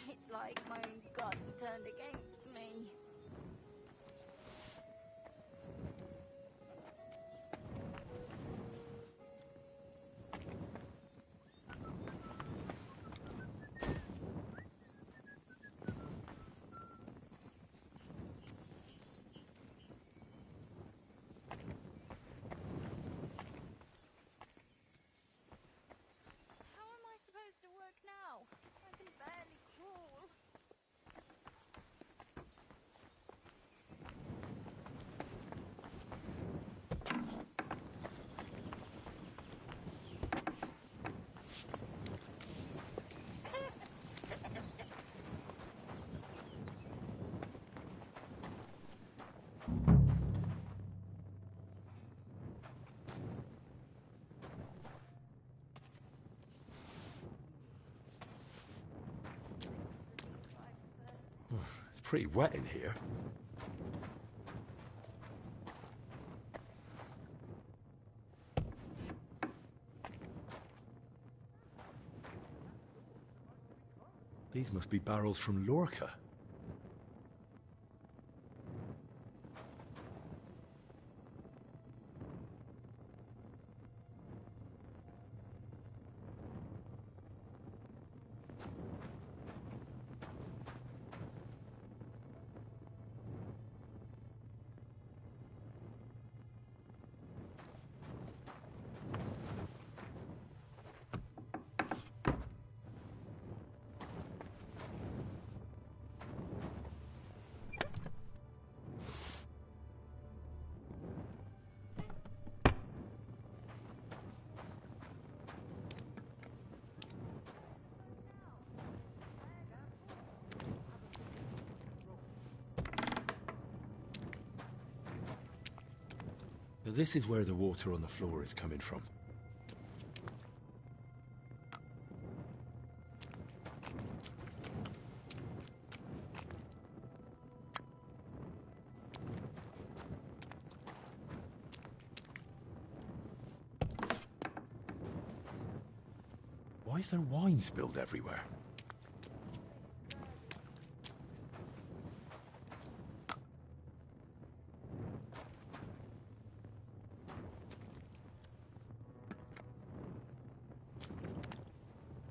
It's like my own guts turned against me. How am I supposed to work now? I can barely crawl. It's pretty wet in here. These must be barrels from Lorca. So this is where the water on the floor is coming from. Why is there wine spilled everywhere?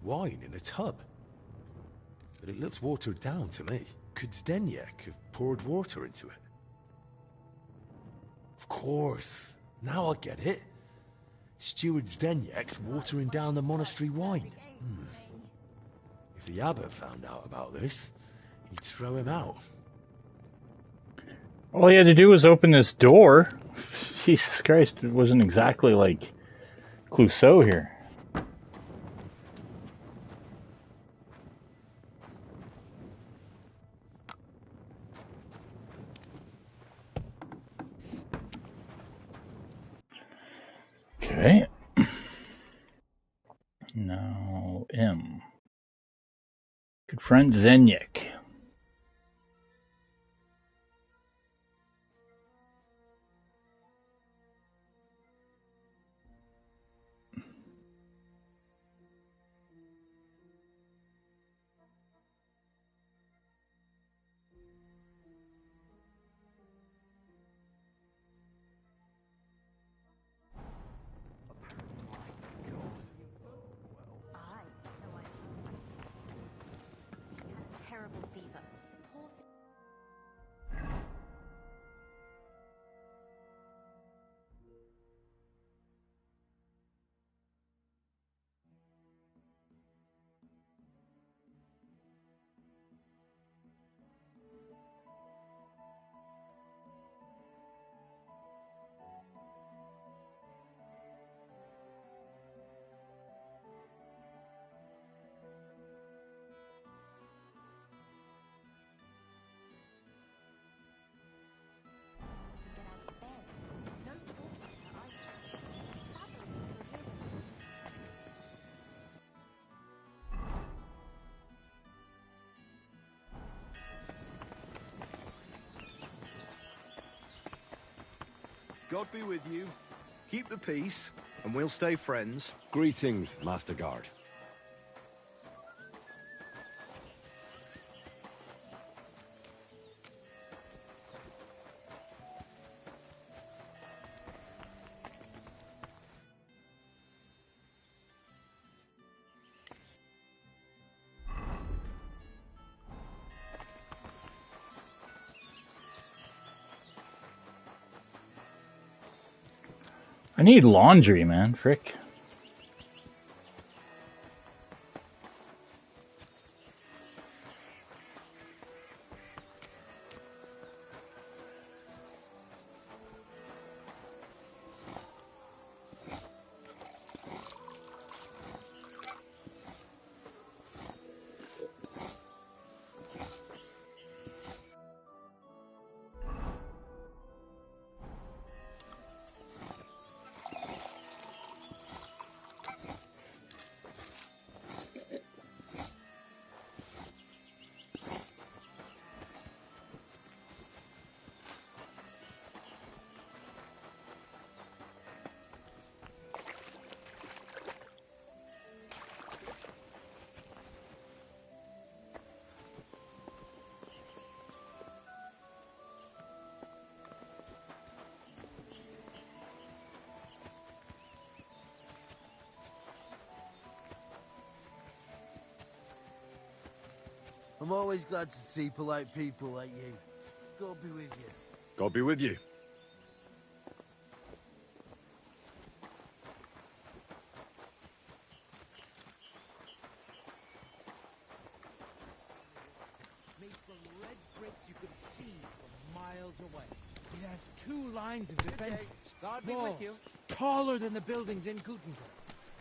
Wine in a tub? But it looks watered down to me. Could Zdeněk have poured water into it? Of course. Now I get it. Steward Zdeněk's watering down the monastery wine. If the abbot found out about this, he'd throw him out. All he had to do was open this door. Jesus Christ, it wasn't exactly like Clouseau here. Okay. Now, M. Good friend Zdeněk. Terrible God be with you. Keep the peace, and we'll stay friends. Greetings, Master Guard. I need laundry, man. Frick. I'm always glad to see polite people like you. God be with you. God be with you. Made from red bricks you could see from miles away. It has 2 lines of defenses. God be walls with you. taller than the buildings in Gutenberg,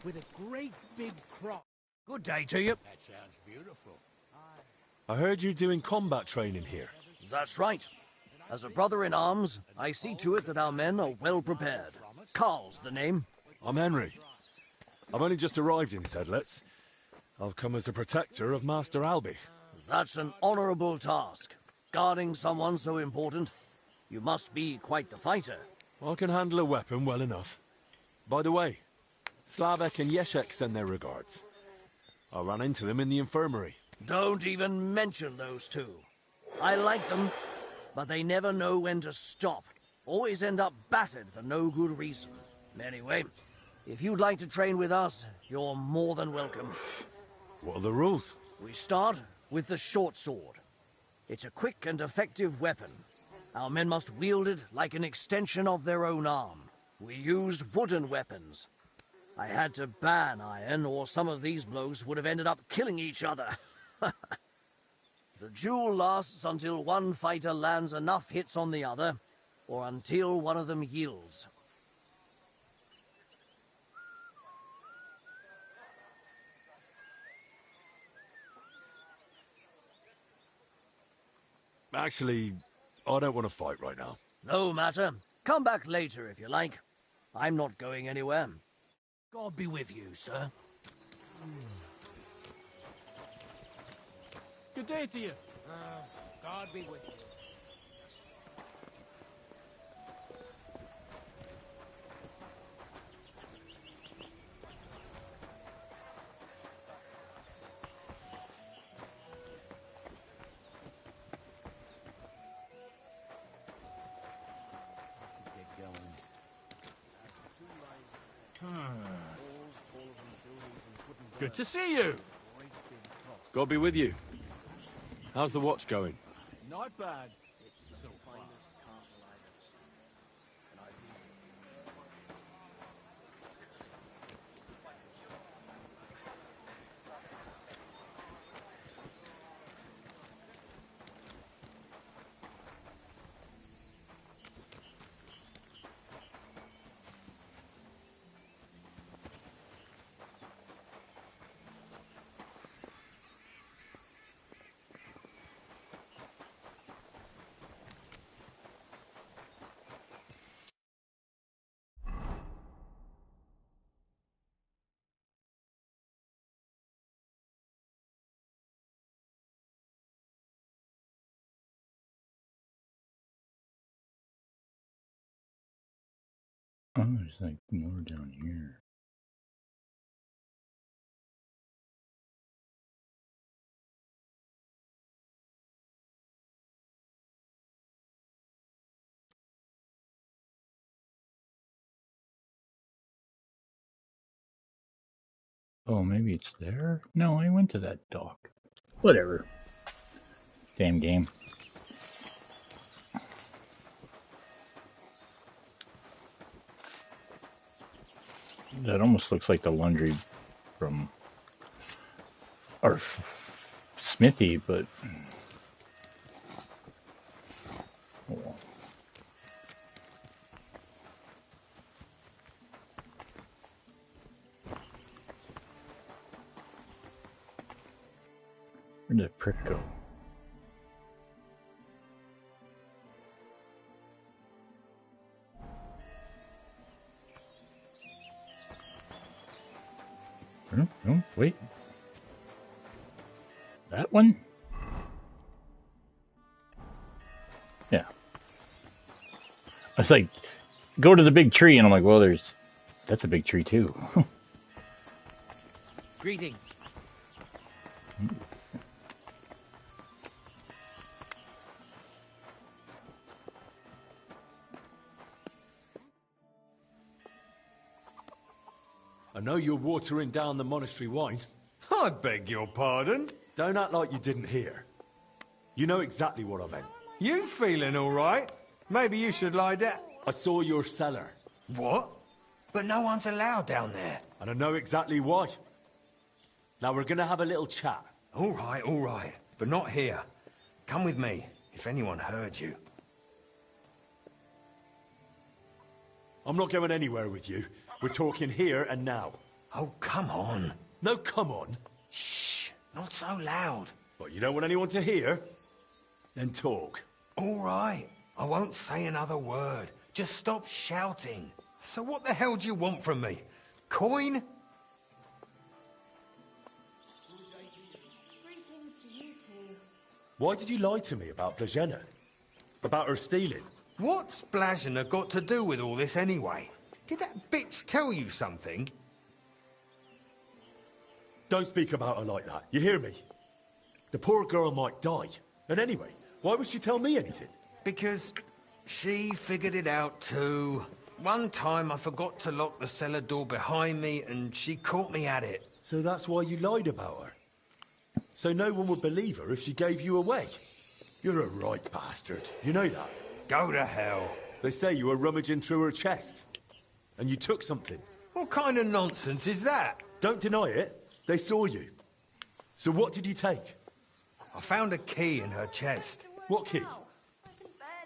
with a great big cross. Good day to you. That sounds beautiful. I heard you doing combat training here. That's right. As a brother in arms, I see to it that our men are well prepared. Carl's the name. I'm Henry. I've only just arrived in Sedletz. I've come as a protector of Master Albie. That's an honorable task. Guarding someone so important. You must be quite the fighter. I can handle a weapon well enough. By the way, Slavek and Yeshek send their regards. I ran into them in the infirmary. Don't even mention those two. I like them, but they never know when to stop. Always end up battered for no good reason. Anyway, if you'd like to train with us, you're more than welcome. What are the rules? We start with the short sword. It's a quick and effective weapon. Our men must wield it like an extension of their own arm. We use wooden weapons. I had to ban iron, or some of these blokes would have ended up killing each other. The duel lasts until one fighter lands enough hits on the other, or until one of them yields. Actually, I don't want to fight right now. No matter. Come back later if you like. I'm not going anywhere. God be with you, sir. Good day to you. God be with you. Good to see you. God be with you. How's the watch going? Not bad. Oh, there's like more down here. Oh, maybe it's there? No, I went to that dock. Whatever. Damn game. That almost looks like the laundry from our Smithy, but oh well. Where did the prick go? No, wait. That one? Yeah. I was like, go to the big tree, and I'm like, well, that's a big tree too. Greetings. I know you're watering down the monastery wine. I beg your pardon? Don't act like you didn't hear. You know exactly what I meant. You feeling all right? Maybe you should lie down. I saw your cellar. What? But no one's allowed down there. And I know exactly why. Now we're gonna have a little chat. All right. But not here. Come with me, if anyone heard you. I'm not going anywhere with you. We're talking here and now. Oh, come on. No, come on. Shh, not so loud. What, you don't want anyone to hear? Then talk. All right. I won't say another word. Just stop shouting. So what the hell do you want from me? Coin? Greetings to you two. Why did you lie to me about Blazena? About her stealing? What's Blazena got to do with all this anyway? Did that bitch tell you something? Don't speak about her like that, you hear me? The poor girl might die. And anyway, why would she tell me anything? Because she figured it out too. One time I forgot to lock the cellar door behind me and she caught me at it. So that's why you lied about her? So no one would believe her if she gave you away? You're a right bastard, you know that? Go to hell. They say you were rummaging through her chest. And you took something. What kind of nonsense is that? Don't deny it. They saw you. So what did you take? I found a key in her chest. What key?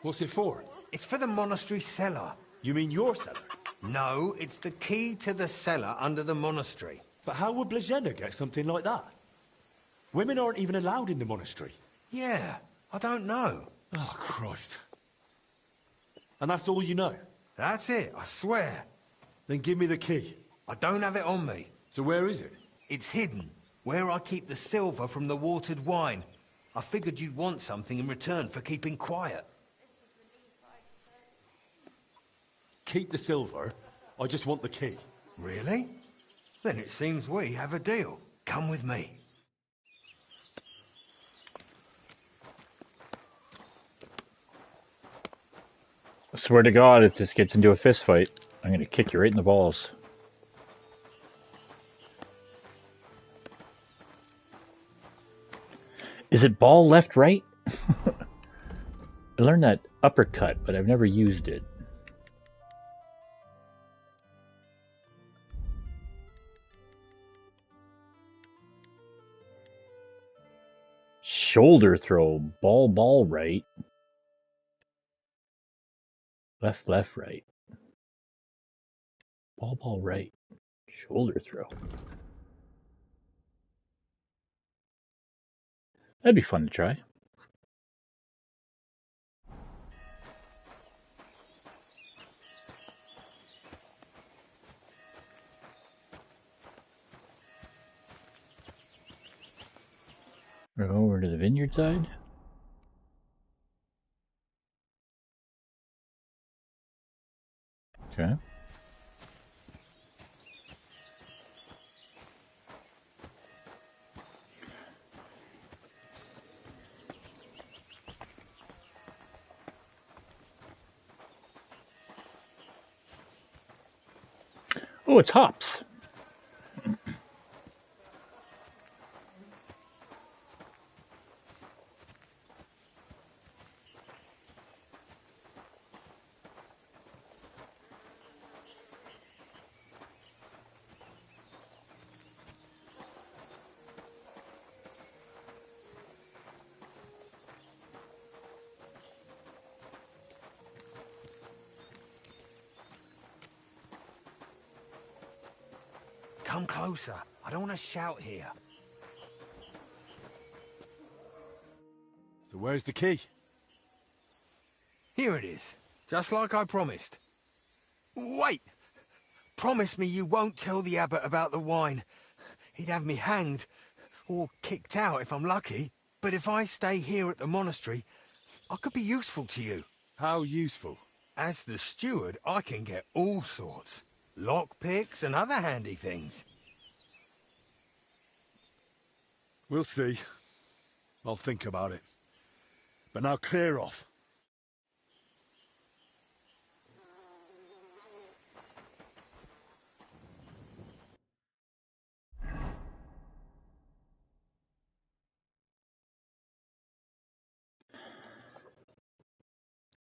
What's it for? It's for the monastery cellar. You mean your cellar? No, it's the key to the cellar under the monastery. But how would Blazena get something like that? Women aren't even allowed in the monastery. Yeah, I don't know. Oh, Christ. And that's all you know? That's it, I swear. Then give me the key. I don't have it on me. So where is it? It's hidden, where I keep the silver from the watered wine. I figured you'd want something in return for keeping quiet. Keep the silver. I just want the key. Really? Then it seems we have a deal. Come with me. I swear to God, if this gets into a fist fight, I'm gonna kick you right in the balls. Is it ball left, right? I learned that uppercut, but I've never used it. Shoulder throw, ball, right. Left, right. Ball, right. Shoulder throw. That'd be fun to try. We're over to the vineyard side. Okay. Oh, it's hops. Come closer. I don't want to shout here. So where's the key? Here it is. Just like I promised. Wait! Promise me you won't tell the abbot about the wine. He'd have me hanged, or kicked out if I'm lucky. But if I stay here at the monastery, I could be useful to you. How useful? As the steward, I can get all sorts. Lockpicks and other handy things. We'll see. I'll think about it. But now clear off.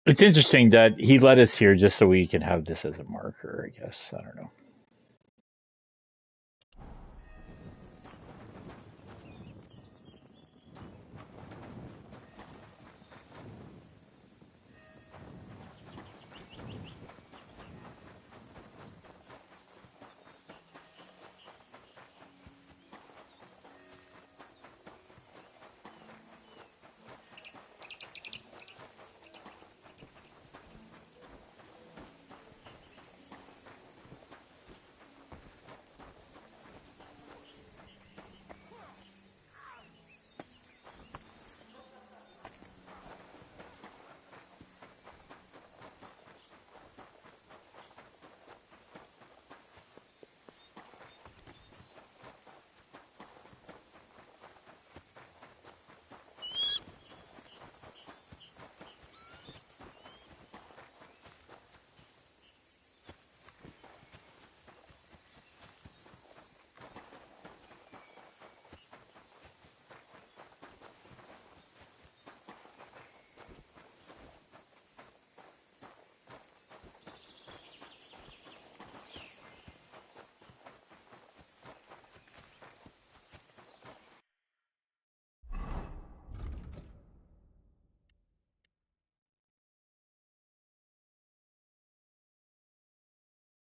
It's interesting that he led us here just so we can have this as a marker, I guess. I don't know.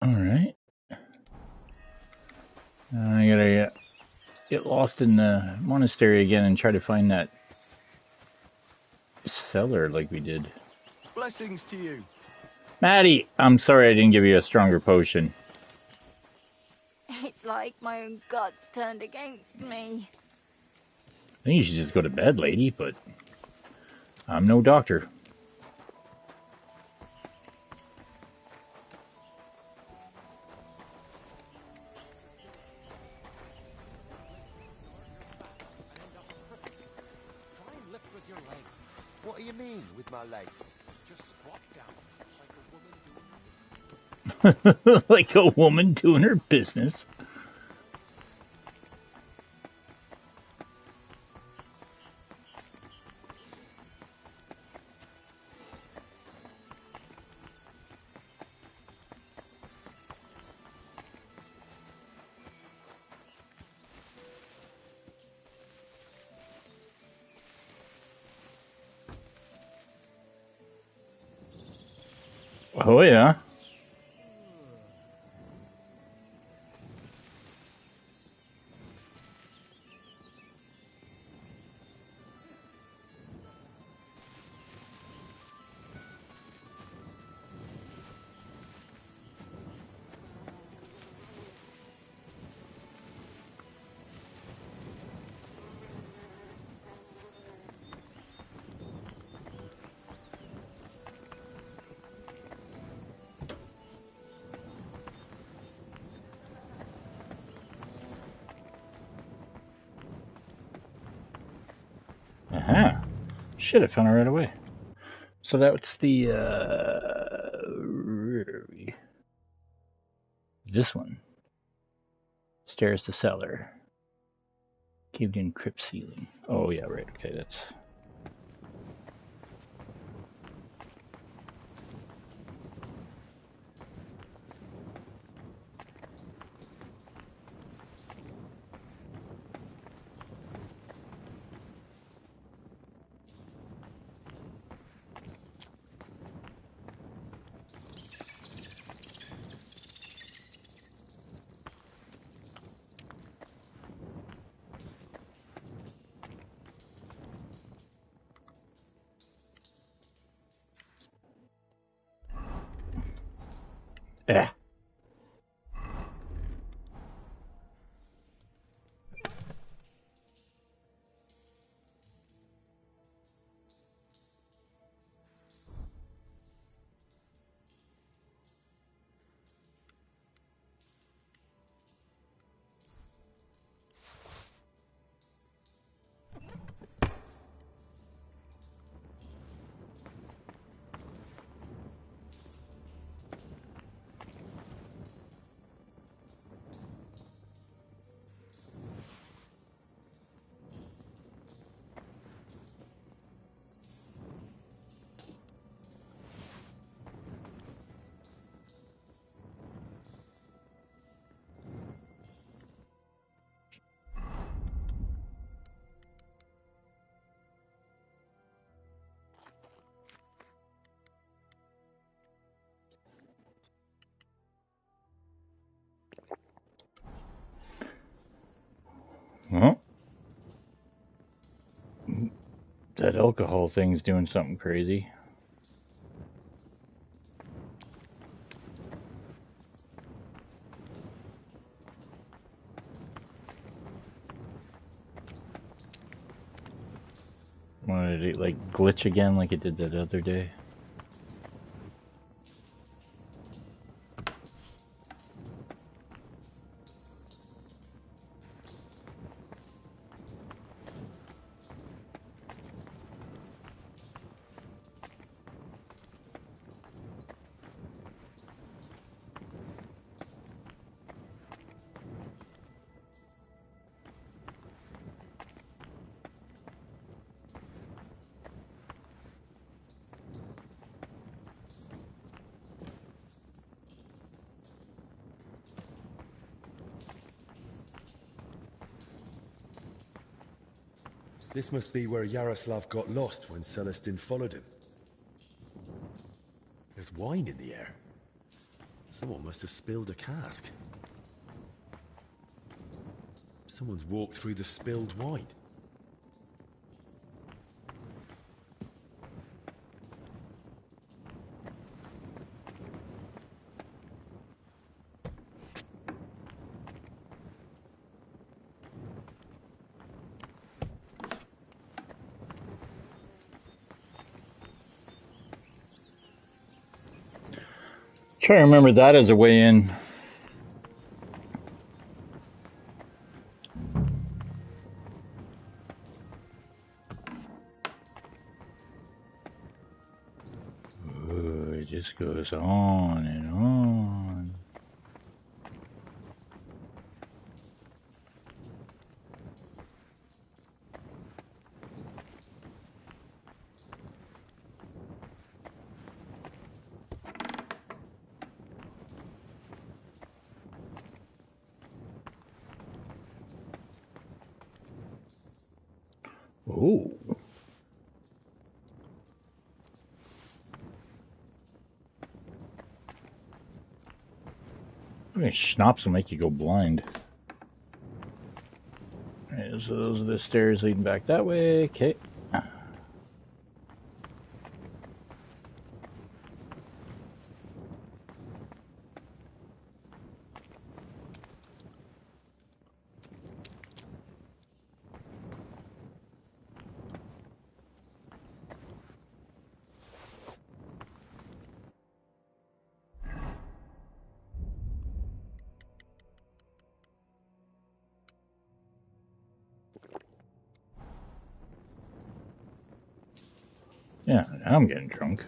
All right. I gotta get lost in the monastery again and try to find that cellar like we did. Blessings to you. Maddie, I'm sorry I didn't give you a stronger potion. It's like my own guts turned against me. I think you should just go to bed, lady, but I'm no doctor. What do you mean with my legs? Just squat down Like a woman doing her business. Oh, yeah. Aha. Shit, I found it right away. So that's the, this one. stairs to cellar. Caved in crypt ceiling. Oh yeah, right. Okay, that's. Yeah. Well, that alcohol thing's doing something crazy. Why did it like glitch again like it did that other day? This must be where Yaroslav got lost when Celestin followed him. There's wine in the air. Someone must have spilled a cask. Someone's walked through the spilled wine. Try to remember that as a way in. Ooh, it just goes on and on. Ooh. I mean, schnapps will make you go blind. Alright, so those are the stairs leading back that way. Okay. Yeah, now I'm getting drunk.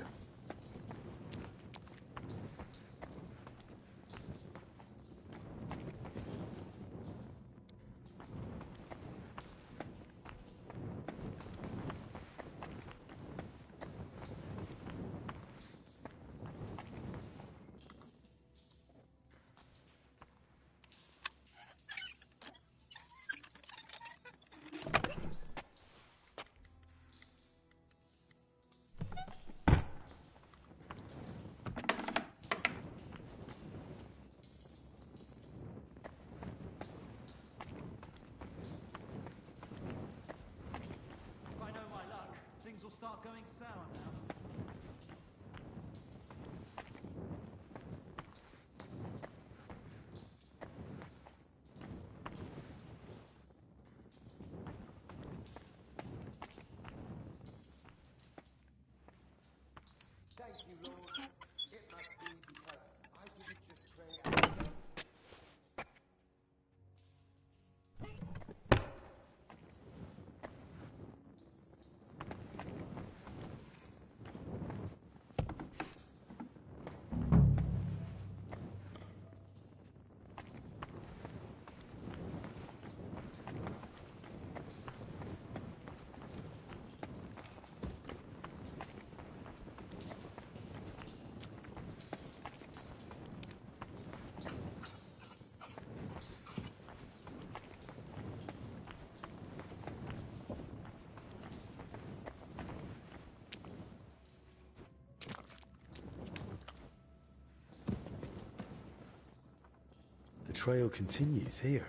trail continues here.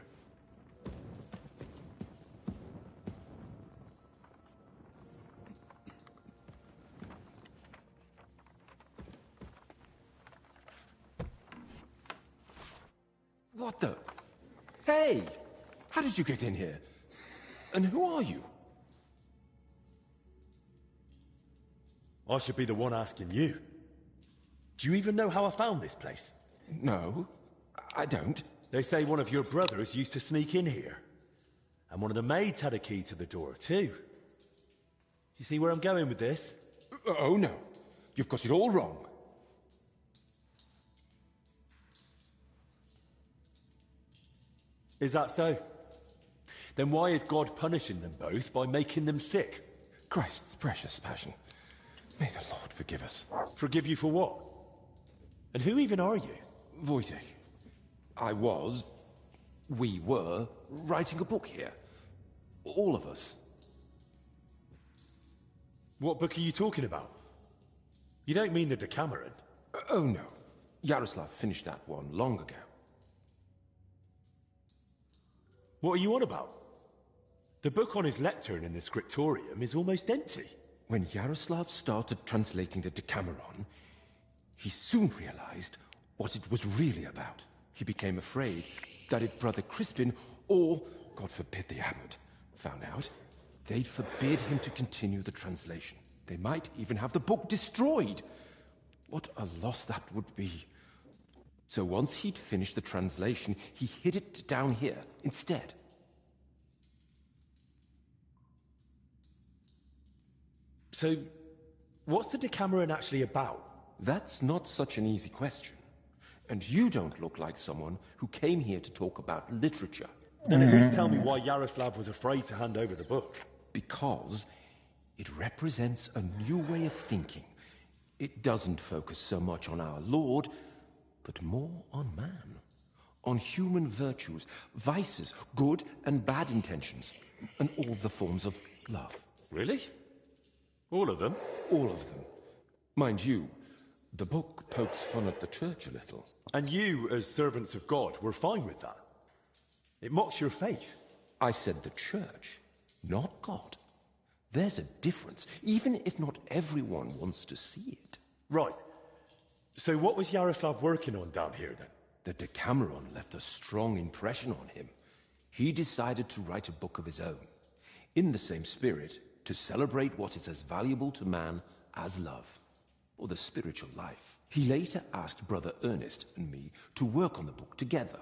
What the? Hey! How did you get in here? And who are you? I should be the one asking you. Do you even know how I found this place? No, I don't. They say one of your brothers used to sneak in here. And one of the maids had a key to the door, too. You see where I'm going with this? Oh, no. You've got it all wrong. Is that so? Then why is God punishing them both by making them sick? Christ's precious passion. May the Lord forgive us. Forgive you for what? And who even are you? Wojtek. We were writing a book here. All of us. What book are you talking about? You don't mean the Decameron? Oh no. Yaroslav finished that one long ago. What are you on about? The book on his lectern in the scriptorium is almost empty. When Yaroslav started translating the Decameron, he soon realized what it was really about. He became afraid that if Brother Crispin, or, God forbid, the abbot, found out, they'd forbid him to continue the translation. They might even have the book destroyed. What a loss that would be. So once he'd finished the translation, he hid it down here instead. So, what's the Decameron actually about? That's not such an easy question. And you don't look like someone who came here to talk about literature. Then at least tell me why Yaroslav was afraid to hand over the book. Because it represents a new way of thinking. It doesn't focus so much on our Lord, but more on man. On human virtues, vices, good and bad intentions, and all the forms of love. Really? All of them? All of them. Mind you, the book pokes fun at the church a little. And you, as servants of God, were fine with that? It mocks your faith. I said the church, not God. There's a difference, even if not everyone wants to see it. Right. So what was Yaroslav working on down here, then? The Decameron left a strong impression on him. He decided to write a book of his own, in the same spirit, to celebrate what is as valuable to man as love, or the spiritual life. He later asked Brother Ernest and me to work on the book together.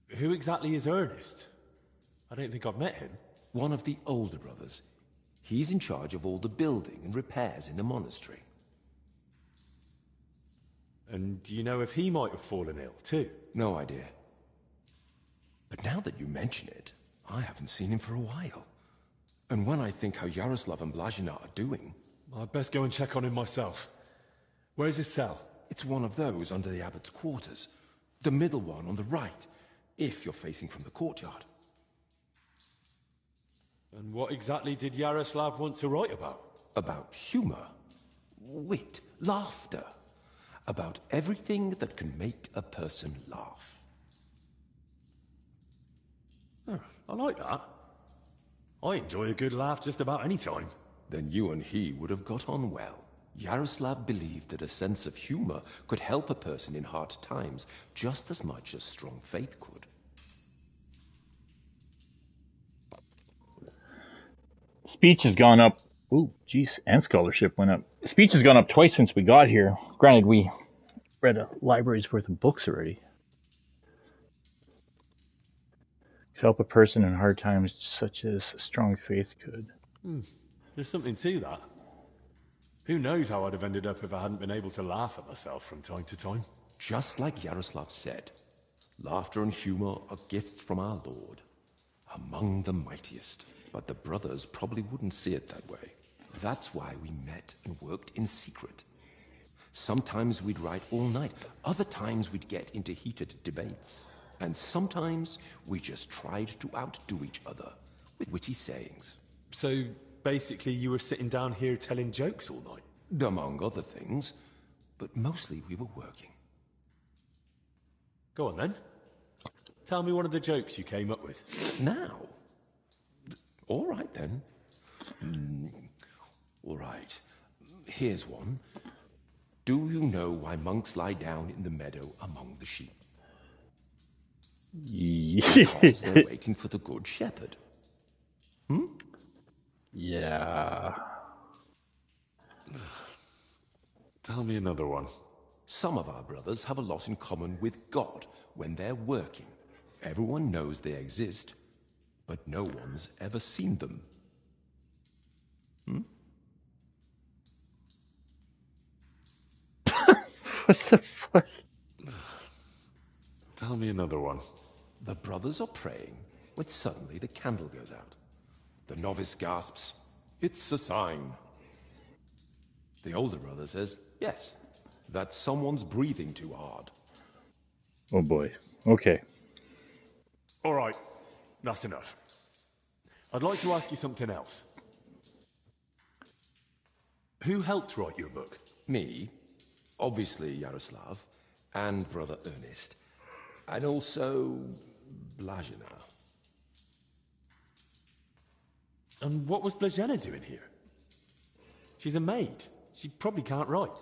Who exactly is Ernest? I don't think I've met him. One of the older brothers. He's in charge of all the building and repairs in the monastery. And do you know if he might have fallen ill, too? No idea. But now that you mention it, I haven't seen him for a while. And when I think how Yaroslav and Blazina are doing... I'd best go and check on him myself. Where's his cell? It's one of those under the abbot's quarters. The middle one on the right, if you're facing from the courtyard. And what exactly did Yaroslav want to write about? About humor, wit, laughter. About everything that can make a person laugh. Oh, I like that. I enjoy a good laugh just about any time. Then you and he would have got on well. Yaroslav believed that a sense of humor could help a person in hard times just as much as strong faith could. Speech has gone up. Ooh, geez, and scholarship went up. Speech has gone up twice since we got here. Granted, we read a library's worth of books already. To help a person in hard times such as strong faith could. There's something to that. Who knows how I'd have ended up if I hadn't been able to laugh at myself from time to time. Just like Yaroslav said, laughter and humor are gifts from our Lord, among the mightiest. But the brothers probably wouldn't see it that way. That's why we met and worked in secret. Sometimes we'd write all night, other times we'd get into heated debates. And sometimes we just tried to outdo each other with witty sayings. So basically you were sitting down here telling jokes all night? Among other things, but mostly we were working. Go on then. Tell me one of the jokes you came up with. Now? All right then. All right. Here's one. Do you know why monks lie down in the meadow among the sheep? Because they're waiting for the good shepherd. Yeah. Tell me another one. Some of our brothers have a lot in common with God when they're working. Everyone knows they exist, but no one's ever seen them. What the fuck? Tell me another one. The brothers are praying when suddenly the candle goes out. The novice gasps, "It's a sign." The older brother says, "Yes, that someone's breathing too hard." Oh boy. Okay. All right, that's enough. I'd like to ask you something else. Who helped write your book? Me, obviously Yaroslav, and Brother Ernest, and also Blazina. And what was Blazina doing here? She's a maid. She probably can't write.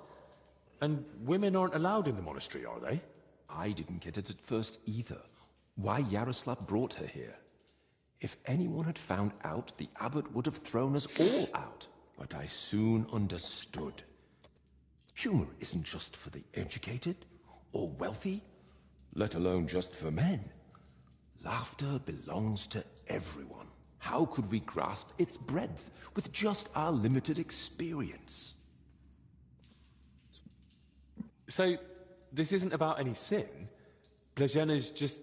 And women aren't allowed in the monastery, are they? I didn't get it at first either. Why Yaroslav brought her here. If anyone had found out, the abbot would have thrown us all out. But I soon understood. Humor isn't just for the educated or wealthy, let alone just for men. Laughter belongs to everyone. How could we grasp its breadth with just our limited experience? So, this isn't about any sin? Blazina's just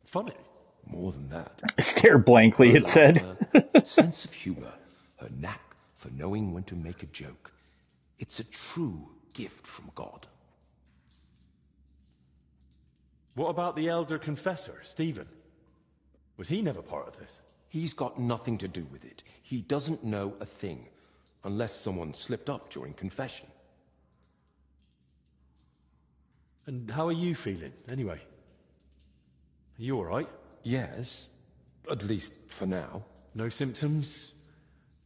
funny? More than that. Stare blankly, Her it said. laughter, sense of humor, her knack for knowing when to make a joke. It's a true gift from God. What about the elder confessor, Stephen? Was he never part of this? He's got nothing to do with it. He doesn't know a thing, unless someone slipped up during confession. And how are you feeling, anyway? Are you all right? Yes, at least for now. No symptoms?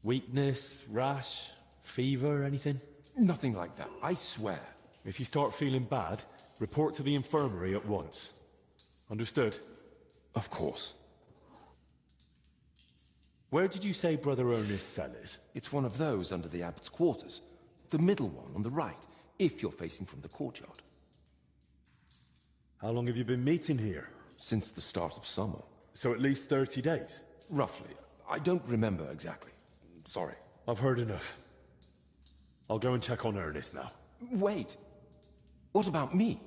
Weakness, rash, fever, anything? Nothing like that, I swear. If you start feeling bad, report to the infirmary at once. Understood? Of course. Where did you say Brother Ernest's cell is? It's one of those under the abbot's quarters. The middle one on the right, if you're facing from the courtyard. How long have you been meeting here? Since the start of summer. So at least 30 days? Roughly. I don't remember exactly. Sorry. I've heard enough. I'll go and check on Ernest now. Wait. What about me?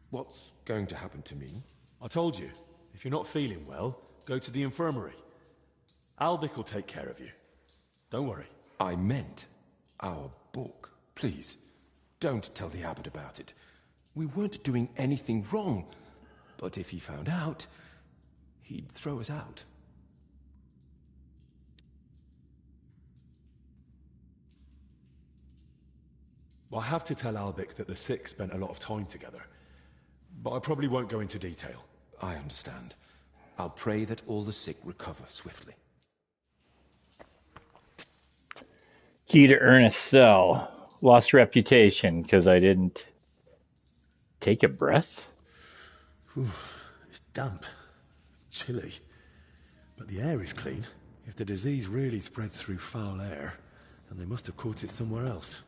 What's going to happen to me? I told you, if you're not feeling well, go to the infirmary. Albic will take care of you. Don't worry. I meant our book. Please, don't tell the abbot about it. We weren't doing anything wrong, but if he found out, he'd throw us out. Well, I have to tell Albic that the sick spent a lot of time together, but I probably won't go into detail. I understand. I'll pray that all the sick recover swiftly. Key to Ernest's cell. Lost reputation because I didn't take a breath. Whew, it's damp, chilly, but the air is clean. If the disease really spreads through foul air, then they must have caught it somewhere else.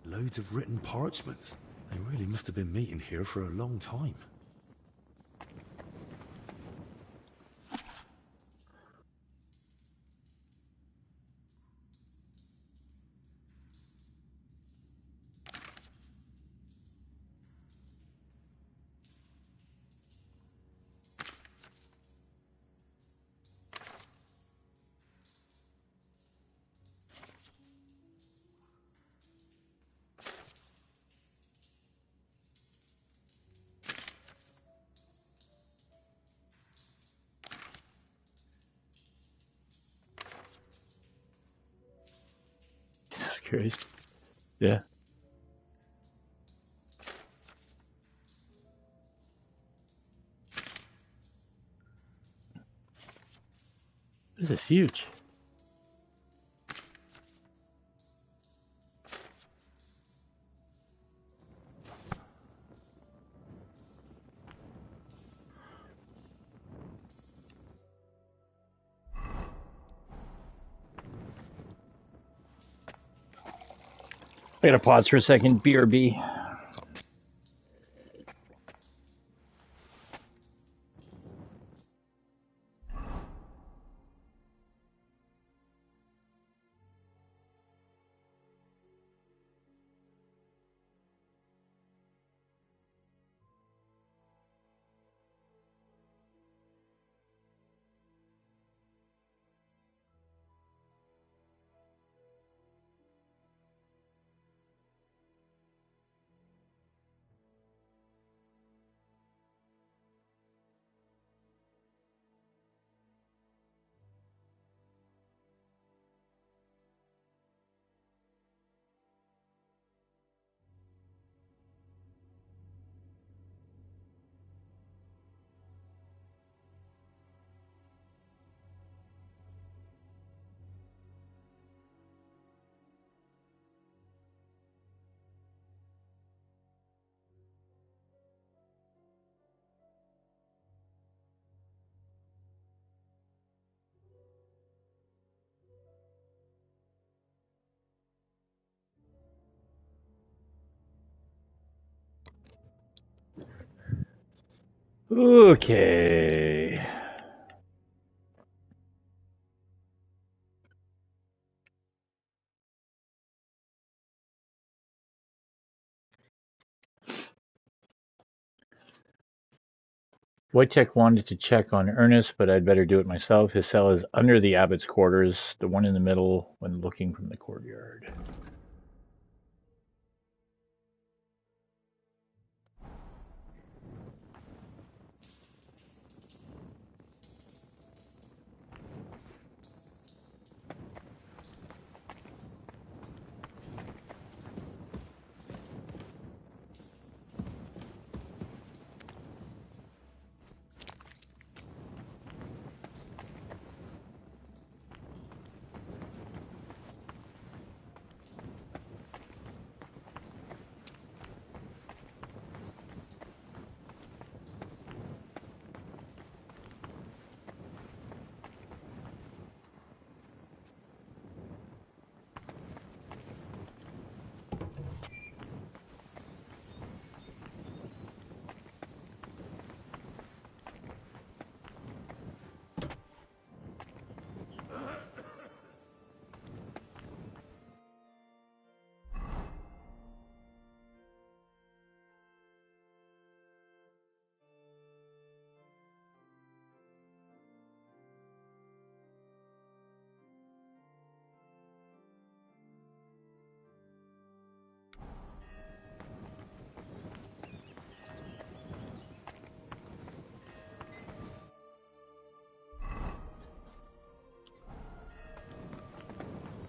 Loads of written parchments. They really must have been meeting here for a long time. Christ. Yeah. This is huge. I gotta pause for a second. BRB. Okay. Wojtek wanted to check on Ernest, but I'd better do it myself. His cell is under the abbot's quarters, the one in the middle when looking from the courtyard.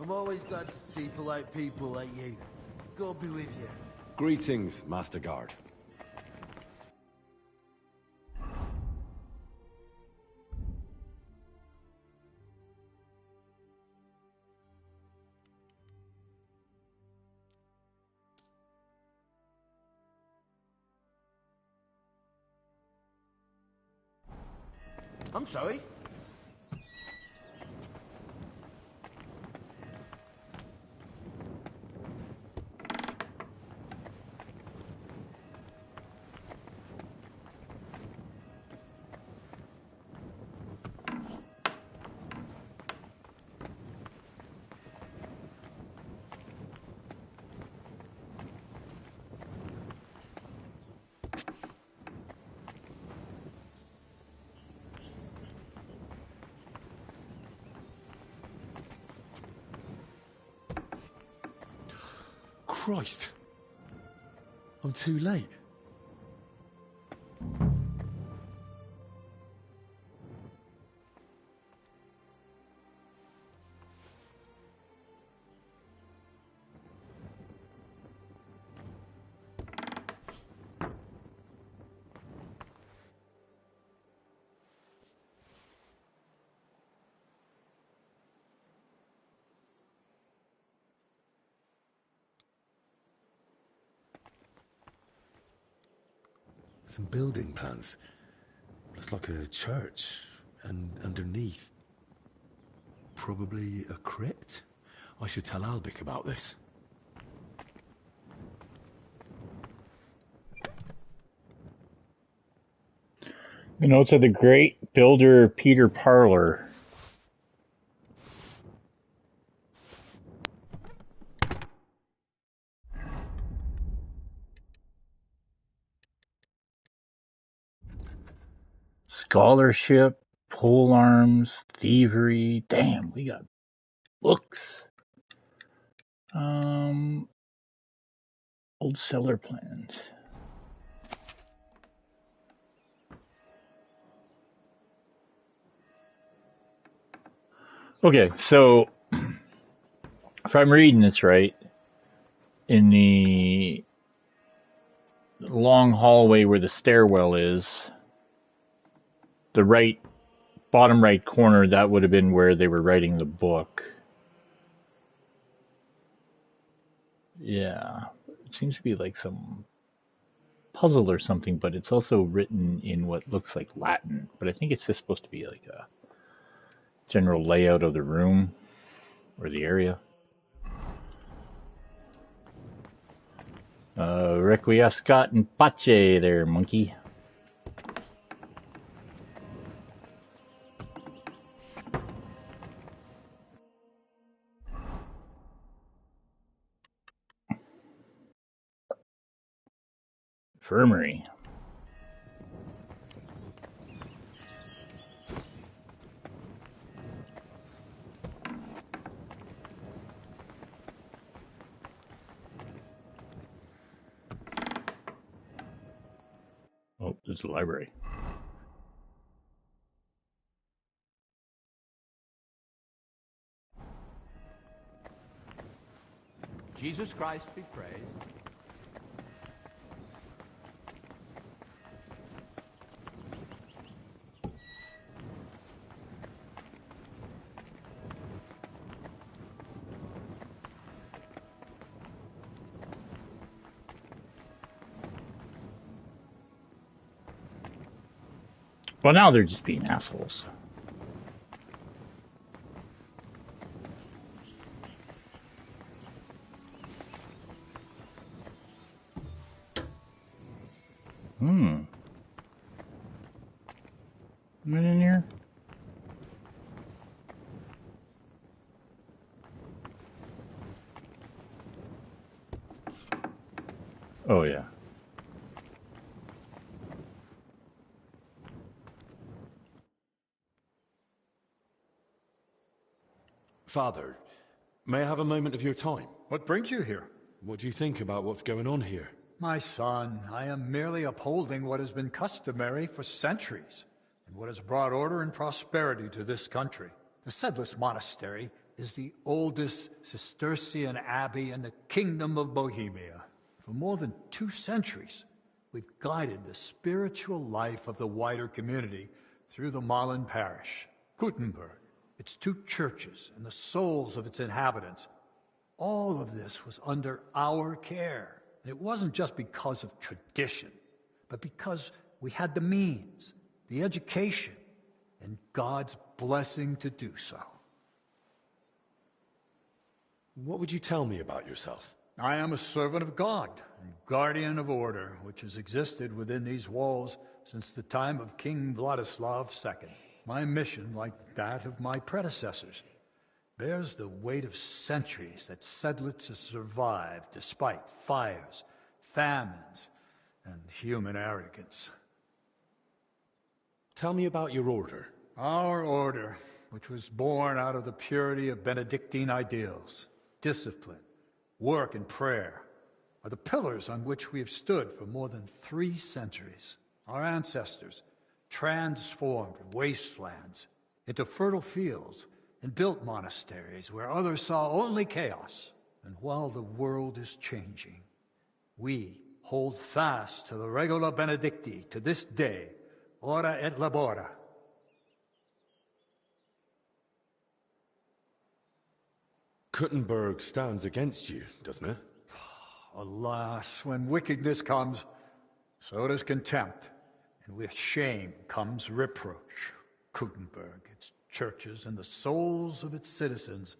I'm always glad to see polite people like you. God be with you. Greetings, Master Guard. I'm sorry. Christ. I'm too late. Some building plans. Looks like a church, and underneath, probably a crypt? I should tell Albic about this. The notes of the great builder Peter Parler. Scholarship, pole arms, thievery. Damn, we got books. Old cellar plans. Okay, so if I'm reading this right, in the long hallway where the stairwell is, the right, bottom right corner, that would have been where they were writing the book. Yeah, it seems to be like some puzzle or something, but it's also written in what looks like Latin. But I think it's just supposed to be like a general layout of the room or the area. Requiescat in pace there, monkey. Infirmary. Oh, there's a library. Jesus Christ be praised. Well, now they're just being assholes. Am I in here? Oh, yeah. Father, may I have a moment of your time? What brings you here? What do you think about what's going on here? My son, I am merely upholding what has been customary for centuries, and what has brought order and prosperity to this country. The Sedletz Monastery is the oldest Cistercian abbey in the Kingdom of Bohemia. For more than 2 centuries, we've guided the spiritual life of the wider community through the Malin parish. Gutenberg, its 2 churches, and the souls of its inhabitants. All of this was under our care. And it wasn't just because of tradition, but because we had the means, the education, and God's blessing to do so. What would you tell me about yourself? I am a servant of God and guardian of order, which has existed within these walls since the time of King Vladislav II. My mission, like that of my predecessors, bears the weight of centuries that Sedletz has survived despite fires, famines, and human arrogance. Tell me about your order. Our order, which was born out of the purity of Benedictine ideals, discipline, work, and prayer, are the pillars on which we have stood for more than 3 centuries. Our ancestors transformed wastelands into fertile fields and built monasteries where others saw only chaos. And while the world is changing, we hold fast to the Regula Benedicti to this day, ora et labora. Gutenberg stands against you, doesn't it? Alas, when wickedness comes, So does contempt, and with shame comes reproach. Kuttenberg, its churches, and the souls of its citizens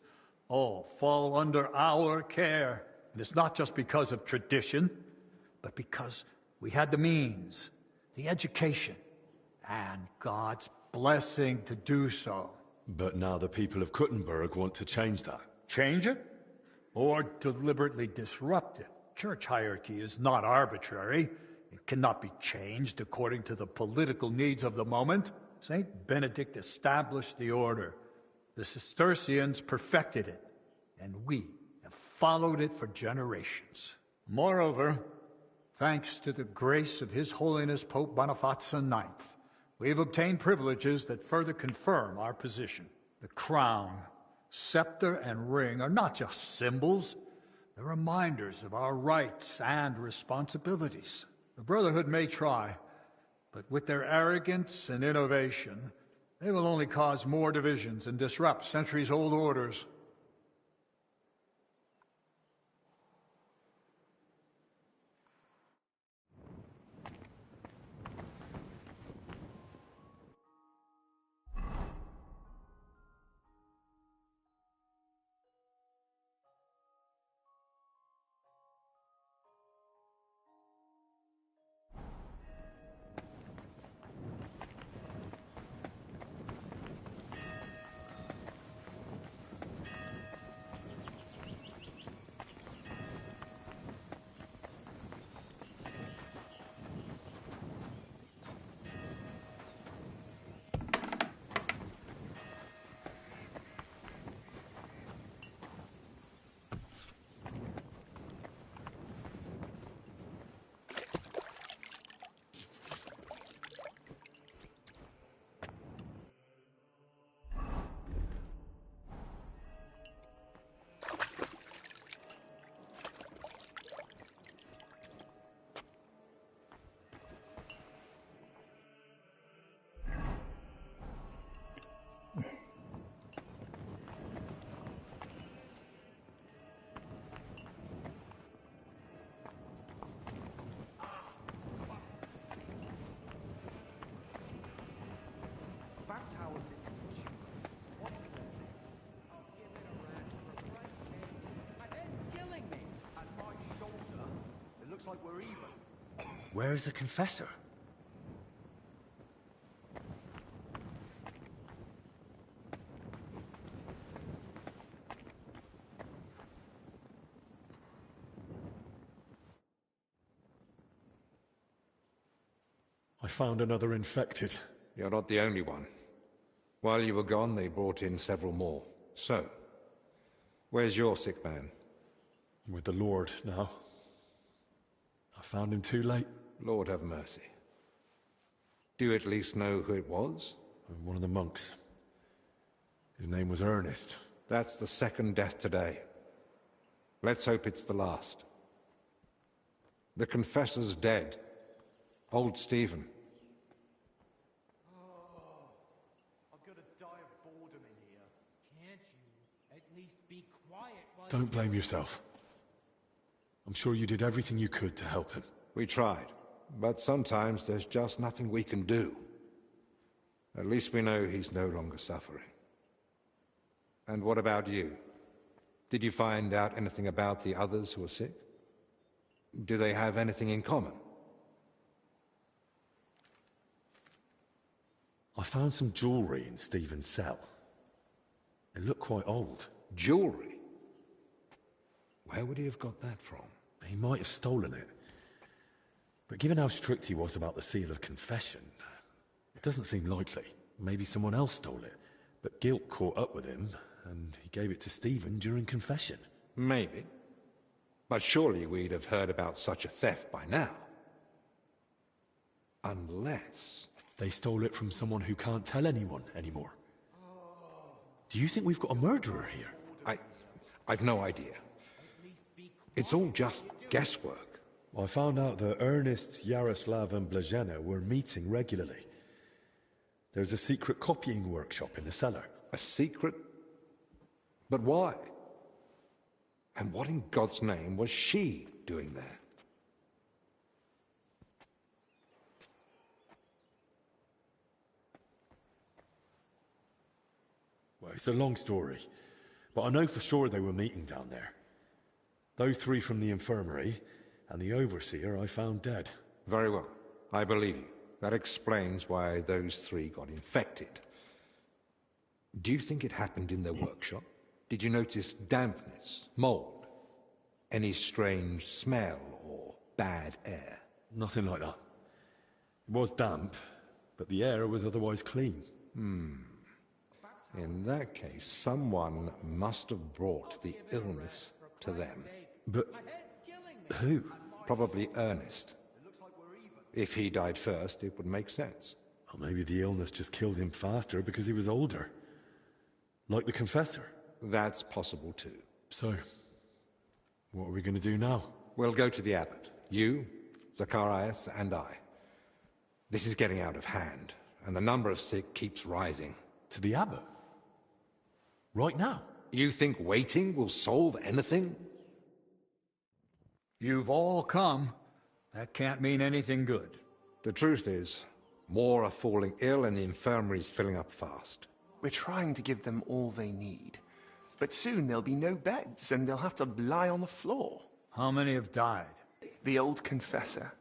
all fall under our care. And it's not just because of tradition, but because we had the means, the education, and God's blessing to do so. But now the people of Kuttenberg want to change that. Change it? Or deliberately disrupt it? Church hierarchy is not arbitrary. It cannot be changed according to the political needs of the moment. Saint Benedict established the order. The Cistercians perfected it, and we have followed it for generations. Moreover, thanks to the grace of His Holiness Pope Boniface IX, we have obtained privileges that further confirm our position. The crown, scepter, and ring are not just symbols. They're reminders of our rights and responsibilities. The Brotherhood may try, but with their arrogance and innovation, they will only cause more divisions and disrupt centuries-old orders. Looks like we're even. Where's the confessor? I found another infected. You're not the only one. While you were gone, they brought in several more. So, where's your sick man? With the Lord now. I found him too late. Lord have mercy. Do you at least know who it was? One of the monks. His name was Ernest. That's the second death today. Let's hope it's the last. The confessor's dead. Old Stephen. I'm gonna die of boredom in here. Can't you at least be quiet while Don't blame yourself. I'm sure you did everything you could to help him. We tried, but sometimes there's just nothing we can do. At least we know he's no longer suffering. And what about you? Did you find out anything about the others who are sick? Do they have anything in common? I found some jewelry in Stephen's cell. It looked quite old. Jewelry? Where would he have got that from? He might have stolen it. But given how strict he was about the seal of confession, it doesn't seem likely. Maybe someone else stole it. But guilt caught up with him, and he gave it to Stephen during confession. Maybe. But surely we'd have heard about such a theft by now. Unless... They stole it from someone who can't tell anyone anymore. Do you think we've got a murderer here? I've no idea. It's all just guesswork. I found out that Ernest, Yaroslav and Blazhena were meeting regularly. There's a secret copying workshop in the cellar. A secret? But why? And what in God's name was she doing there? It's a long story, but I know for sure they were meeting down there. Those three from the infirmary, and the overseer I found dead. Very well. I believe you. That explains why those three got infected. Do you think it happened in their workshop? Did you notice dampness, mold, any strange smell or bad air? Nothing like that. It was damp, but the air was otherwise clean. In that case, someone must have brought the illness to them. But who? Probably Ernest. If he died first, it would make sense. Or maybe the illness just killed him faster because he was older. Like the confessor. That's possible too. So, what are we going to do now? We'll go to the abbot. You, Zacharias, and I. This is getting out of hand, and the number of sick keeps rising. To the abbot? Right now? You think waiting will solve anything? You've all come. That can't mean anything good. The truth is, more are falling ill and the infirmary's filling up fast. We're trying to give them all they need. But soon there'll be no beds and they'll have to lie on the floor. How many have died? The old confessor,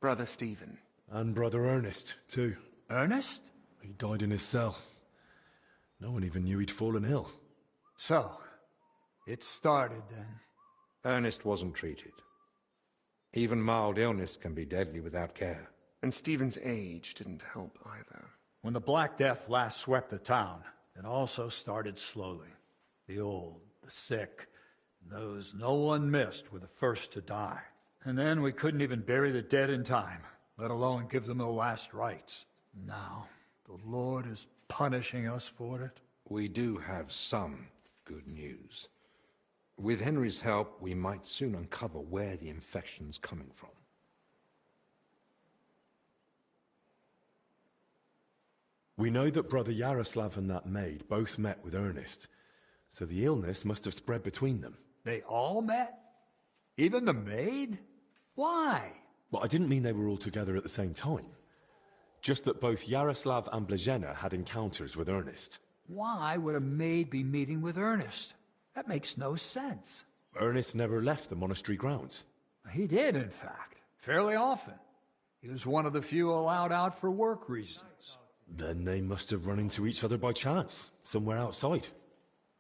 Brother Stephen. And Brother Ernest, too. Ernest? He died in his cell. No one even knew he'd fallen ill. So, it started then. Ernest wasn't treated. Even mild illness can be deadly without care. And Stephen's age didn't help either. When the Black Death last swept the town, it also started slowly. The old, the sick, those no one missed were the first to die. And then we couldn't even bury the dead in time, let alone give them the last rites. Now, the Lord is punishing us for it. We do have some good news. With Henry's help, we might soon uncover where the infection's coming from. We know that Brother Yaroslav and that maid both met with Ernest, so the illness must have spread between them. They all met? Even the maid? Why? Well, I didn't mean they were all together at the same time. Just that both Yaroslav and Blazhena had encounters with Ernest. Why would a maid be meeting with Ernest? That makes no sense. Ernest never left the monastery grounds. He did, in fact. Fairly often. He was one of the few allowed out for work reasons. Then they must have run into each other by chance, somewhere outside.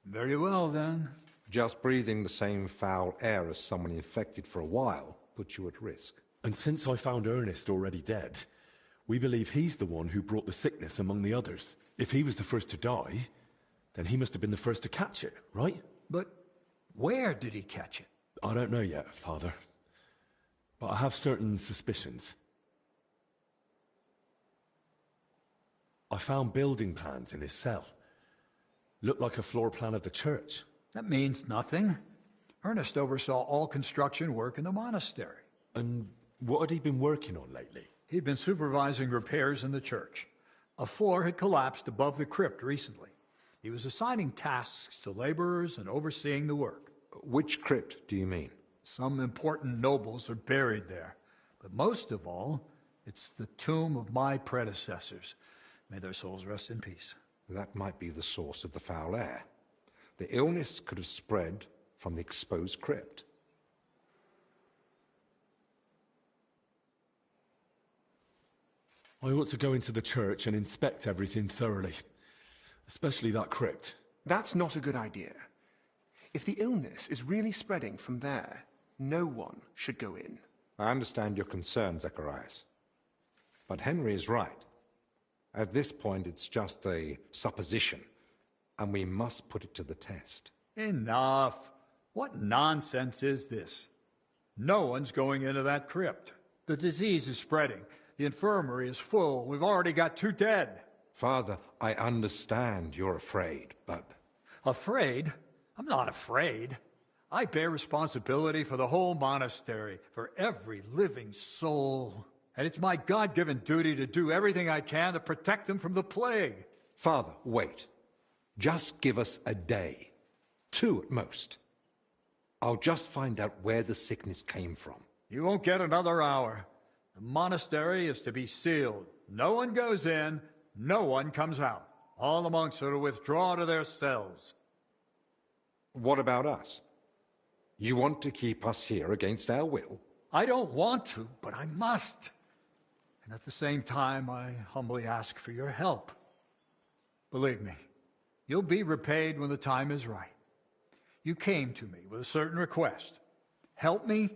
Very well, then. Just breathing the same foul air as someone infected for a while puts you at risk. And since I found Ernest already dead, we believe he's the one who brought the sickness among the others. If he was the first to die, then he must have been the first to catch it, right? But where did he catch it? I don't know yet, Father. But I have certain suspicions. I found building plans in his cell. Looked like a floor plan of the church. That means nothing. Ernest oversaw all construction work in the monastery. And what had he been working on lately? He'd been supervising repairs in the church. A floor had collapsed above the crypt recently. He was assigning tasks to laborers and overseeing the work. Which crypt do you mean? Some important nobles are buried there. But most of all, it's the tomb of my predecessors. May their souls rest in peace. That might be the source of the foul air. The illness could have spread from the exposed crypt. I ought to go into the church and inspect everything thoroughly. Especially that crypt. That's not a good idea. If the illness is really spreading from there, no one should go in. I understand your concern, Zacharias. But Henry is right. At this point, it's just a supposition, and we must put it to the test. Enough. What nonsense is this? No one's going into that crypt. The disease is spreading. The infirmary is full. We've already got 2 dead. Father, I understand you're afraid, but... Afraid? I'm not afraid. I bear responsibility for the whole monastery, for every living soul. And it's my God-given duty to do everything I can to protect them from the plague. Father, wait. Just give us a day. 2 at most. I'll just find out where the sickness came from. You won't get another hour. The monastery is to be sealed. No one goes in, no one comes out. All the monks are to withdraw to their cells. What about us? You want to keep us here against our will? I don't want to, but I must. And at the same time, I humbly ask for your help. Believe me, you'll be repaid when the time is right. You came to me with a certain request. Help me,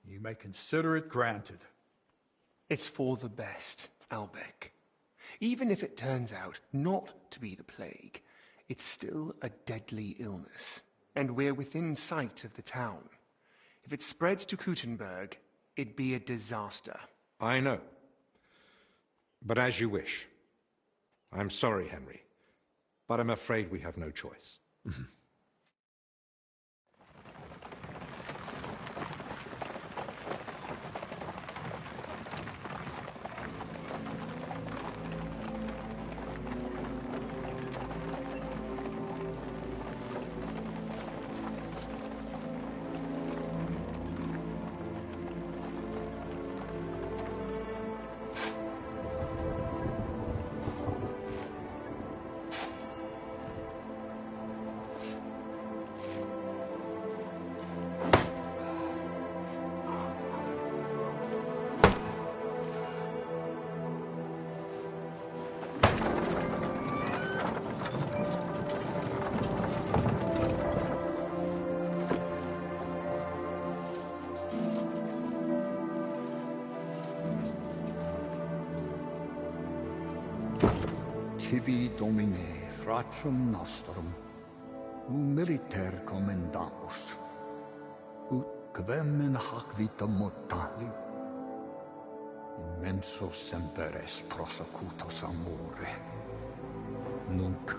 you may consider it granted. It's for the best, Albec. Even if it turns out not to be the plague, it's still a deadly illness, and we're within sight of the town. If it spreads to Kuttenberg, it'd be a disaster. I know. But as you wish. I'm sorry, Henry, but I'm afraid we have no choice. Tibi Domine, fratrum nostrum, militer commendamus, ut quem in hac vita mortali, immenso semper es prosecutus amore, nunc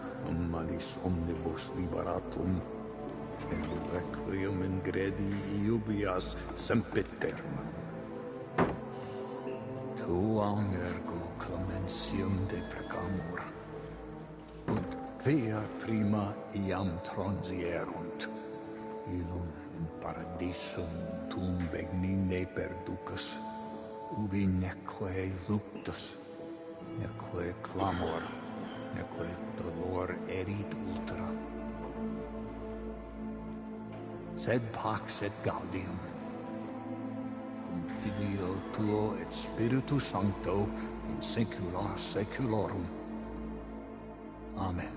manis omnibus liberatum, in requiem in gredi iubias sempiternam. Tuam ergo clementium deprecamur, ut quia prima iam transierunt, illum in paradisum tum begnine perducus, ubi neque luctus, neque clamor, neque dolor erit ultra. Sed pax et gaudium, cum Filio tuo et Spiritu Sancto, in saecula saeculorum. Amen.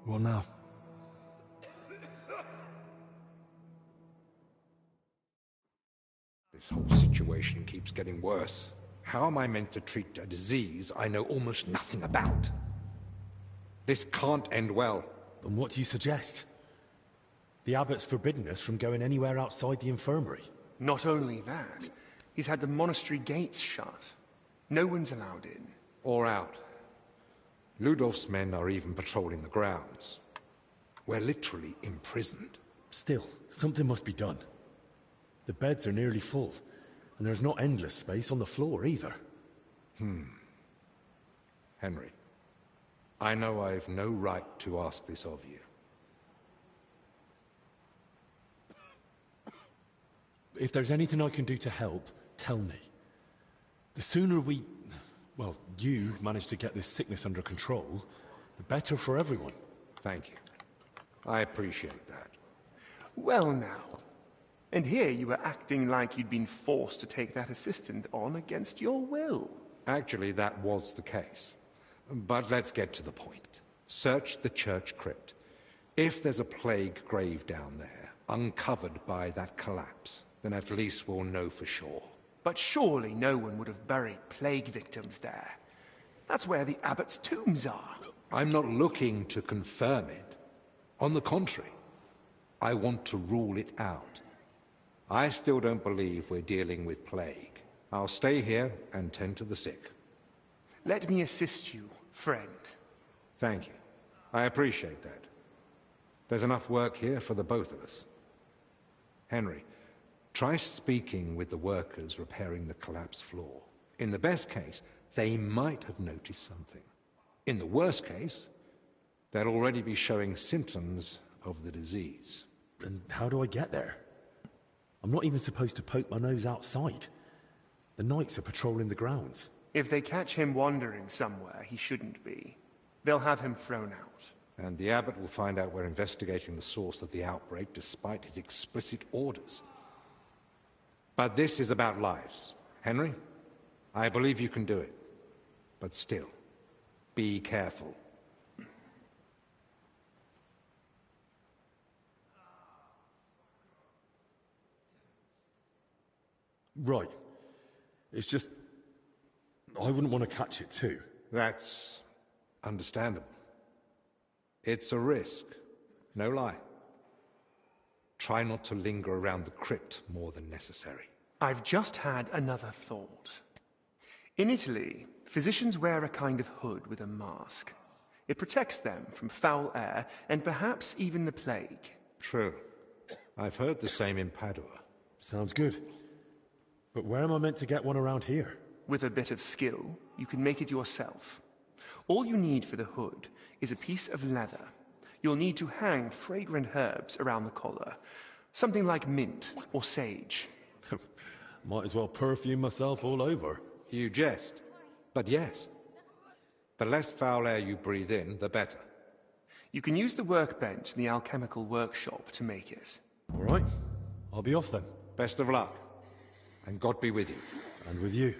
What now? This whole situation keeps getting worse. How am I meant to treat a disease I know almost nothing about? This can't end well. Then what do you suggest? The abbot's forbidden us from going anywhere outside the infirmary. Not only that, he's had the monastery gates shut. No one's allowed in. Or out. Ludolf's men are even patrolling the grounds. We're literally imprisoned. Still, something must be done. The beds are nearly full, and there's not endless space on the floor either. Henry, I know I've no right to ask this of you. If there's anything I can do to help, tell me. The sooner well, you manage to get this sickness under control, the better for everyone. Thank you. I appreciate that. Well now. And here you were acting like you'd been forced to take that assistant on against your will. Actually, that was the case. But let's get to the point. Search the church crypt. If there's a plague grave down there, uncovered by that collapse, then at least we'll know for sure. But surely no one would have buried plague victims there. That's where the abbot's tombs are. I'm not looking to confirm it. On the contrary, I want to rule it out. I still don't believe we're dealing with plague. I'll stay here and tend to the sick. Let me assist you, friend. Thank you. I appreciate that. There's enough work here for the both of us. Henry, try speaking with the workers repairing the collapsed floor. In the best case, they might have noticed something. In the worst case, they'll already be showing symptoms of the disease. And how do I get there? I'm not even supposed to poke my nose outside. The knights are patrolling the grounds. If they catch him wandering somewhere he shouldn't be, they'll have him thrown out. And the abbot will find out we're investigating the source of the outbreak despite his explicit orders. But this is about lives. Henry, I believe you can do it. But still, be careful. Right. It's just... I wouldn't want to catch it too. That's understandable. It's a risk, no lie. Try not to linger around the crypt more than necessary. I've just had another thought. In Italy, physicians wear a kind of hood with a mask. It protects them from foul air and perhaps even the plague. True. I've heard the same in Padua. Sounds good. But where am I meant to get one around here? With a bit of skill, you can make it yourself. All you need for the hood is a piece of leather. You'll need to hang fragrant herbs around the collar. Something like mint or sage. Might as well perfume myself all over. You jest. But yes. The less foul air you breathe in, the better. You can use the workbench in the alchemical workshop to make it. All right. I'll be off then. Best of luck. And God be with you. And with you.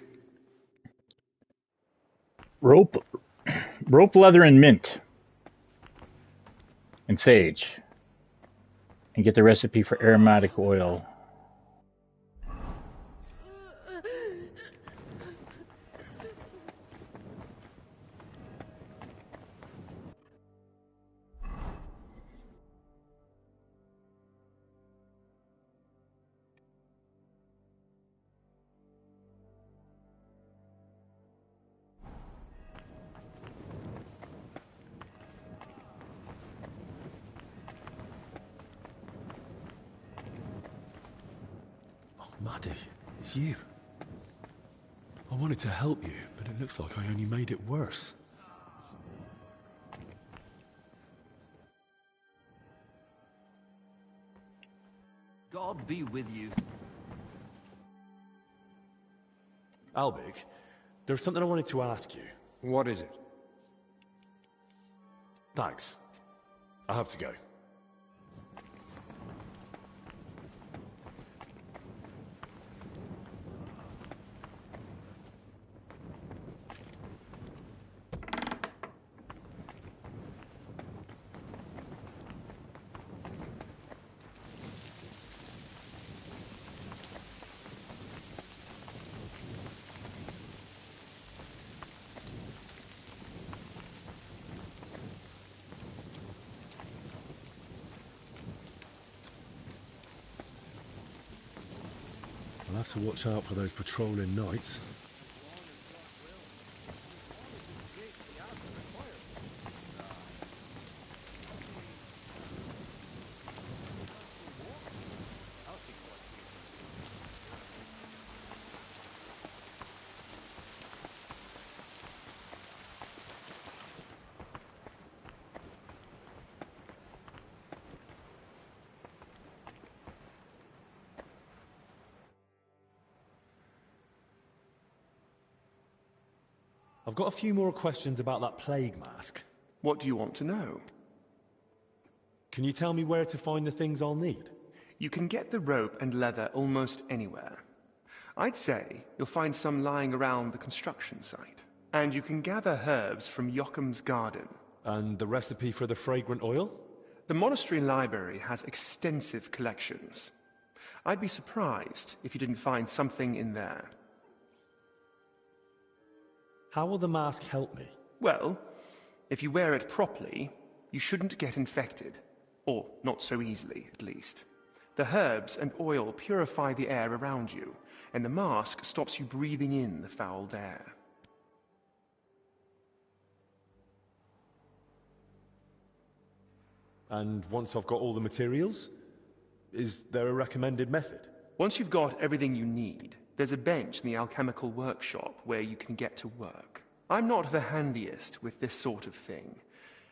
Rope, leather, and mint. And sage. And get the recipe for aromatic oil. Maddie, it's you. I wanted to help you, but it looks like I only made it worse. God be with you. Albig, there's something I wanted to ask you. What is it? Thanks. I have to go. I'll have to watch out for those patrolling knights. I've got a few more questions about that plague mask. What do you want to know? Can you tell me where to find the things I'll need? You can get the rope and leather almost anywhere. I'd say you'll find some lying around the construction site. And you can gather herbs from Yocham's garden. And the recipe for the fragrant oil? The monastery library has extensive collections. I'd be surprised if you didn't find something in there. How will the mask help me? Well, if you wear it properly, you shouldn't get infected. Or not so easily, at least. The herbs and oil purify the air around you, and the mask stops you breathing in the fouled air. And once I've got all the materials, is there a recommended method? Once you've got everything you need, there's a bench in the alchemical workshop where you can get to work. I'm not the handiest with this sort of thing,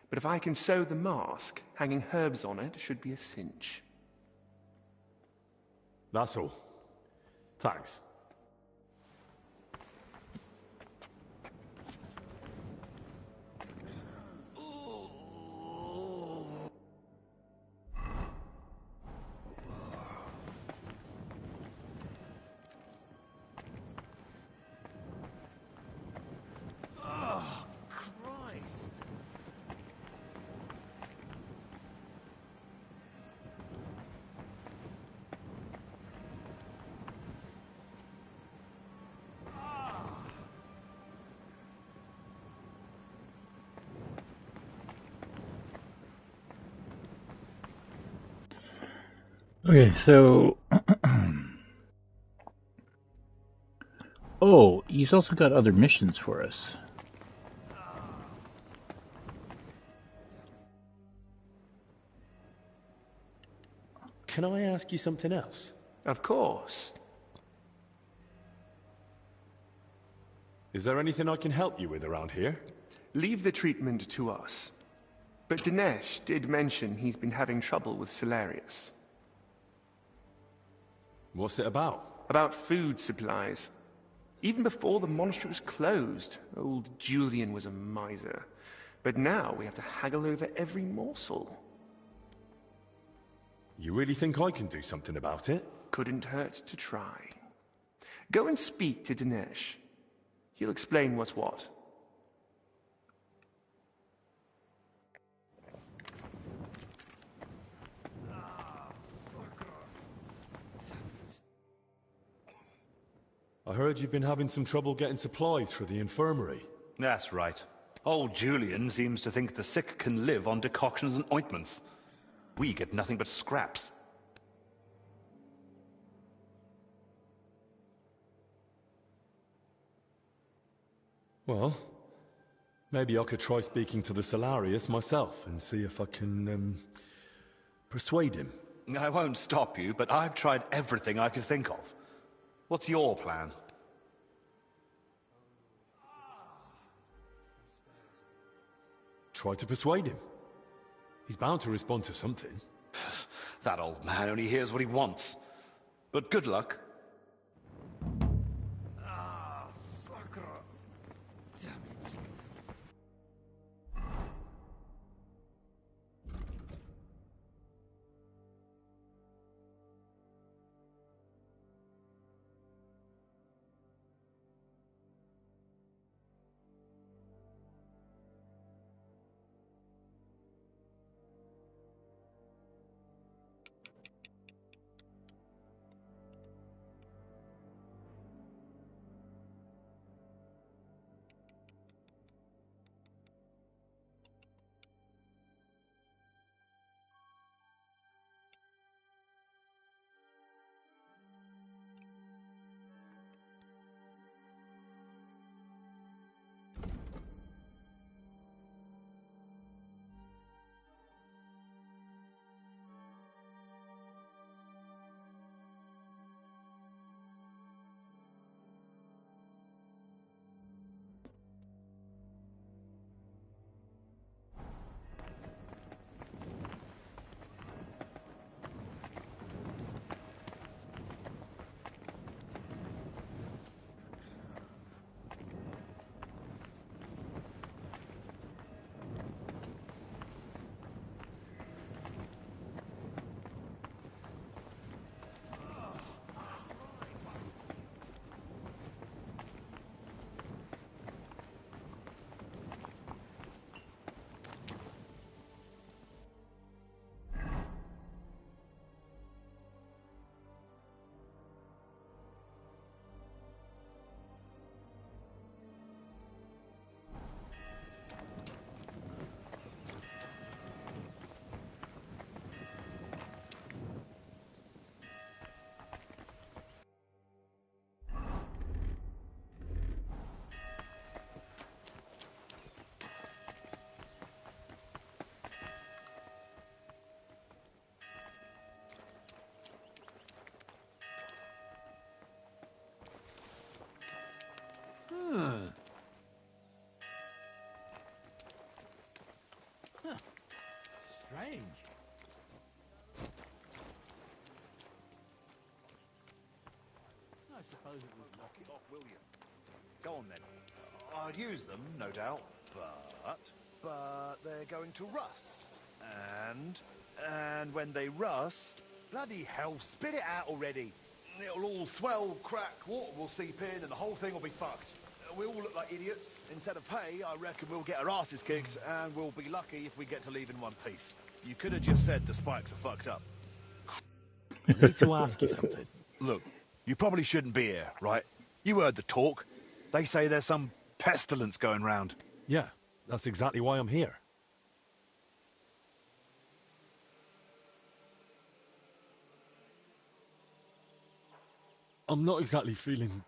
but if I can sew the mask, hanging herbs on it should be a cinch. That's all. Thanks. Okay, so oh, he's also got other missions for us. Can I ask you something else? Of course. Is there anything I can help you with around here? Leave the treatment to us. But Dinesh did mention he's been having trouble with Salarius. What's it about? About food supplies. Even before the monastery was closed, old Julian was a miser. But now we have to haggle over every morsel. You really think I can do something about it? Couldn't hurt to try. Go and speak to Dinesh. He'll explain what's what. I heard you've been having some trouble getting supplies for the infirmary. That's right. Old Julian seems to think the sick can live on decoctions and ointments. We get nothing but scraps. Well, maybe I could try speaking to the Salarius myself and see if I can, persuade him. I won't stop you, but I've tried everything I could think of. What's your plan? Try to persuade him. He's bound to respond to something. That old man only hears what he wants. But good luck. strange. I suppose it was knock it off, will you? Go on then. I'd use them, no doubt, but they're going to rust. And when they rust, bloody hell, spit it out already. It'll all swell, crack, water will seep in, and the whole thing will be fucked. We all look like idiots. Instead of pay, I reckon we'll get our asses kicked, and we'll be lucky if we get to leave in one piece. You could have just said the spikes are fucked up. I need to ask you something. Look, you probably shouldn't be here, right? You heard the talk. They say there's some pestilence going round. Yeah, that's exactly why I'm here. I'm not exactly feeling...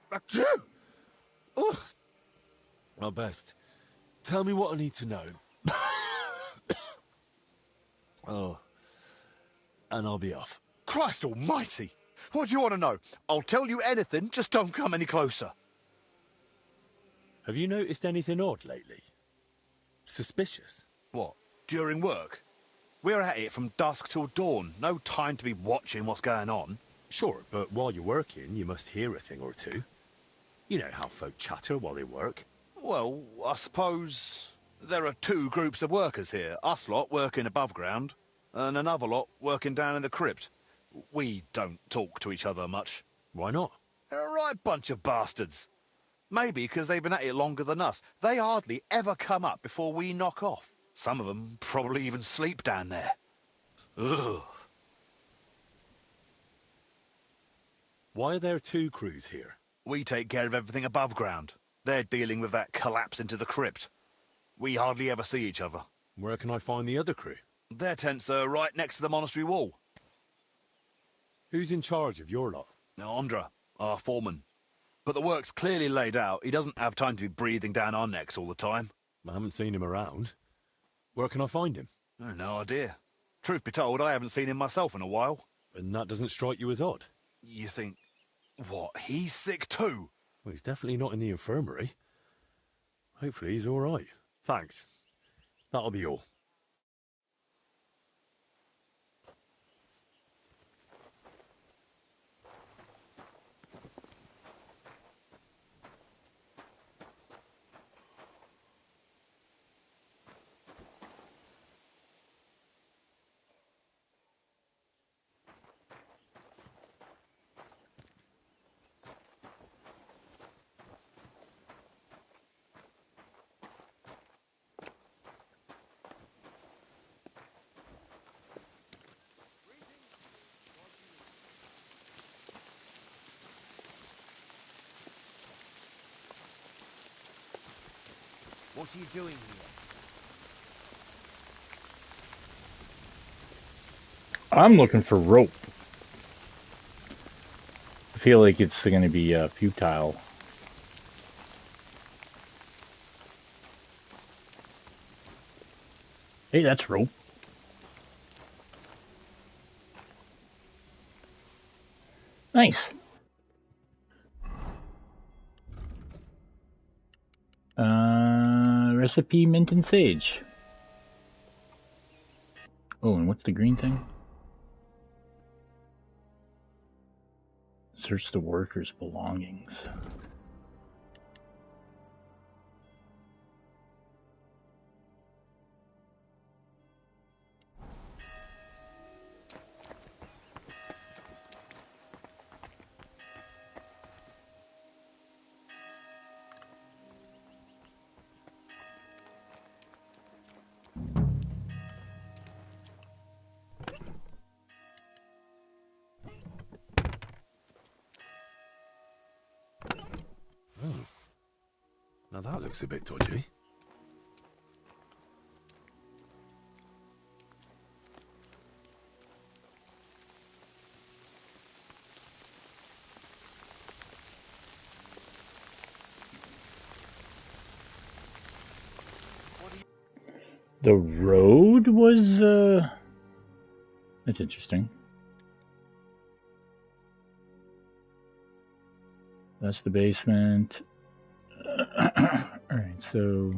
Oh. My best. Tell me what I need to know. Oh. And I'll be off. Christ almighty! What do you want to know? I'll tell you anything, just don't come any closer. Have you noticed anything odd lately? Suspicious? What? During work? We're at it from dusk till dawn. No time to be watching what's going on. Sure, but while you're working, you must hear a thing or two. You know how folk chatter while they work. Well, I suppose there are two groups of workers here. Us lot working above ground, and another lot working down in the crypt. We don't talk to each other much. Why not? They're a right bunch of bastards. Maybe because they've been at it longer than us. They hardly ever come up before we knock off. Some of them probably even sleep down there. Ugh. Why are there two crews here? We take care of everything above ground. They're dealing with that collapse into the crypt. We hardly ever see each other. Where can I find the other crew? Their tents are right next to the monastery wall. Who's in charge of your lot? Andra, our foreman. But the work's clearly laid out. He doesn't have time to be breathing down our necks all the time. I haven't seen him around. Where can I find him? No idea. Truth be told, I haven't seen him myself in a while. And that doesn't strike you as odd? You think, what, he's sick too? Well, he's definitely not in the infirmary. Hopefully he's all right. Thanks. That'll be all. What are you doing here? I'm looking for rope. I feel like it's going to be futile. Hey, that's rope. Nice. Recipe mint and sage. Oh, and what's the green thing? Search the workers' belongings. Now that looks a bit dodgy. The road was, that's interesting. That's the basement. Alright, so...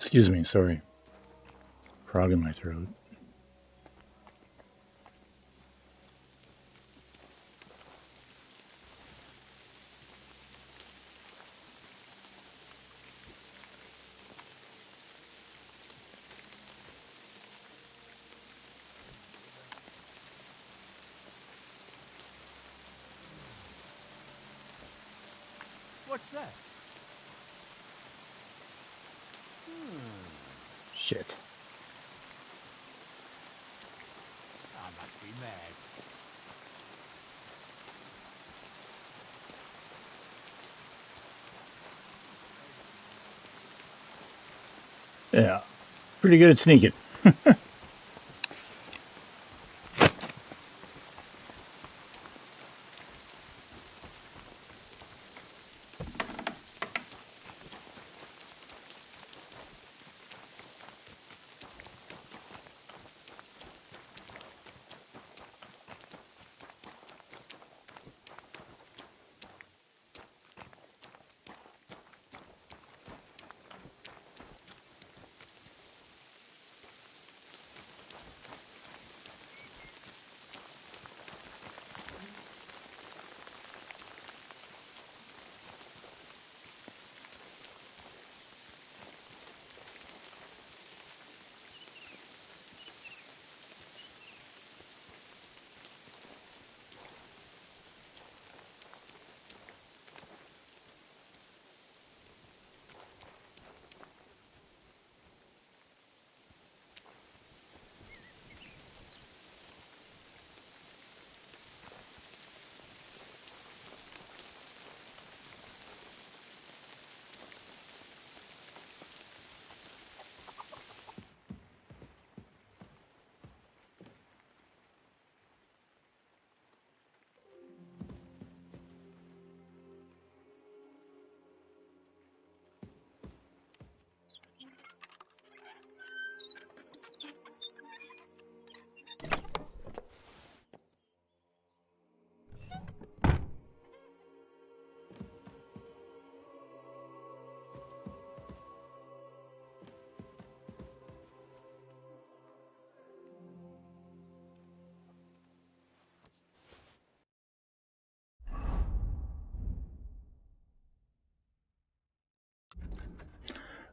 Excuse me, sorry. Frog in my throat. What's that? Shit. I must be mad. Yeah. Pretty good at sneaking.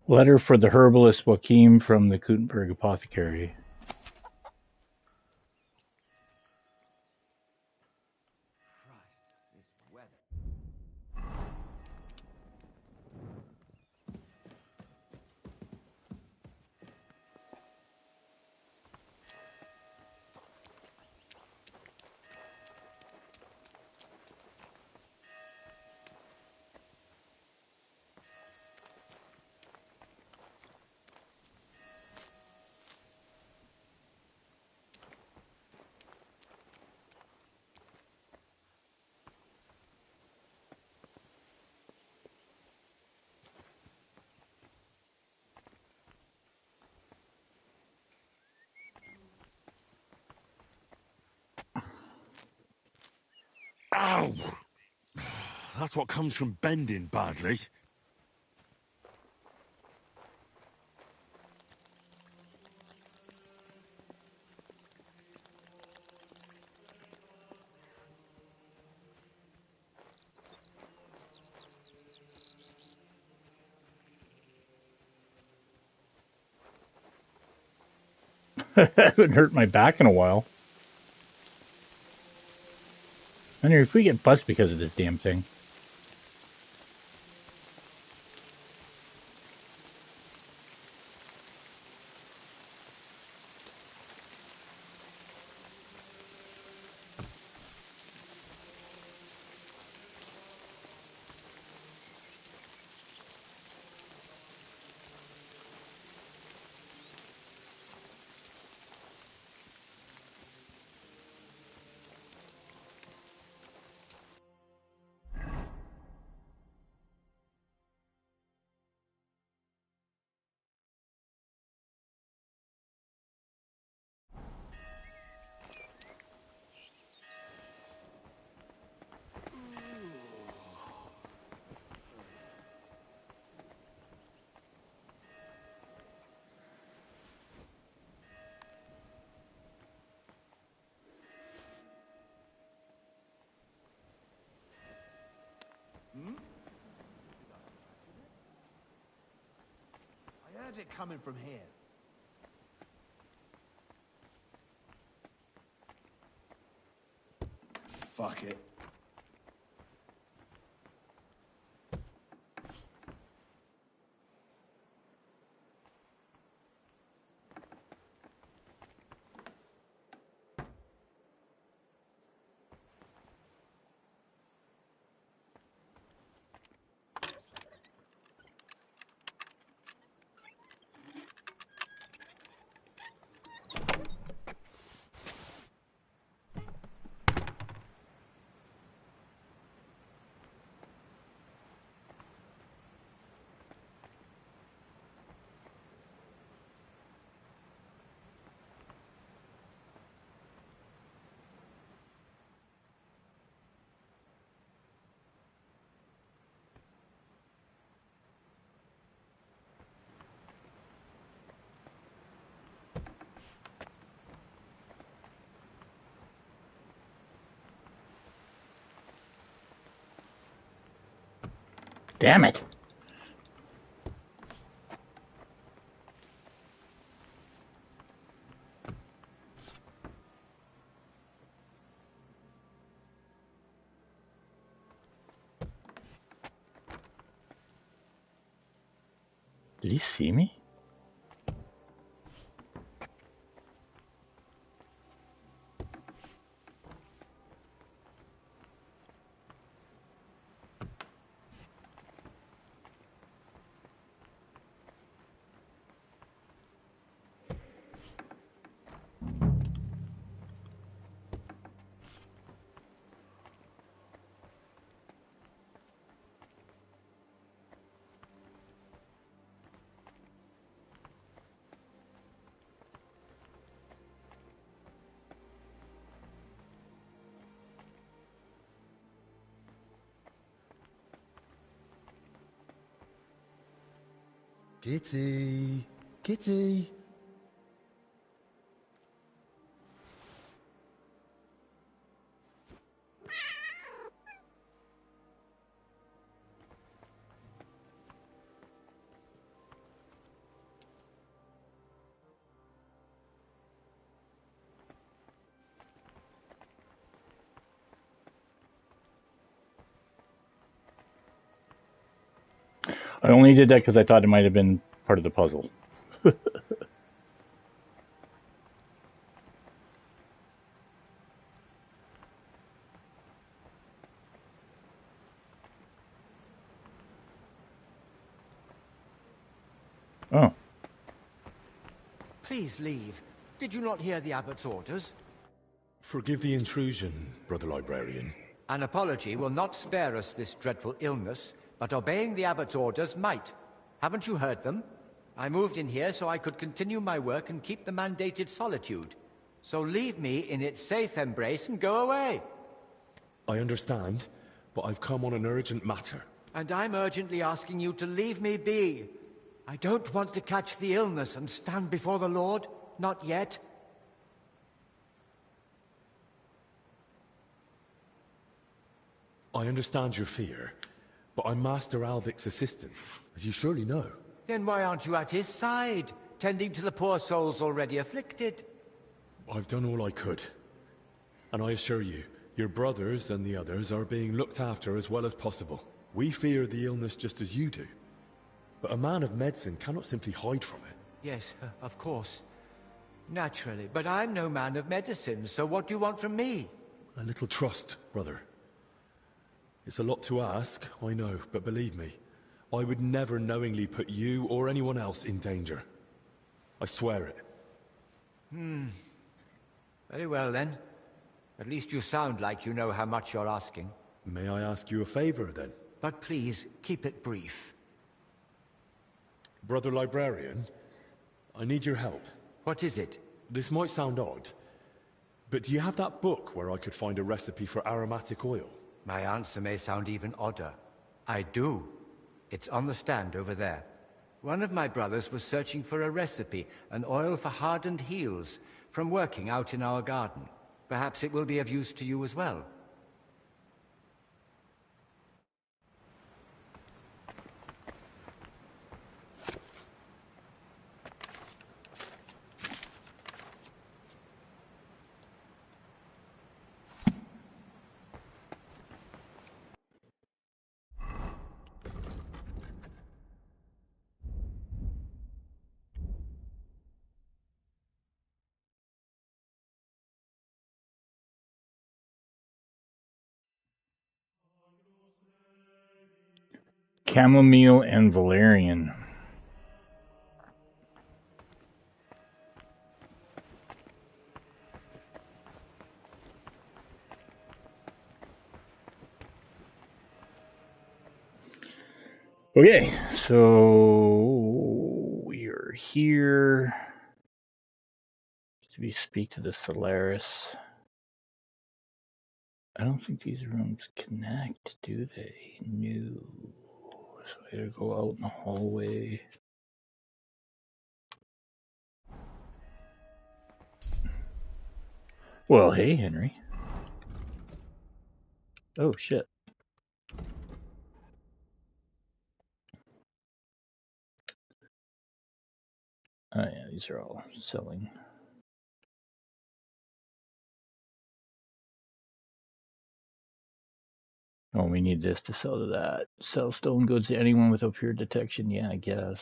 Letter for the herbalist Joachim from the Gutenberg Apothecary. Ow! That's what comes from bending badly. I haven't hurt my back in a while. I wonder if we get bust because of this damn thing. wanted it coming from here. Fuck it. Damn it. Did he see me? Kitty! Kitty! I only did that because I thought it might have been part of the puzzle. Oh. Please leave. Did you not hear the abbot's orders? Forgive the intrusion, Brother Librarian. An apology will not spare us this dreadful illness, but obeying the abbot's orders might. Haven't you heard them? I moved in here so I could continue my work and keep the mandated solitude. So leave me in its safe embrace and go away. I understand, but I've come on an urgent matter. And I'm urgently asking you to leave me be. I don't want to catch the illness and stand before the Lord. Not yet. I understand your fear, but I'm Master Albic's assistant, as you surely know. Then why aren't you at his side, tending to the poor souls already afflicted? I've done all I could. And I assure you, your brothers and the others are being looked after as well as possible. We fear the illness just as you do. But a man of medicine cannot simply hide from it. Yes, of course. Naturally, but I'm no man of medicine, so what do you want from me? A little trust, brother. It's a lot to ask, I know, but believe me, I would never knowingly put you or anyone else in danger. I swear it. Very well, then. At least you sound like you know how much you're asking. May I ask you a favor, then? But please, keep it brief. Brother Librarian, I need your help. What is it? This might sound odd, but do you have that book where I could find a recipe for aromatic oil? My answer may sound even odder. I do. It's on the stand over there. One of my brothers was searching for a recipe, an oil for hardened heels, from working out in our garden. Perhaps it will be of use to you as well. Chamomile and valerian. Okay, so we are here to speak to the Solaris. I don't think these rooms connect, do they? No. So I gotta go out in the hallway. Well, hey, Henry. Oh, shit. Oh, yeah, these are all selling. Oh, we need this to sell to that. Sell stolen goods to anyone without fear of detection. Yeah, I guess.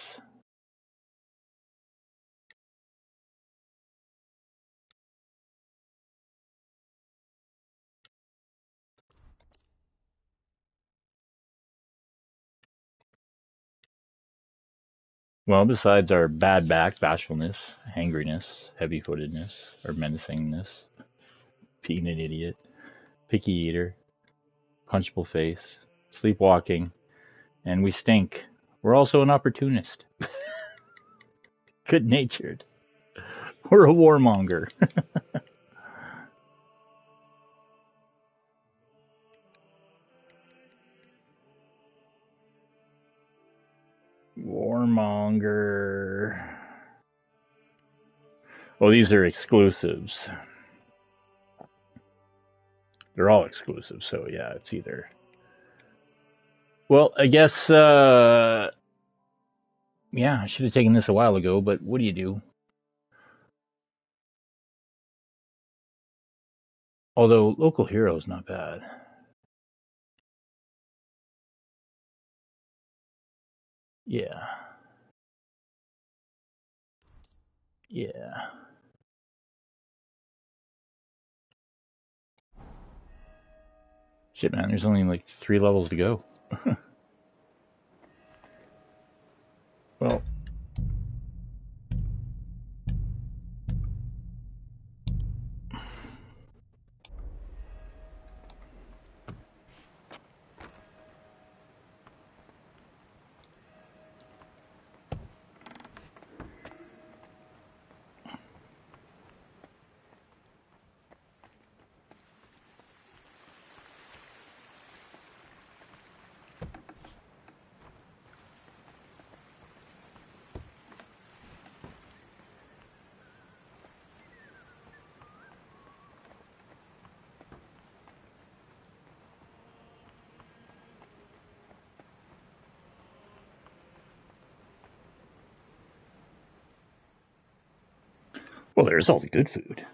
Well, besides our bad back, bashfulness, hangriness, heavy-footedness, or menacingness, being an idiot, picky eater, punchable face, sleepwalking, and we stink. We're also an opportunist. Good-natured. We're a warmonger. Warmonger. Well, these are exclusives. They're all exclusive, so yeah, it's either. Well, I guess, yeah, I should have taken this a while ago, but what do you do? Although, local hero is not bad. Yeah. Yeah. Shit, man, there's only like 3 levels to go. Well. Well, there's all the good food.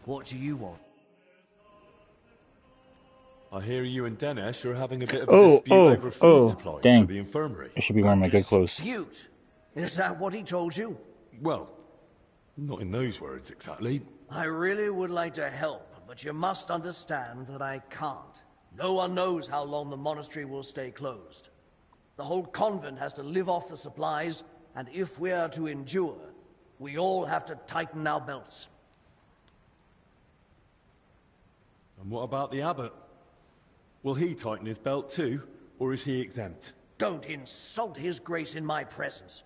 What do you want? I hear you and Dinesh are having a bit of a dispute over food supplies dang. for the infirmary. I should be wearing my good clothes. Dispute? Is that what he told you? Well, not in those words exactly. I really would like to help, but you must understand that I can't. No one knows how long the monastery will stay closed. The whole convent has to live off the supplies, and if we are to endure, we all have to tighten our belts. And what about the abbot? Will he tighten his belt too, or is he exempt? Don't insult his grace in my presence.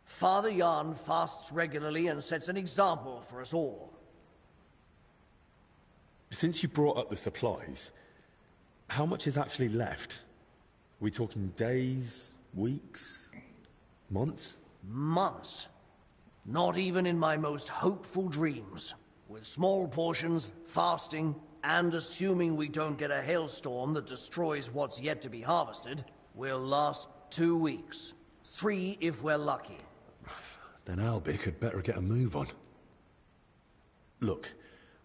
Father Jan fasts regularly and sets an example for us all. Since you brought up the supplies, how much is actually left? Are we talking days, weeks, months? Months. Not even in my most hopeful dreams. With small portions, fasting, and assuming we don't get a hailstorm that destroys what's yet to be harvested, we'll last 2 weeks. 3 if we're lucky. Then Albik had better get a move on. Look,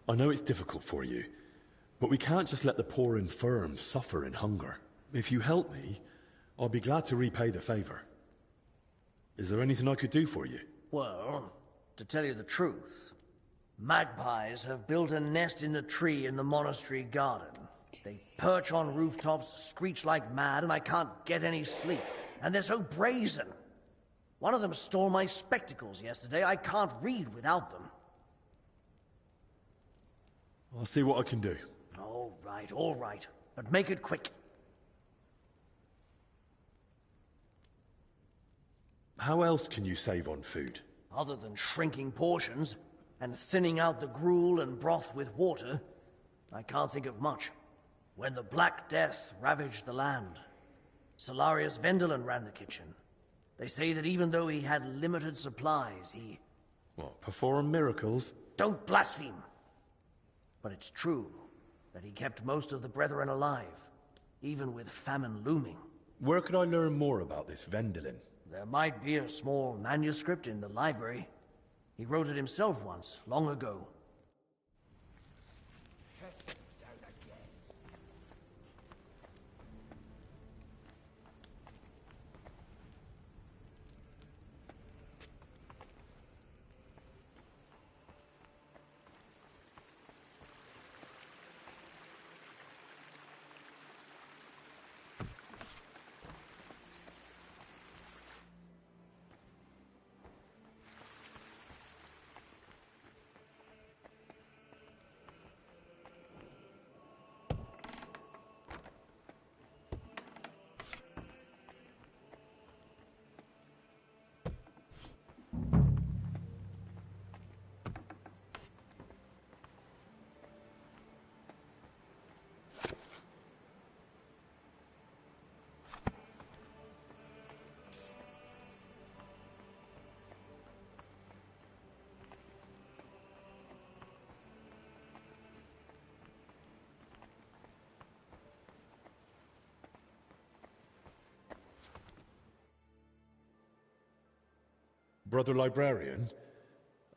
I know it's difficult for you, but we can't just let the poor infirm suffer in hunger. If you help me, I'll be glad to repay the favor. Is there anything I could do for you? Well, to tell you the truth, magpies have built a nest in the tree in the monastery garden. They perch on rooftops, screech like mad, and I can't get any sleep. And they're so brazen. One of them stole my spectacles yesterday. I can't read without them. I'll see what I can do. All right. But make it quick. How else can you save on food? Other than shrinking portions and thinning out the gruel and broth with water, I can't think of much. When the Black Death ravaged the land, Solarius Vendelin ran the kitchen. They say that even though he had limited supplies, he... What, perform miracles? Don't blaspheme! But it's true that he kept most of the Brethren alive, even with famine looming. Where could I learn more about this Vendelin? There might be a small manuscript in the library. He wrote it himself once, long ago. Brother Librarian,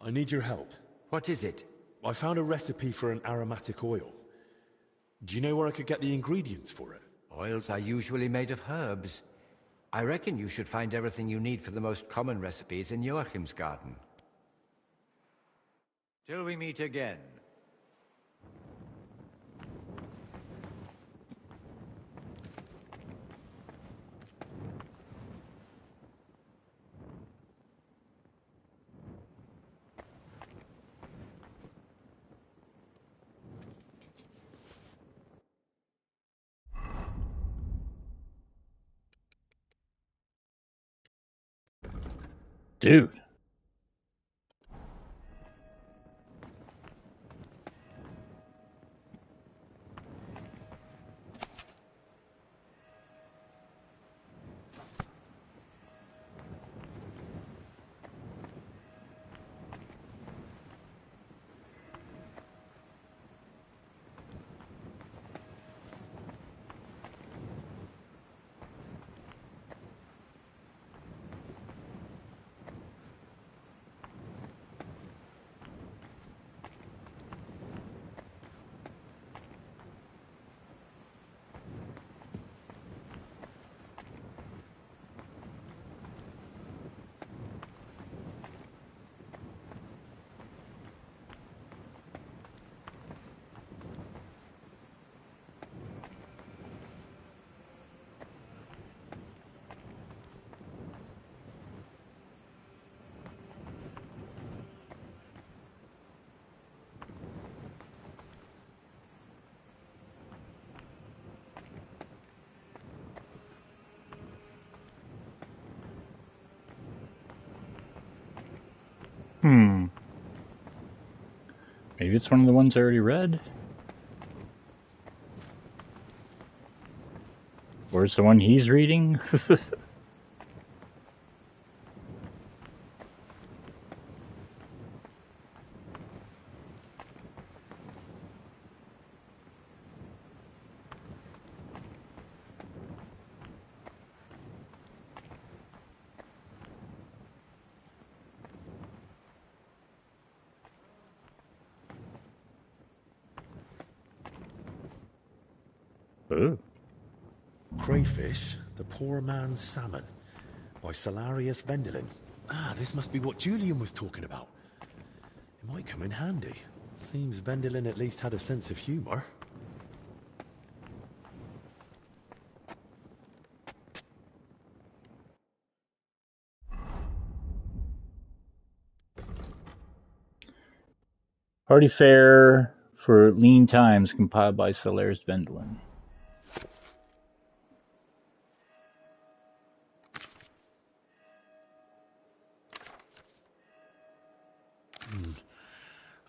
I need your help. What is it? I found a recipe for an aromatic oil. Do you know where I could get the ingredients for it? Oils are usually made of herbs. I reckon you should find everything you need for the most common recipes in Joachim's garden. Till we meet again. Dude. Maybe it's one of the ones I already read. Or it's the one he's reading. crayfish, the poor man's salmon, by Salarius Vendelin. Ah, this must be what Julian was talking about. It might come in handy. Seems Vendelin at least had a sense of humor. Party fare for lean times compiled by Salarius Vendelin.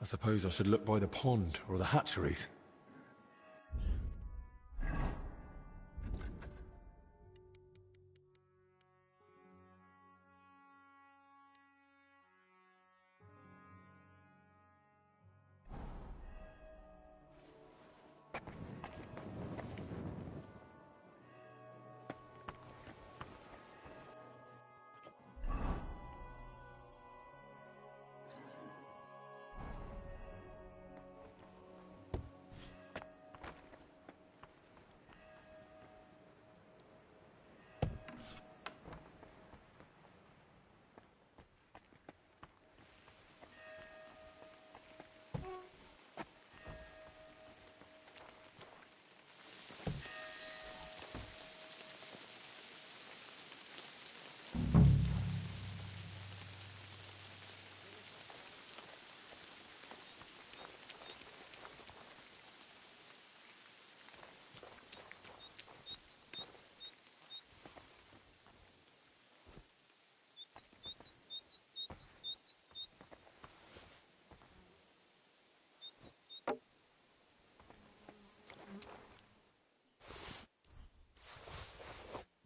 I suppose I should look by the pond or the hatcheries.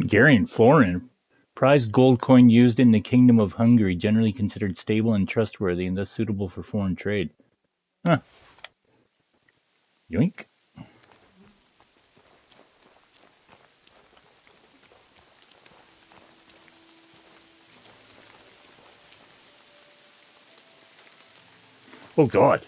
Hungarian florin. Prized gold coin used in the Kingdom of Hungary, generally considered stable and trustworthy and thus suitable for foreign trade. Huh. Yoink. Oh God.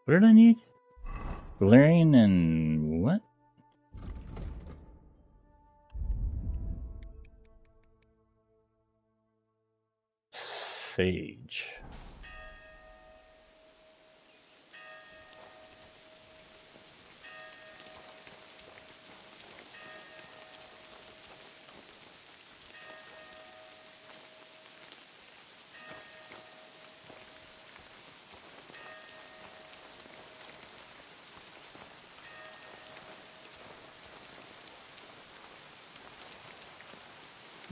What did I need? Valerian and what? Sage.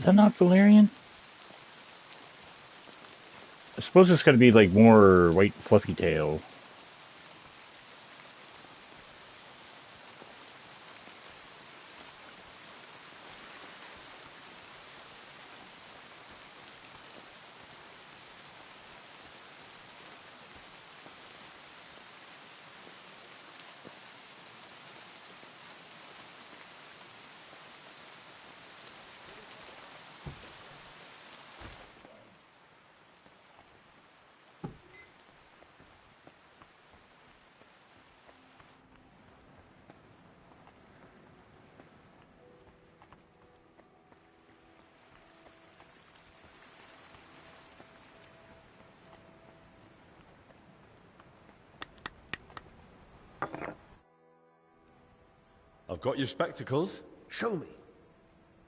Is that not Valerian? I suppose it's got to be like more white fluffy tail. I've got your spectacles. Show me.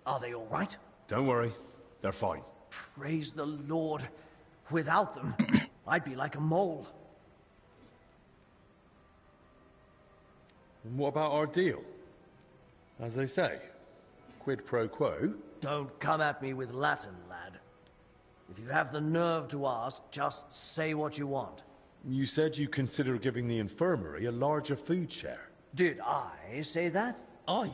Are they all right? Don't worry, they're fine. Praise the Lord. Without them, I'd be like a mole. And what about our deal? As they say, quid pro quo. Don't come at me with Latin, lad. If you have the nerve to ask, just say what you want. You said you consider giving the infirmary a larger food share. Did I say that? Aye.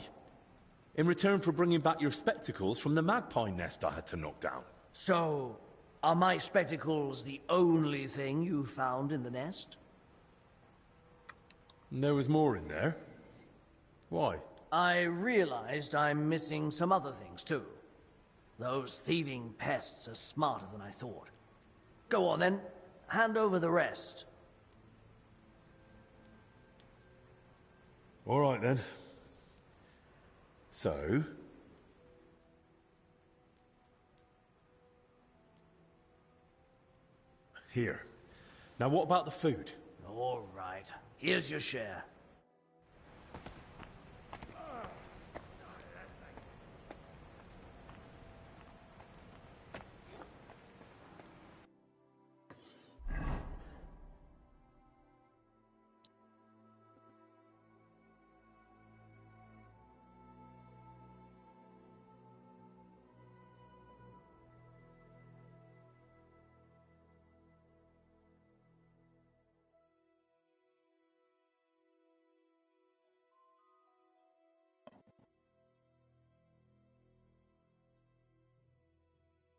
In return for bringing back your spectacles from the magpie nest I had to knock down. So, are my spectacles the only thing you found in the nest? And there was more in there. Why? I realized I'm missing some other things, too. Those thieving pests are smarter than I thought. Go on then, hand over the rest. All right then. So... Here. Now what about the food? All right, here's your share.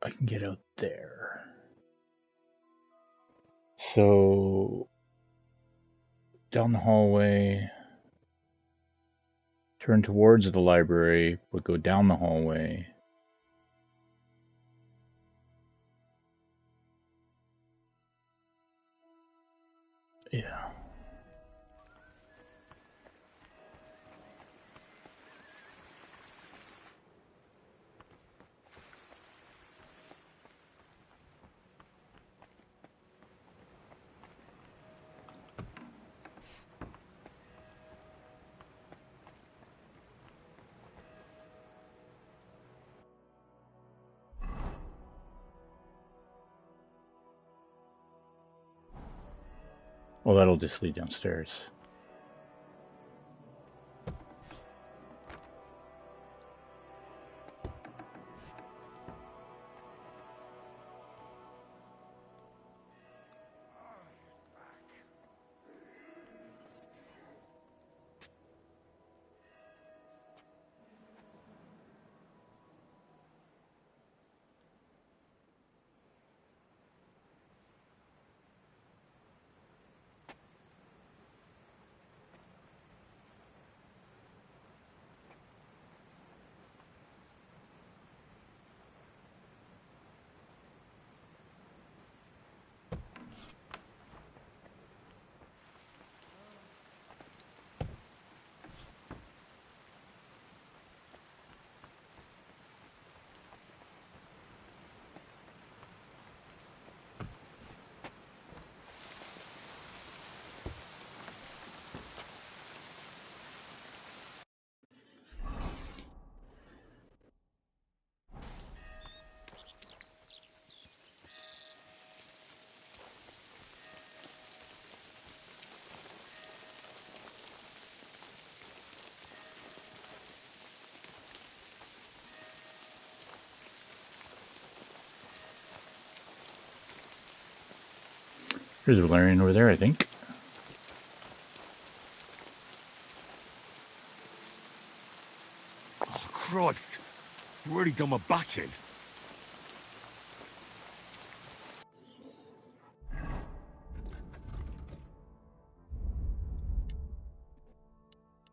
I can get out there. So, down the hallway, turn towards the library, but go down the hallway. Yeah. Well, that'll just lead downstairs. There's a Valerian over there, I think. Oh, Christ! You really done my back in.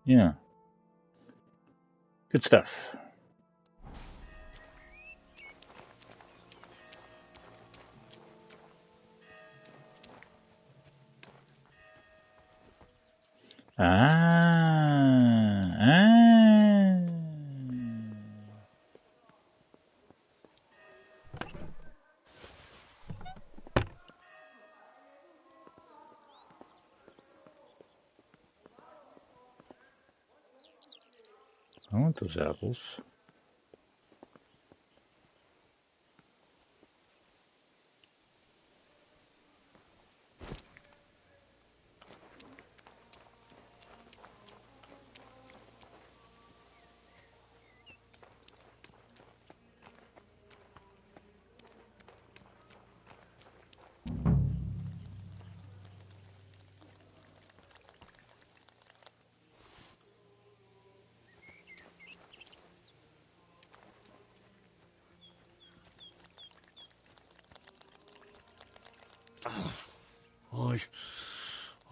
Yeah. Good stuff. I want those apples.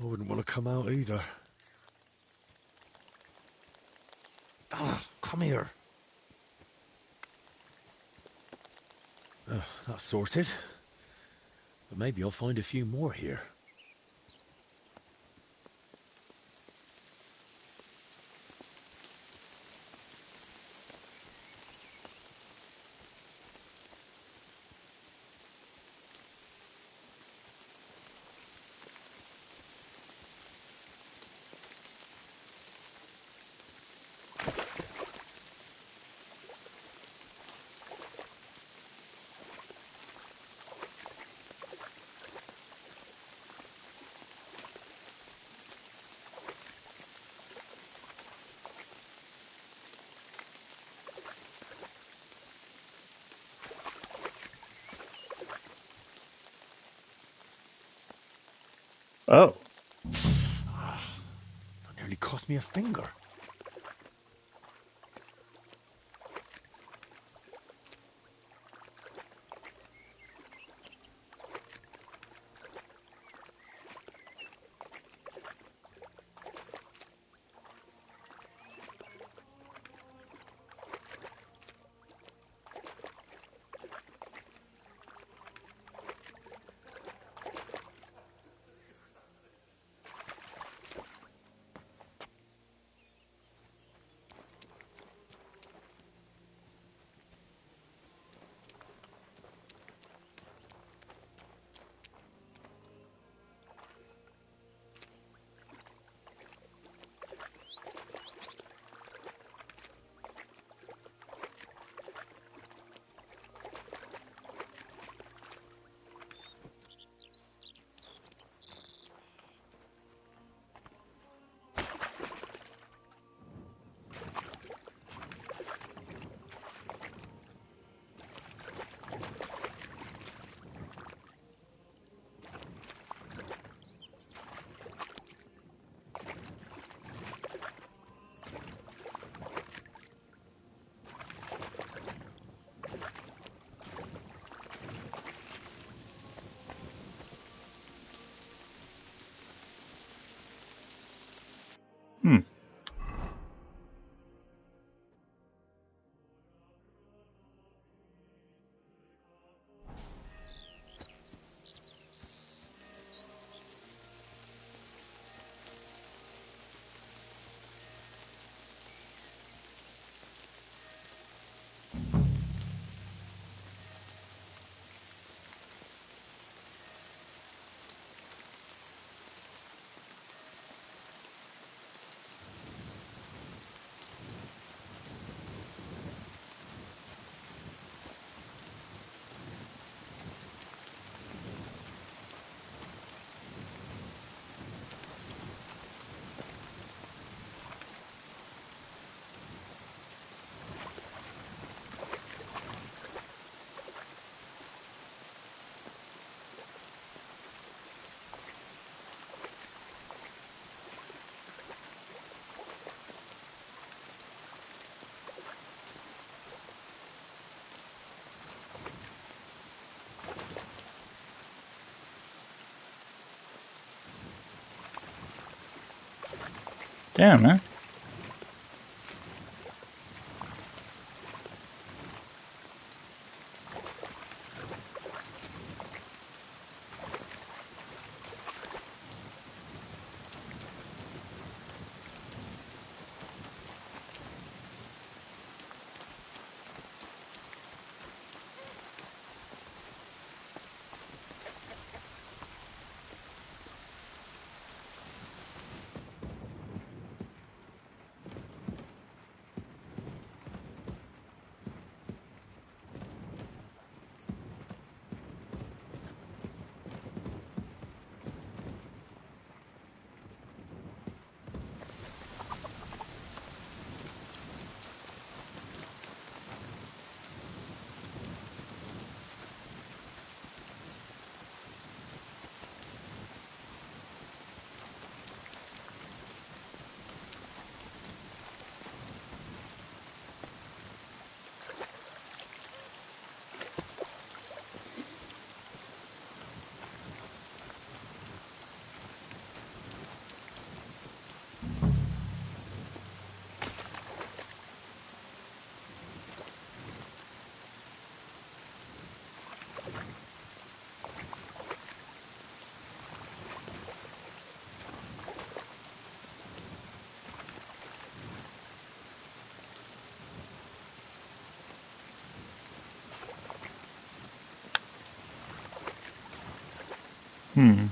I wouldn't want to come out either. Come here. That's sorted. But maybe I'll find a few more here. Oh. That nearly cost me a finger. Hmm. Damn, man. Hmm.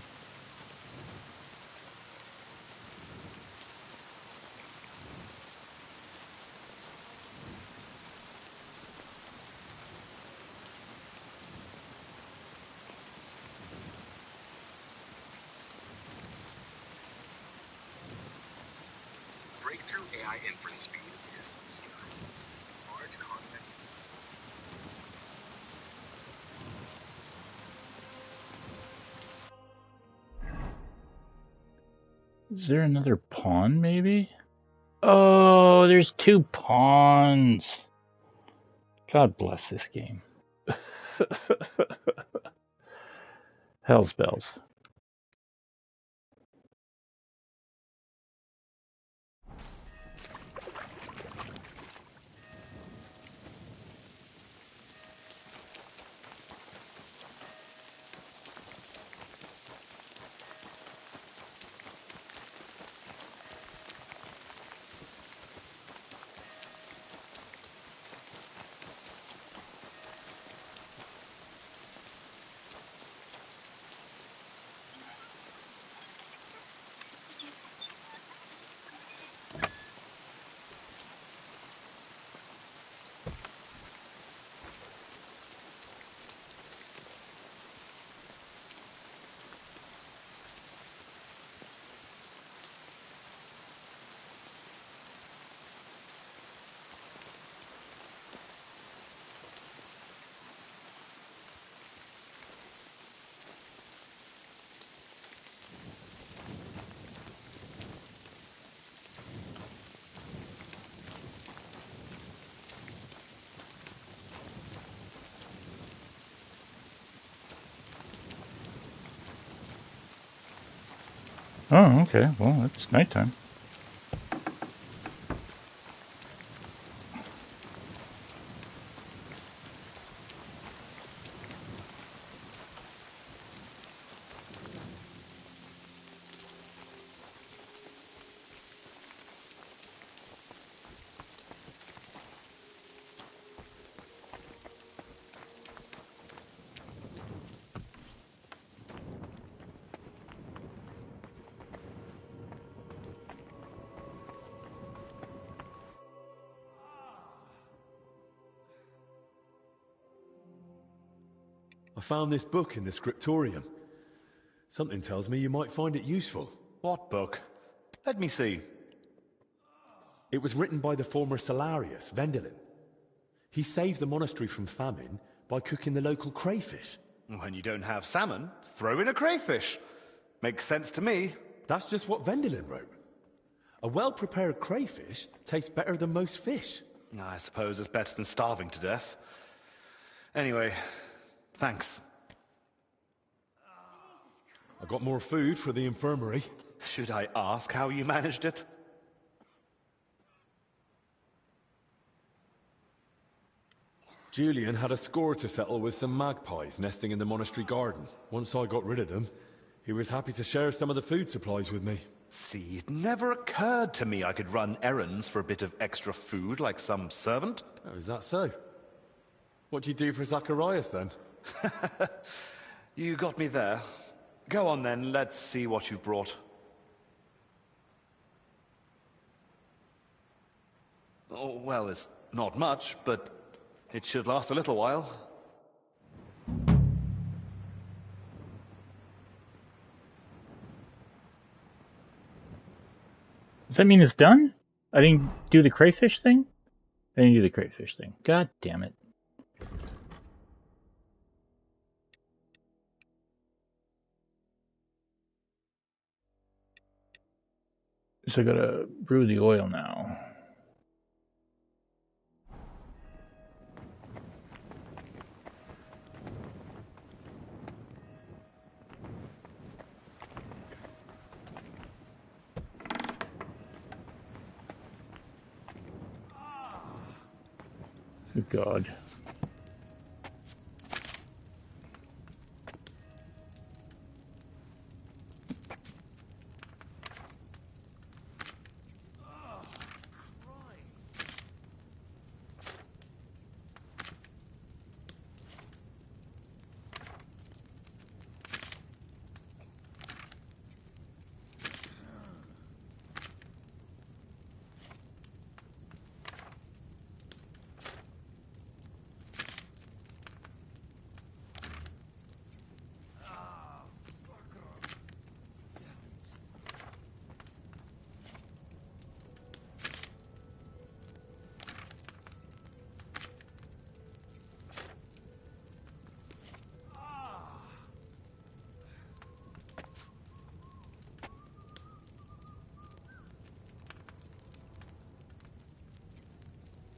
Breakthrough AI inference speed is here. Large content. Is there another pawn, maybe? Oh, there's 2 pawns. God bless this game. Hell's bells. Oh, okay. Well, it's nighttime. I found this book in the scriptorium. Something tells me you might find it useful. What book? Let me see. It was written by the former Salarius, Vendelin. He saved the monastery from famine by cooking the local crayfish. When you don't have salmon, throw in a crayfish. Makes sense to me. That's just what Vendelin wrote. A well-prepared crayfish tastes better than most fish. I suppose it's better than starving to death. Anyway, thanks. I got more food for the infirmary. Should I ask how you managed it? Julian had a score to settle with some magpies nesting in the monastery garden. Once I got rid of them, he was happy to share some of the food supplies with me. See, it never occurred to me I could run errands for a bit of extra food like some servant. Oh, is that so? What do you do for Zacharias, then? You got me there. Go on, then. Let's see what you've brought. Oh, well, it's not much, but it should last a little while. Does that mean it's done? I didn't do the crayfish thing? I didn't do the crayfish thing. God damn it. So I gotta brew the oil now. Good God.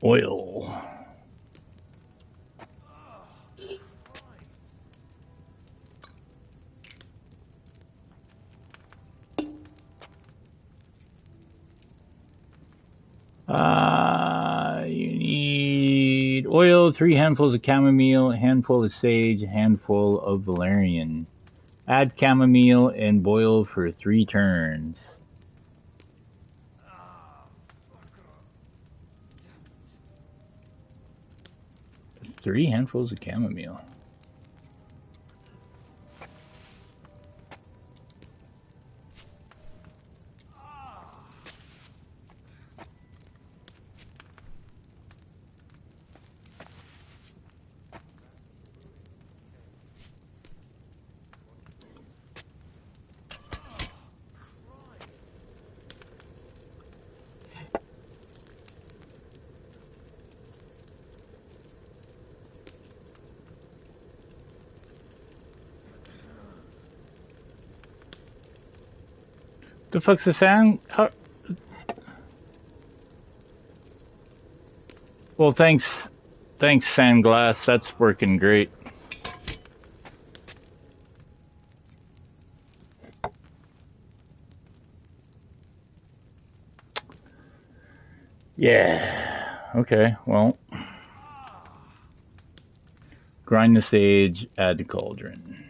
Oil. You need oil, 3 handfuls of chamomile, a handful of sage, a handful of valerian. Add chamomile and boil for 3 turns. 3 handfuls of chamomile. The fuck's the sound? How... Well, thanks, Sandglass. That's working great. Yeah. Okay. Well, grind the sage. Add the cauldron.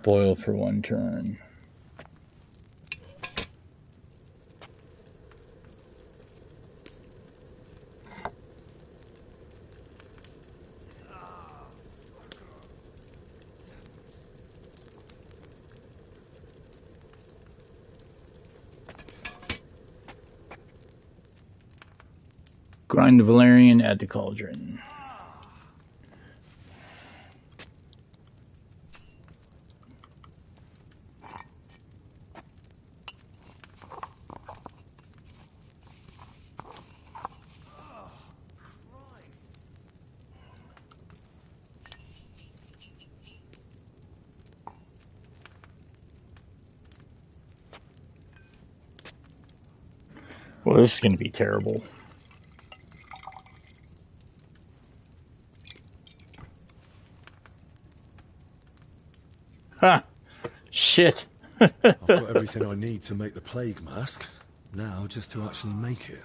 Boil for 1 turn. Grind the valerian. Add the cauldron. Well, this is going to be terrible. Ha! Shit. I've got everything I need to make the plague mask. Now, just to actually make it.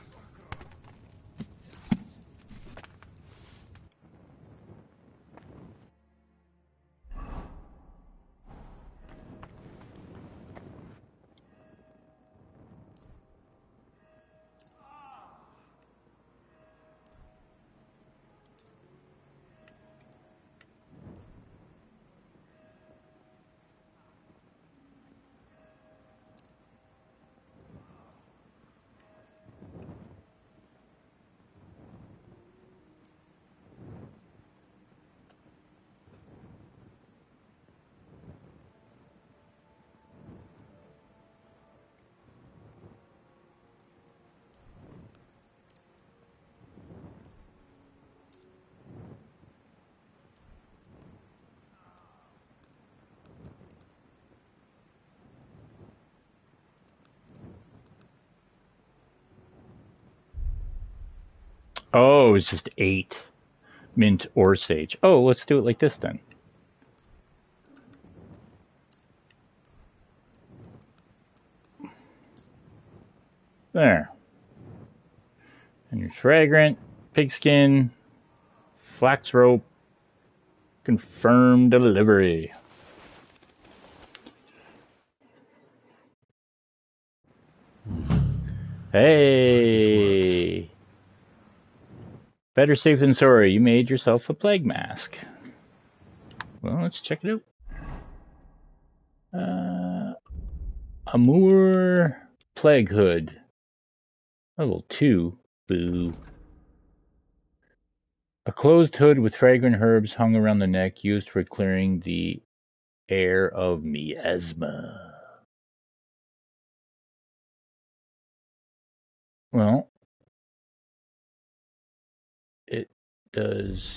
Oh, it's just 8. Mint or sage. Oh, let's do it like this then. There. And your fragrant, pigskin, flax rope, confirmed delivery. Hey! Better safe than sorry. You made yourself a plague mask. Well, let's check it out. Amour Plague Hood. Level 2. Boo. A closed hood with fragrant herbs hung around the neck, used for clearing the air of miasma. Well, it does.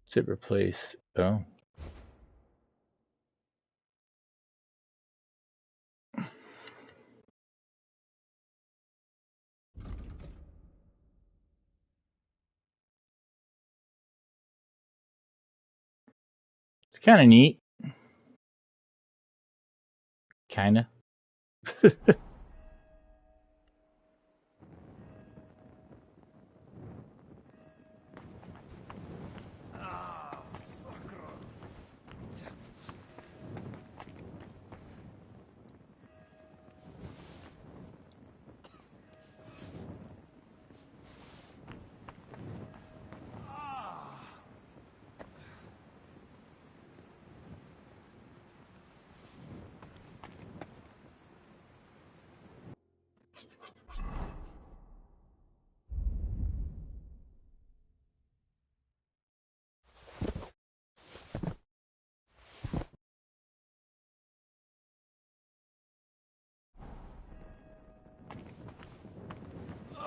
Does it replace? Oh. It's kind of neat. Kind of.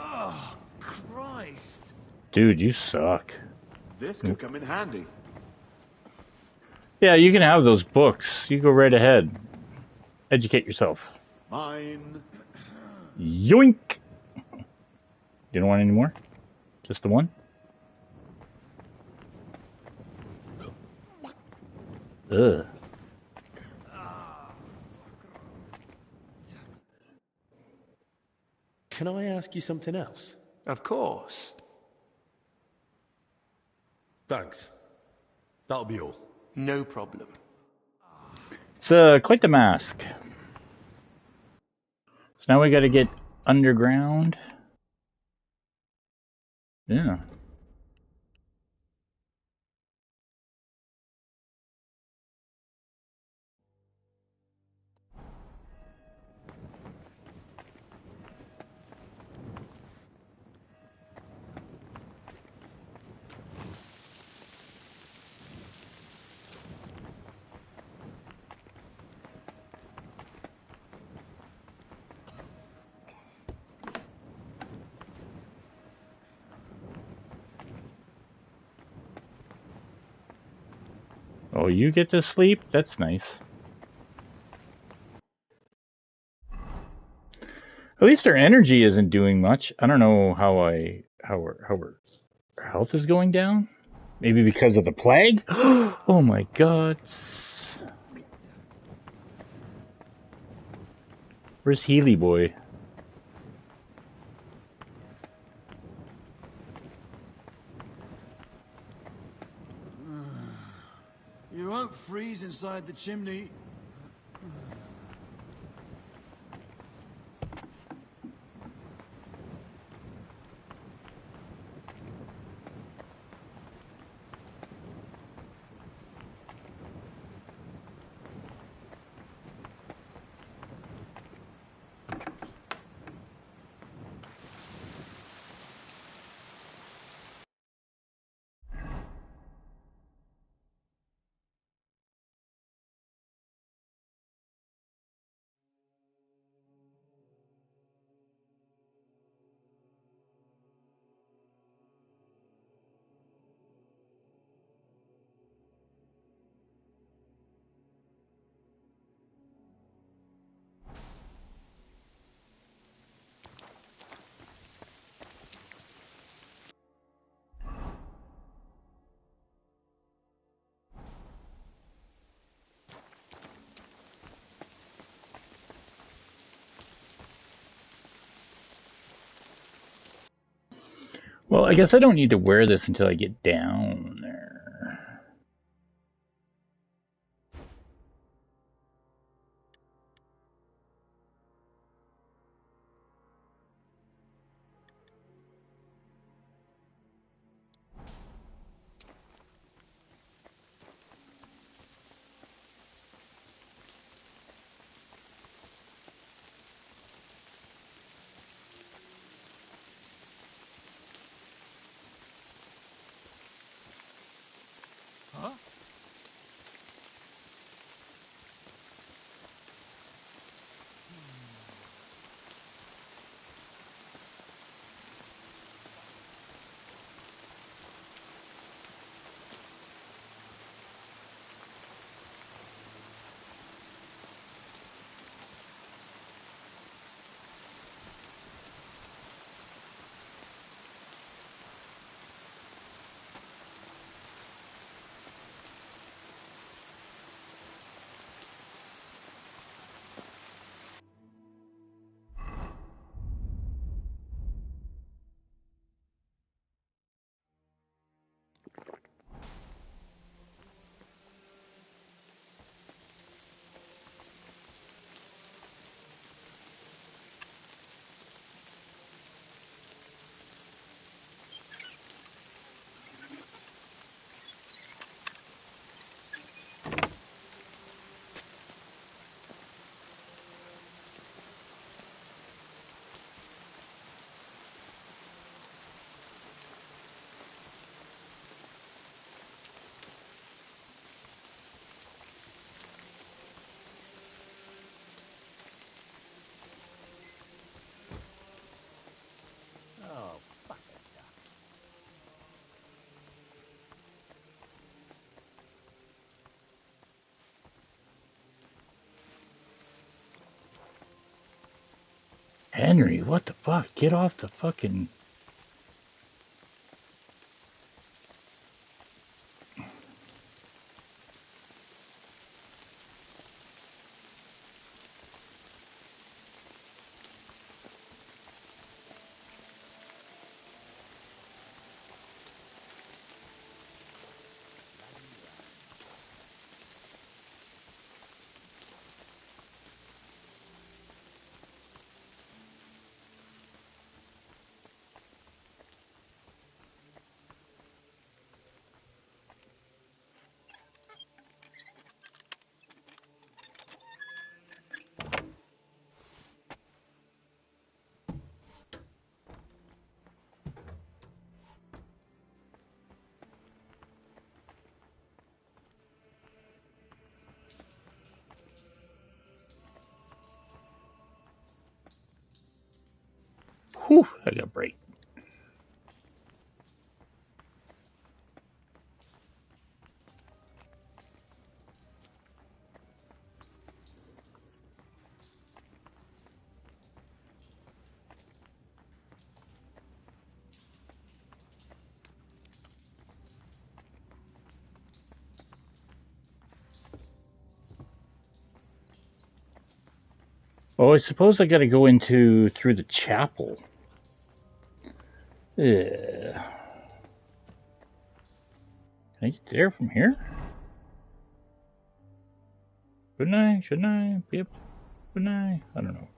Oh, Christ! Dude, you suck. This could come in handy. Yeah, you can have those books. You go right ahead. Educate yourself. Mine. Yoink! You don't want any more? Just the one? Ugh. Can I ask you something else? Of course. Thanks. That'll be all. No problem. It's quite the mask. So now we gotta get underground. Yeah. Oh, you get to sleep? That's nice. At least our energy isn't doing much. I don't know how our health is going down. Maybe because of the plague? Oh my god. Where's Healy boy? You won't freeze inside the chimney. Well, I guess I don't need to wear this until I get down there. Huh? Henry, what the fuck? Get off the fucking... Whew, I got a break. Oh, I suppose I gotta go through the chapel. Yeah. Can I get there from here? Shouldn't I? Shouldn't I? Yep. Shouldn't I? I don't know.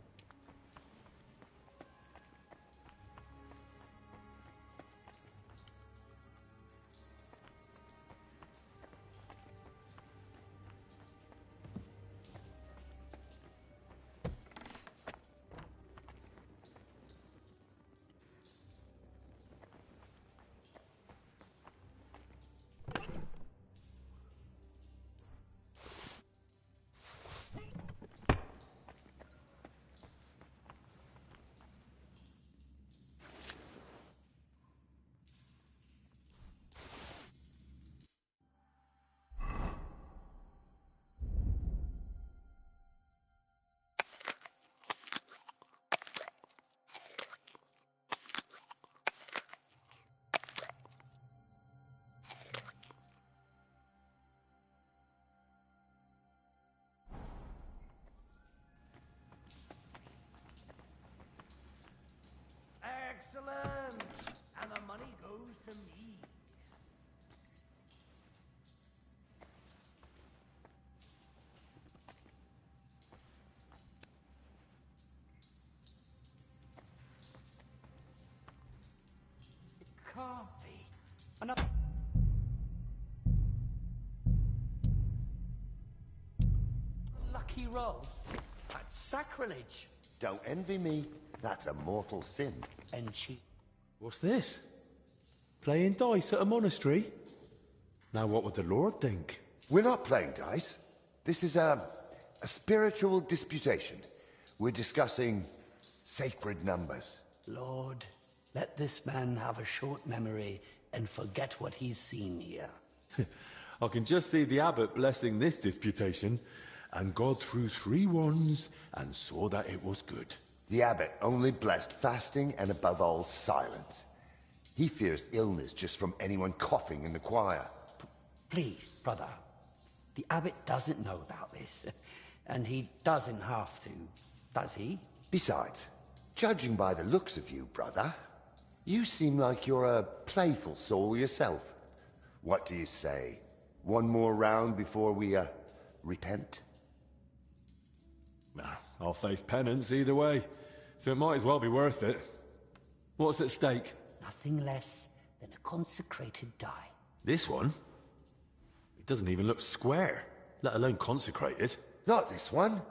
Excellent! And the money goes to me. It can't be. Another... Lucky roll? That's sacrilege. Don't envy me. That's a mortal sin. And she... What's this? Playing dice at a monastery? Now what would the Lord think? We're not playing dice. This is a spiritual disputation. We're discussing sacred numbers. Lord, let this man have a short memory and forget what he's seen here. I can just see the abbot blessing this disputation, and God threw 3 wands and saw that it was good. The abbot only blessed fasting and above all silence. He fears illness just from anyone coughing in the choir. Please, brother. The abbot doesn't know about this, and he doesn't have to, does he? Besides, judging by the looks of you, brother, you seem like you're a playful soul yourself. What do you say? One more round before we, repent? Nah, I'll face penance either way, so it might as well be worth it. What's at stake? Nothing less than a consecrated die. This one? It doesn't even look square, let alone consecrated. Not this one.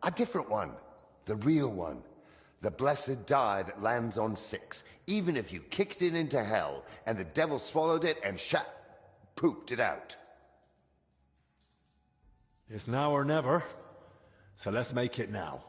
A different one. The real one. The blessed die that lands on 6, even if you kicked it into hell and the devil swallowed it and pooped it out. It's now or never, so let's make it now.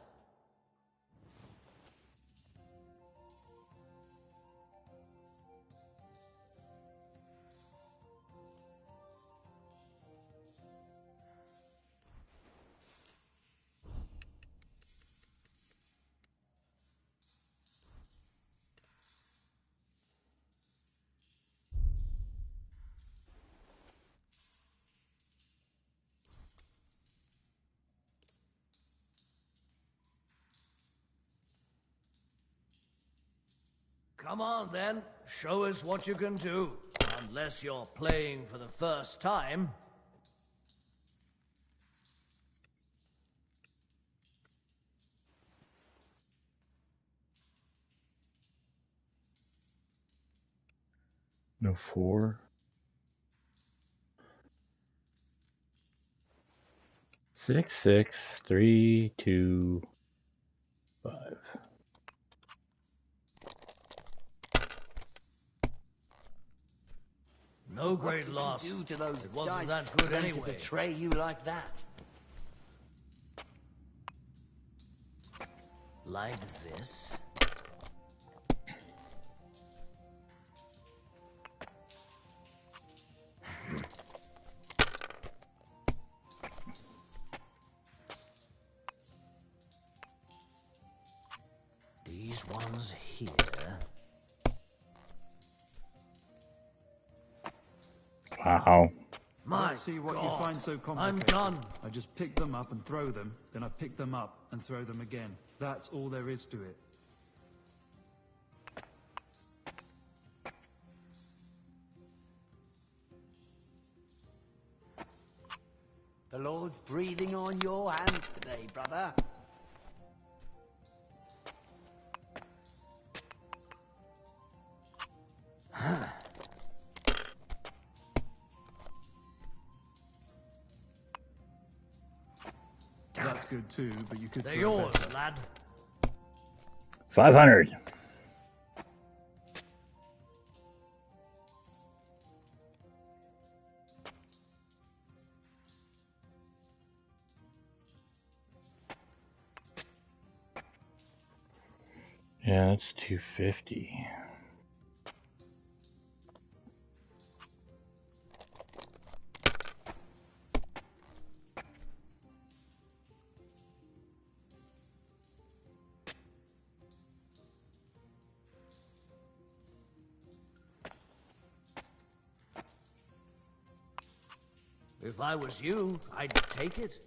Come on, then. Show us what you can do. Unless you're playing for the first time. No 4. 6, 6, 3, 2, 5. No great loss. What did you do to those it wasn't dice that good meant anyway. to betray you like that? Like this? These ones here. Wow. My Let's see what God. you find so complicated. I'm done. I just pick them up and throw them, then I pick them up and throw them again. That's all there is to it. The Lord's breathing on your hands today, brother. That's good too, but you could They're throw yours, better. lad. 500. Yeah, that's 250. If I was you, I'd take it.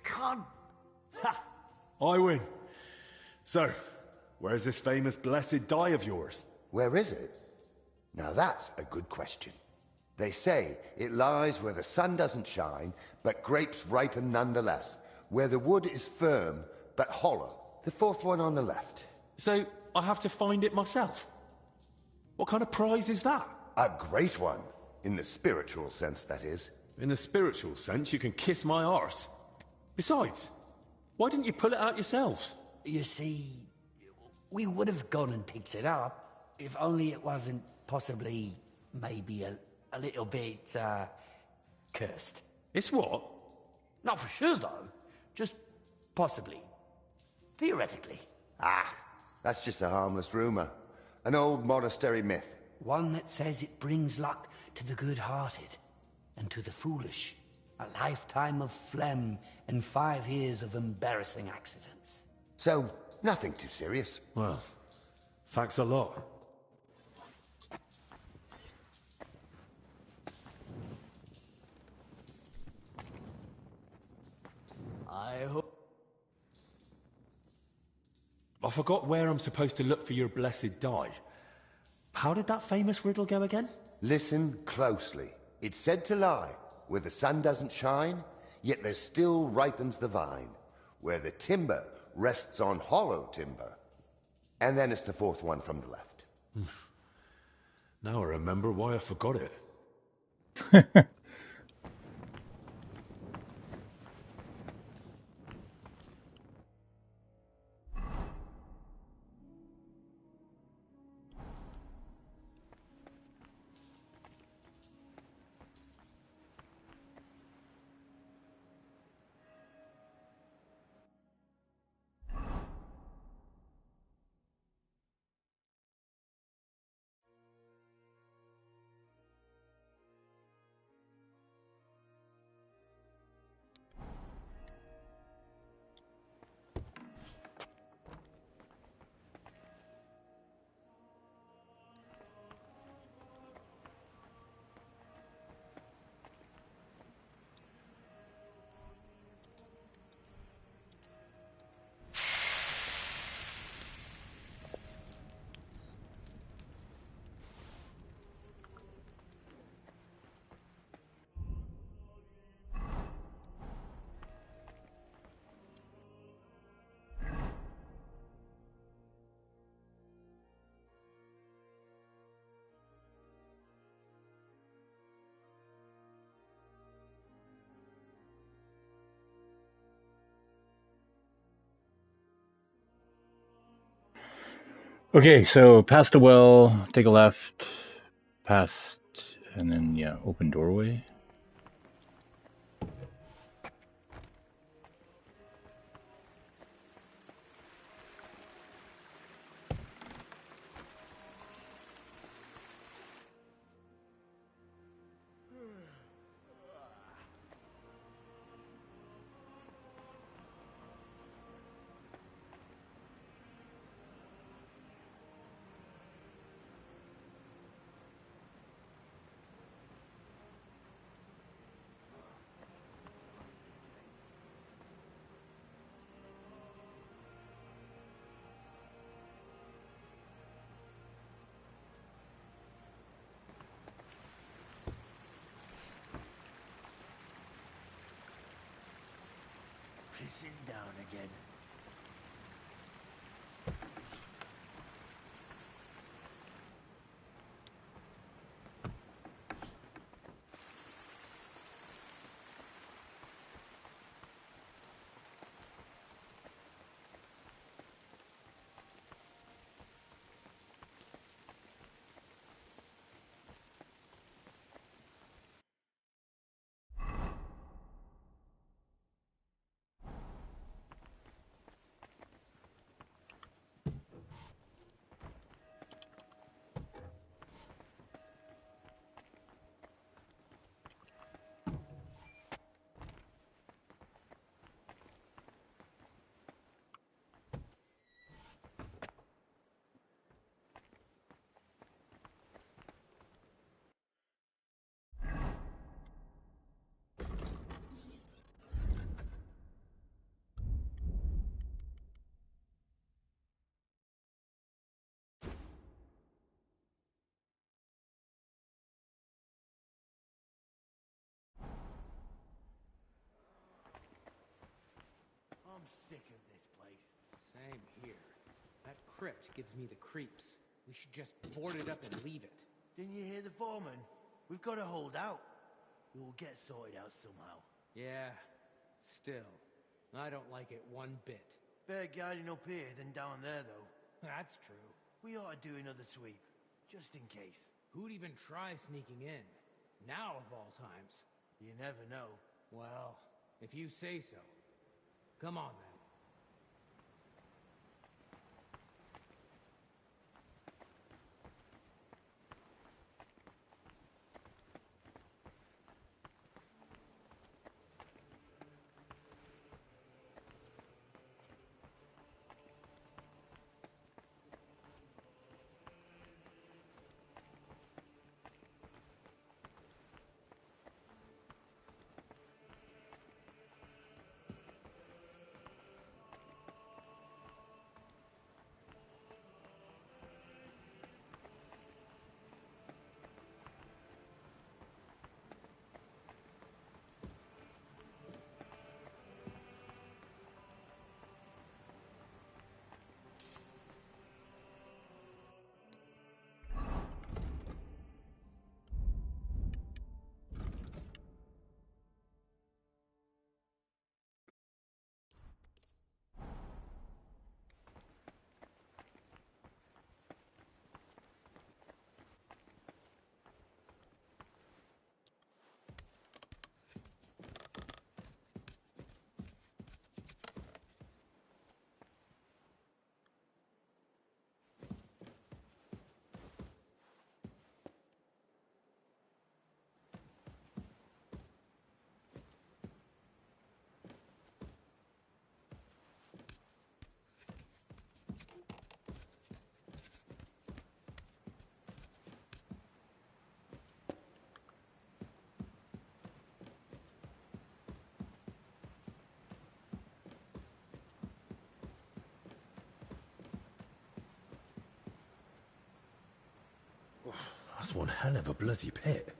Can't. Ha! I win. So, where's this famous blessed die of yours? Where is it? Now that's a good question. They say it lies where the sun doesn't shine, but grapes ripen nonetheless. Where the wood is firm, but hollow. The fourth one on the left. So, I have to find it myself? What kind of prize is that? A great one. In the spiritual sense, that is. In the spiritual sense, you can kiss my arse. Besides, why didn't you pull it out yourselves? You see, we would have gone and picked it up, if only it wasn't possibly, maybe a little bit, cursed. It's what? Not for sure, though. Just possibly. Theoretically. Ah, that's just a harmless rumor. An old monastery myth. One that says it brings luck to the good-hearted and to the foolish. A lifetime of phlegm and 5 years of embarrassing accidents. So, nothing too serious. Well, thanks a lot. I hope... I forgot where I'm supposed to look for your blessed die. How did that famous riddle go again? Listen closely. It's said to lie where the sun doesn't shine, yet there still ripens the vine. Where the timber rests on hollow timber. And then it's the fourth one from the left. Now I remember why I forgot it. Okay, so past the well, take a left, past, and then, yeah, open doorway. Pissing down again. I'm sick of this place. Same here. That crypt gives me the creeps. We should just board it up and leave it. Didn't you hear the foreman? We've got to hold out. We'll get sorted out somehow. Yeah, still. I don't like it one bit. Better guarding up here than down there, though. That's true. We ought to do another sweep, just in case. Who'd even try sneaking in? Now of all times. You never know. Well, if you say so. Come on, then. That's one hell of a bloody pit.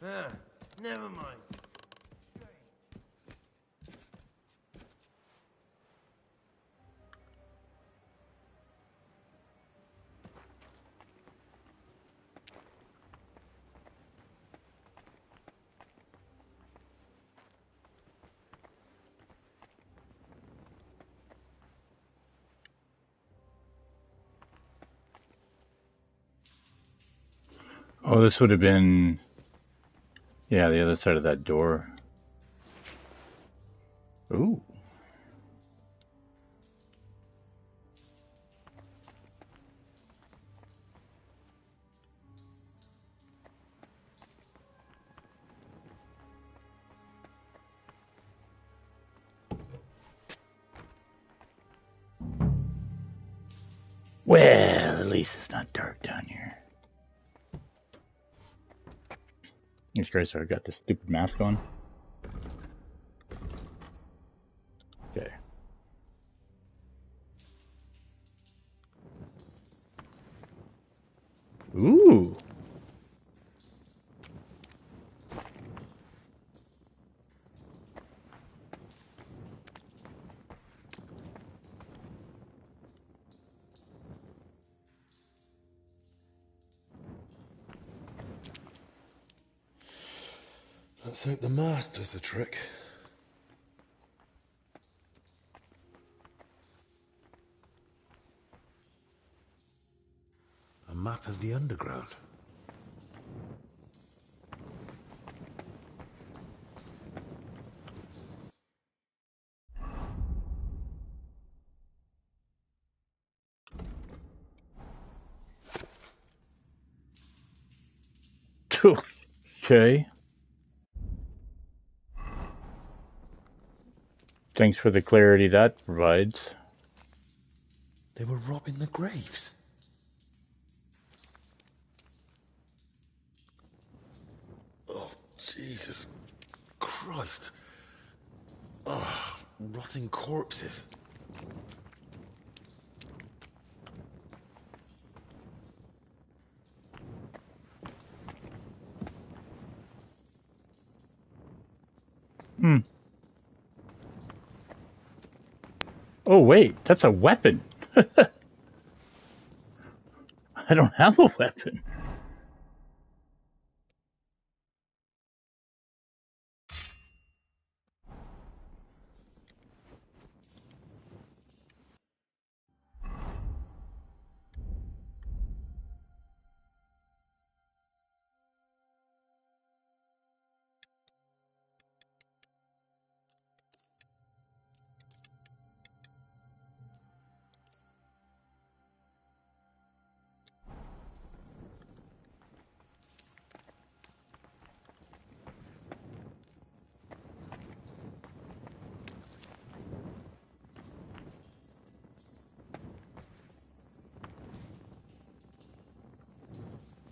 Never mind. Oh, this would have been, yeah, the other side of that door. Ooh. Well, at least it's not dark down here. Jesus Christ, I got this stupid mask on. Okay. Ooh. Let's hope the mask does the trick. A map of the underground. Okay. Thanks for the clarity that provides. They were robbing the graves. Oh, Jesus Christ. Ugh, rotting corpses. Hmm. Oh, wait, that's a weapon. I don't have a weapon.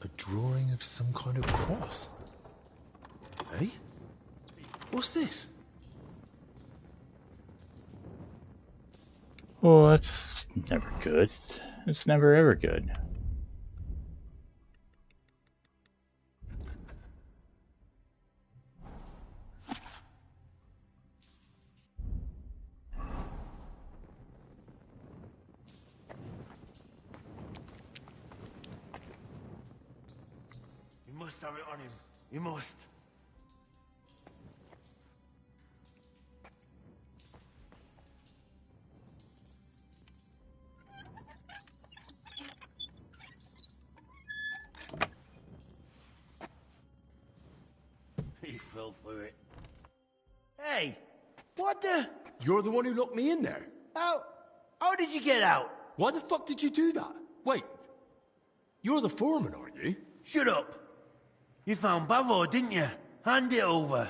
A drawing of some kind of cross. Hey? What's this? Oh, that's never good. It's never ever good. You must have it on him. You must. He fell for it. Hey, what the? You're the one who locked me in there. How did you get out? Why the fuck did you do that? Wait, you're the foreman, aren't you? Shut up. You found Bavo, didn't you? Hand it over.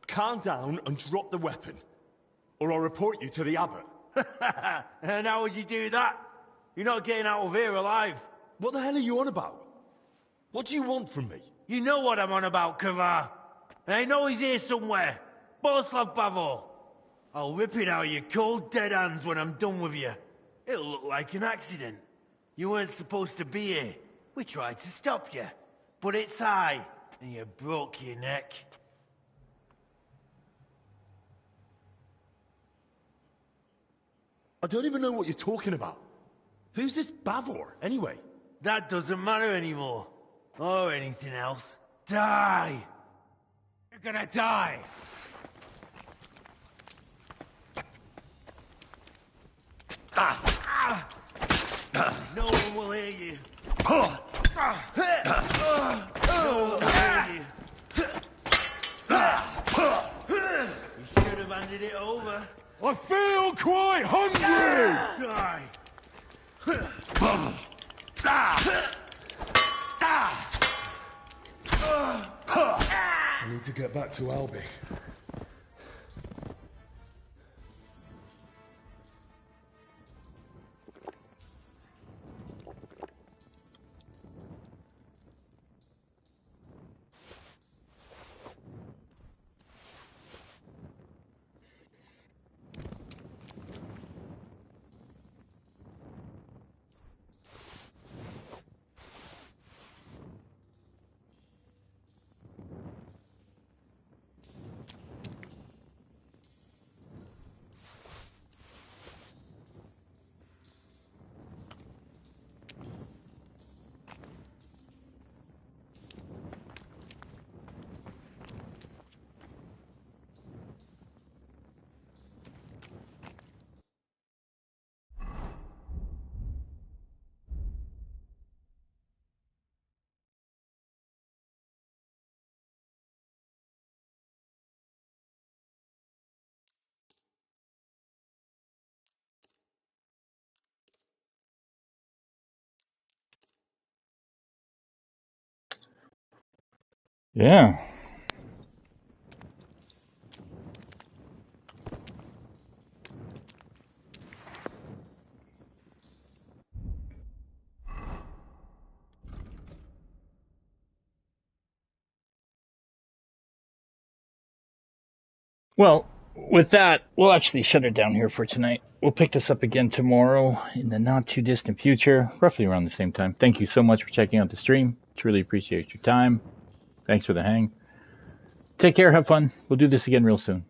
Calm down and drop the weapon, or I'll report you to the abbot. And how would you do that? You're not getting out of here alive. What the hell are you on about? What do you want from me? You know what I'm on about, Kavar. And I know he's here somewhere. Boslav Bavo. I'll rip it out of your cold, dead hands when I'm done with you. It'll look like an accident. You weren't supposed to be here. We tried to stop you, but it's high, and you broke your neck. I don't even know what you're talking about. Who's this Bavor, anyway? That doesn't matter anymore. Or anything else. Die! You're gonna die! No one will hear you. No one will hear you. You should have handed it over. I feel quite hungry! Die! I need to get back to Albie. Yeah. Well, with that, we'll actually shut it down here for tonight. We'll pick this up again tomorrow in the not too distant future, roughly around the same time. Thank you so much for checking out the stream. Truly appreciate your time. Thanks for the hang. Take care. Have fun. We'll do this again real soon.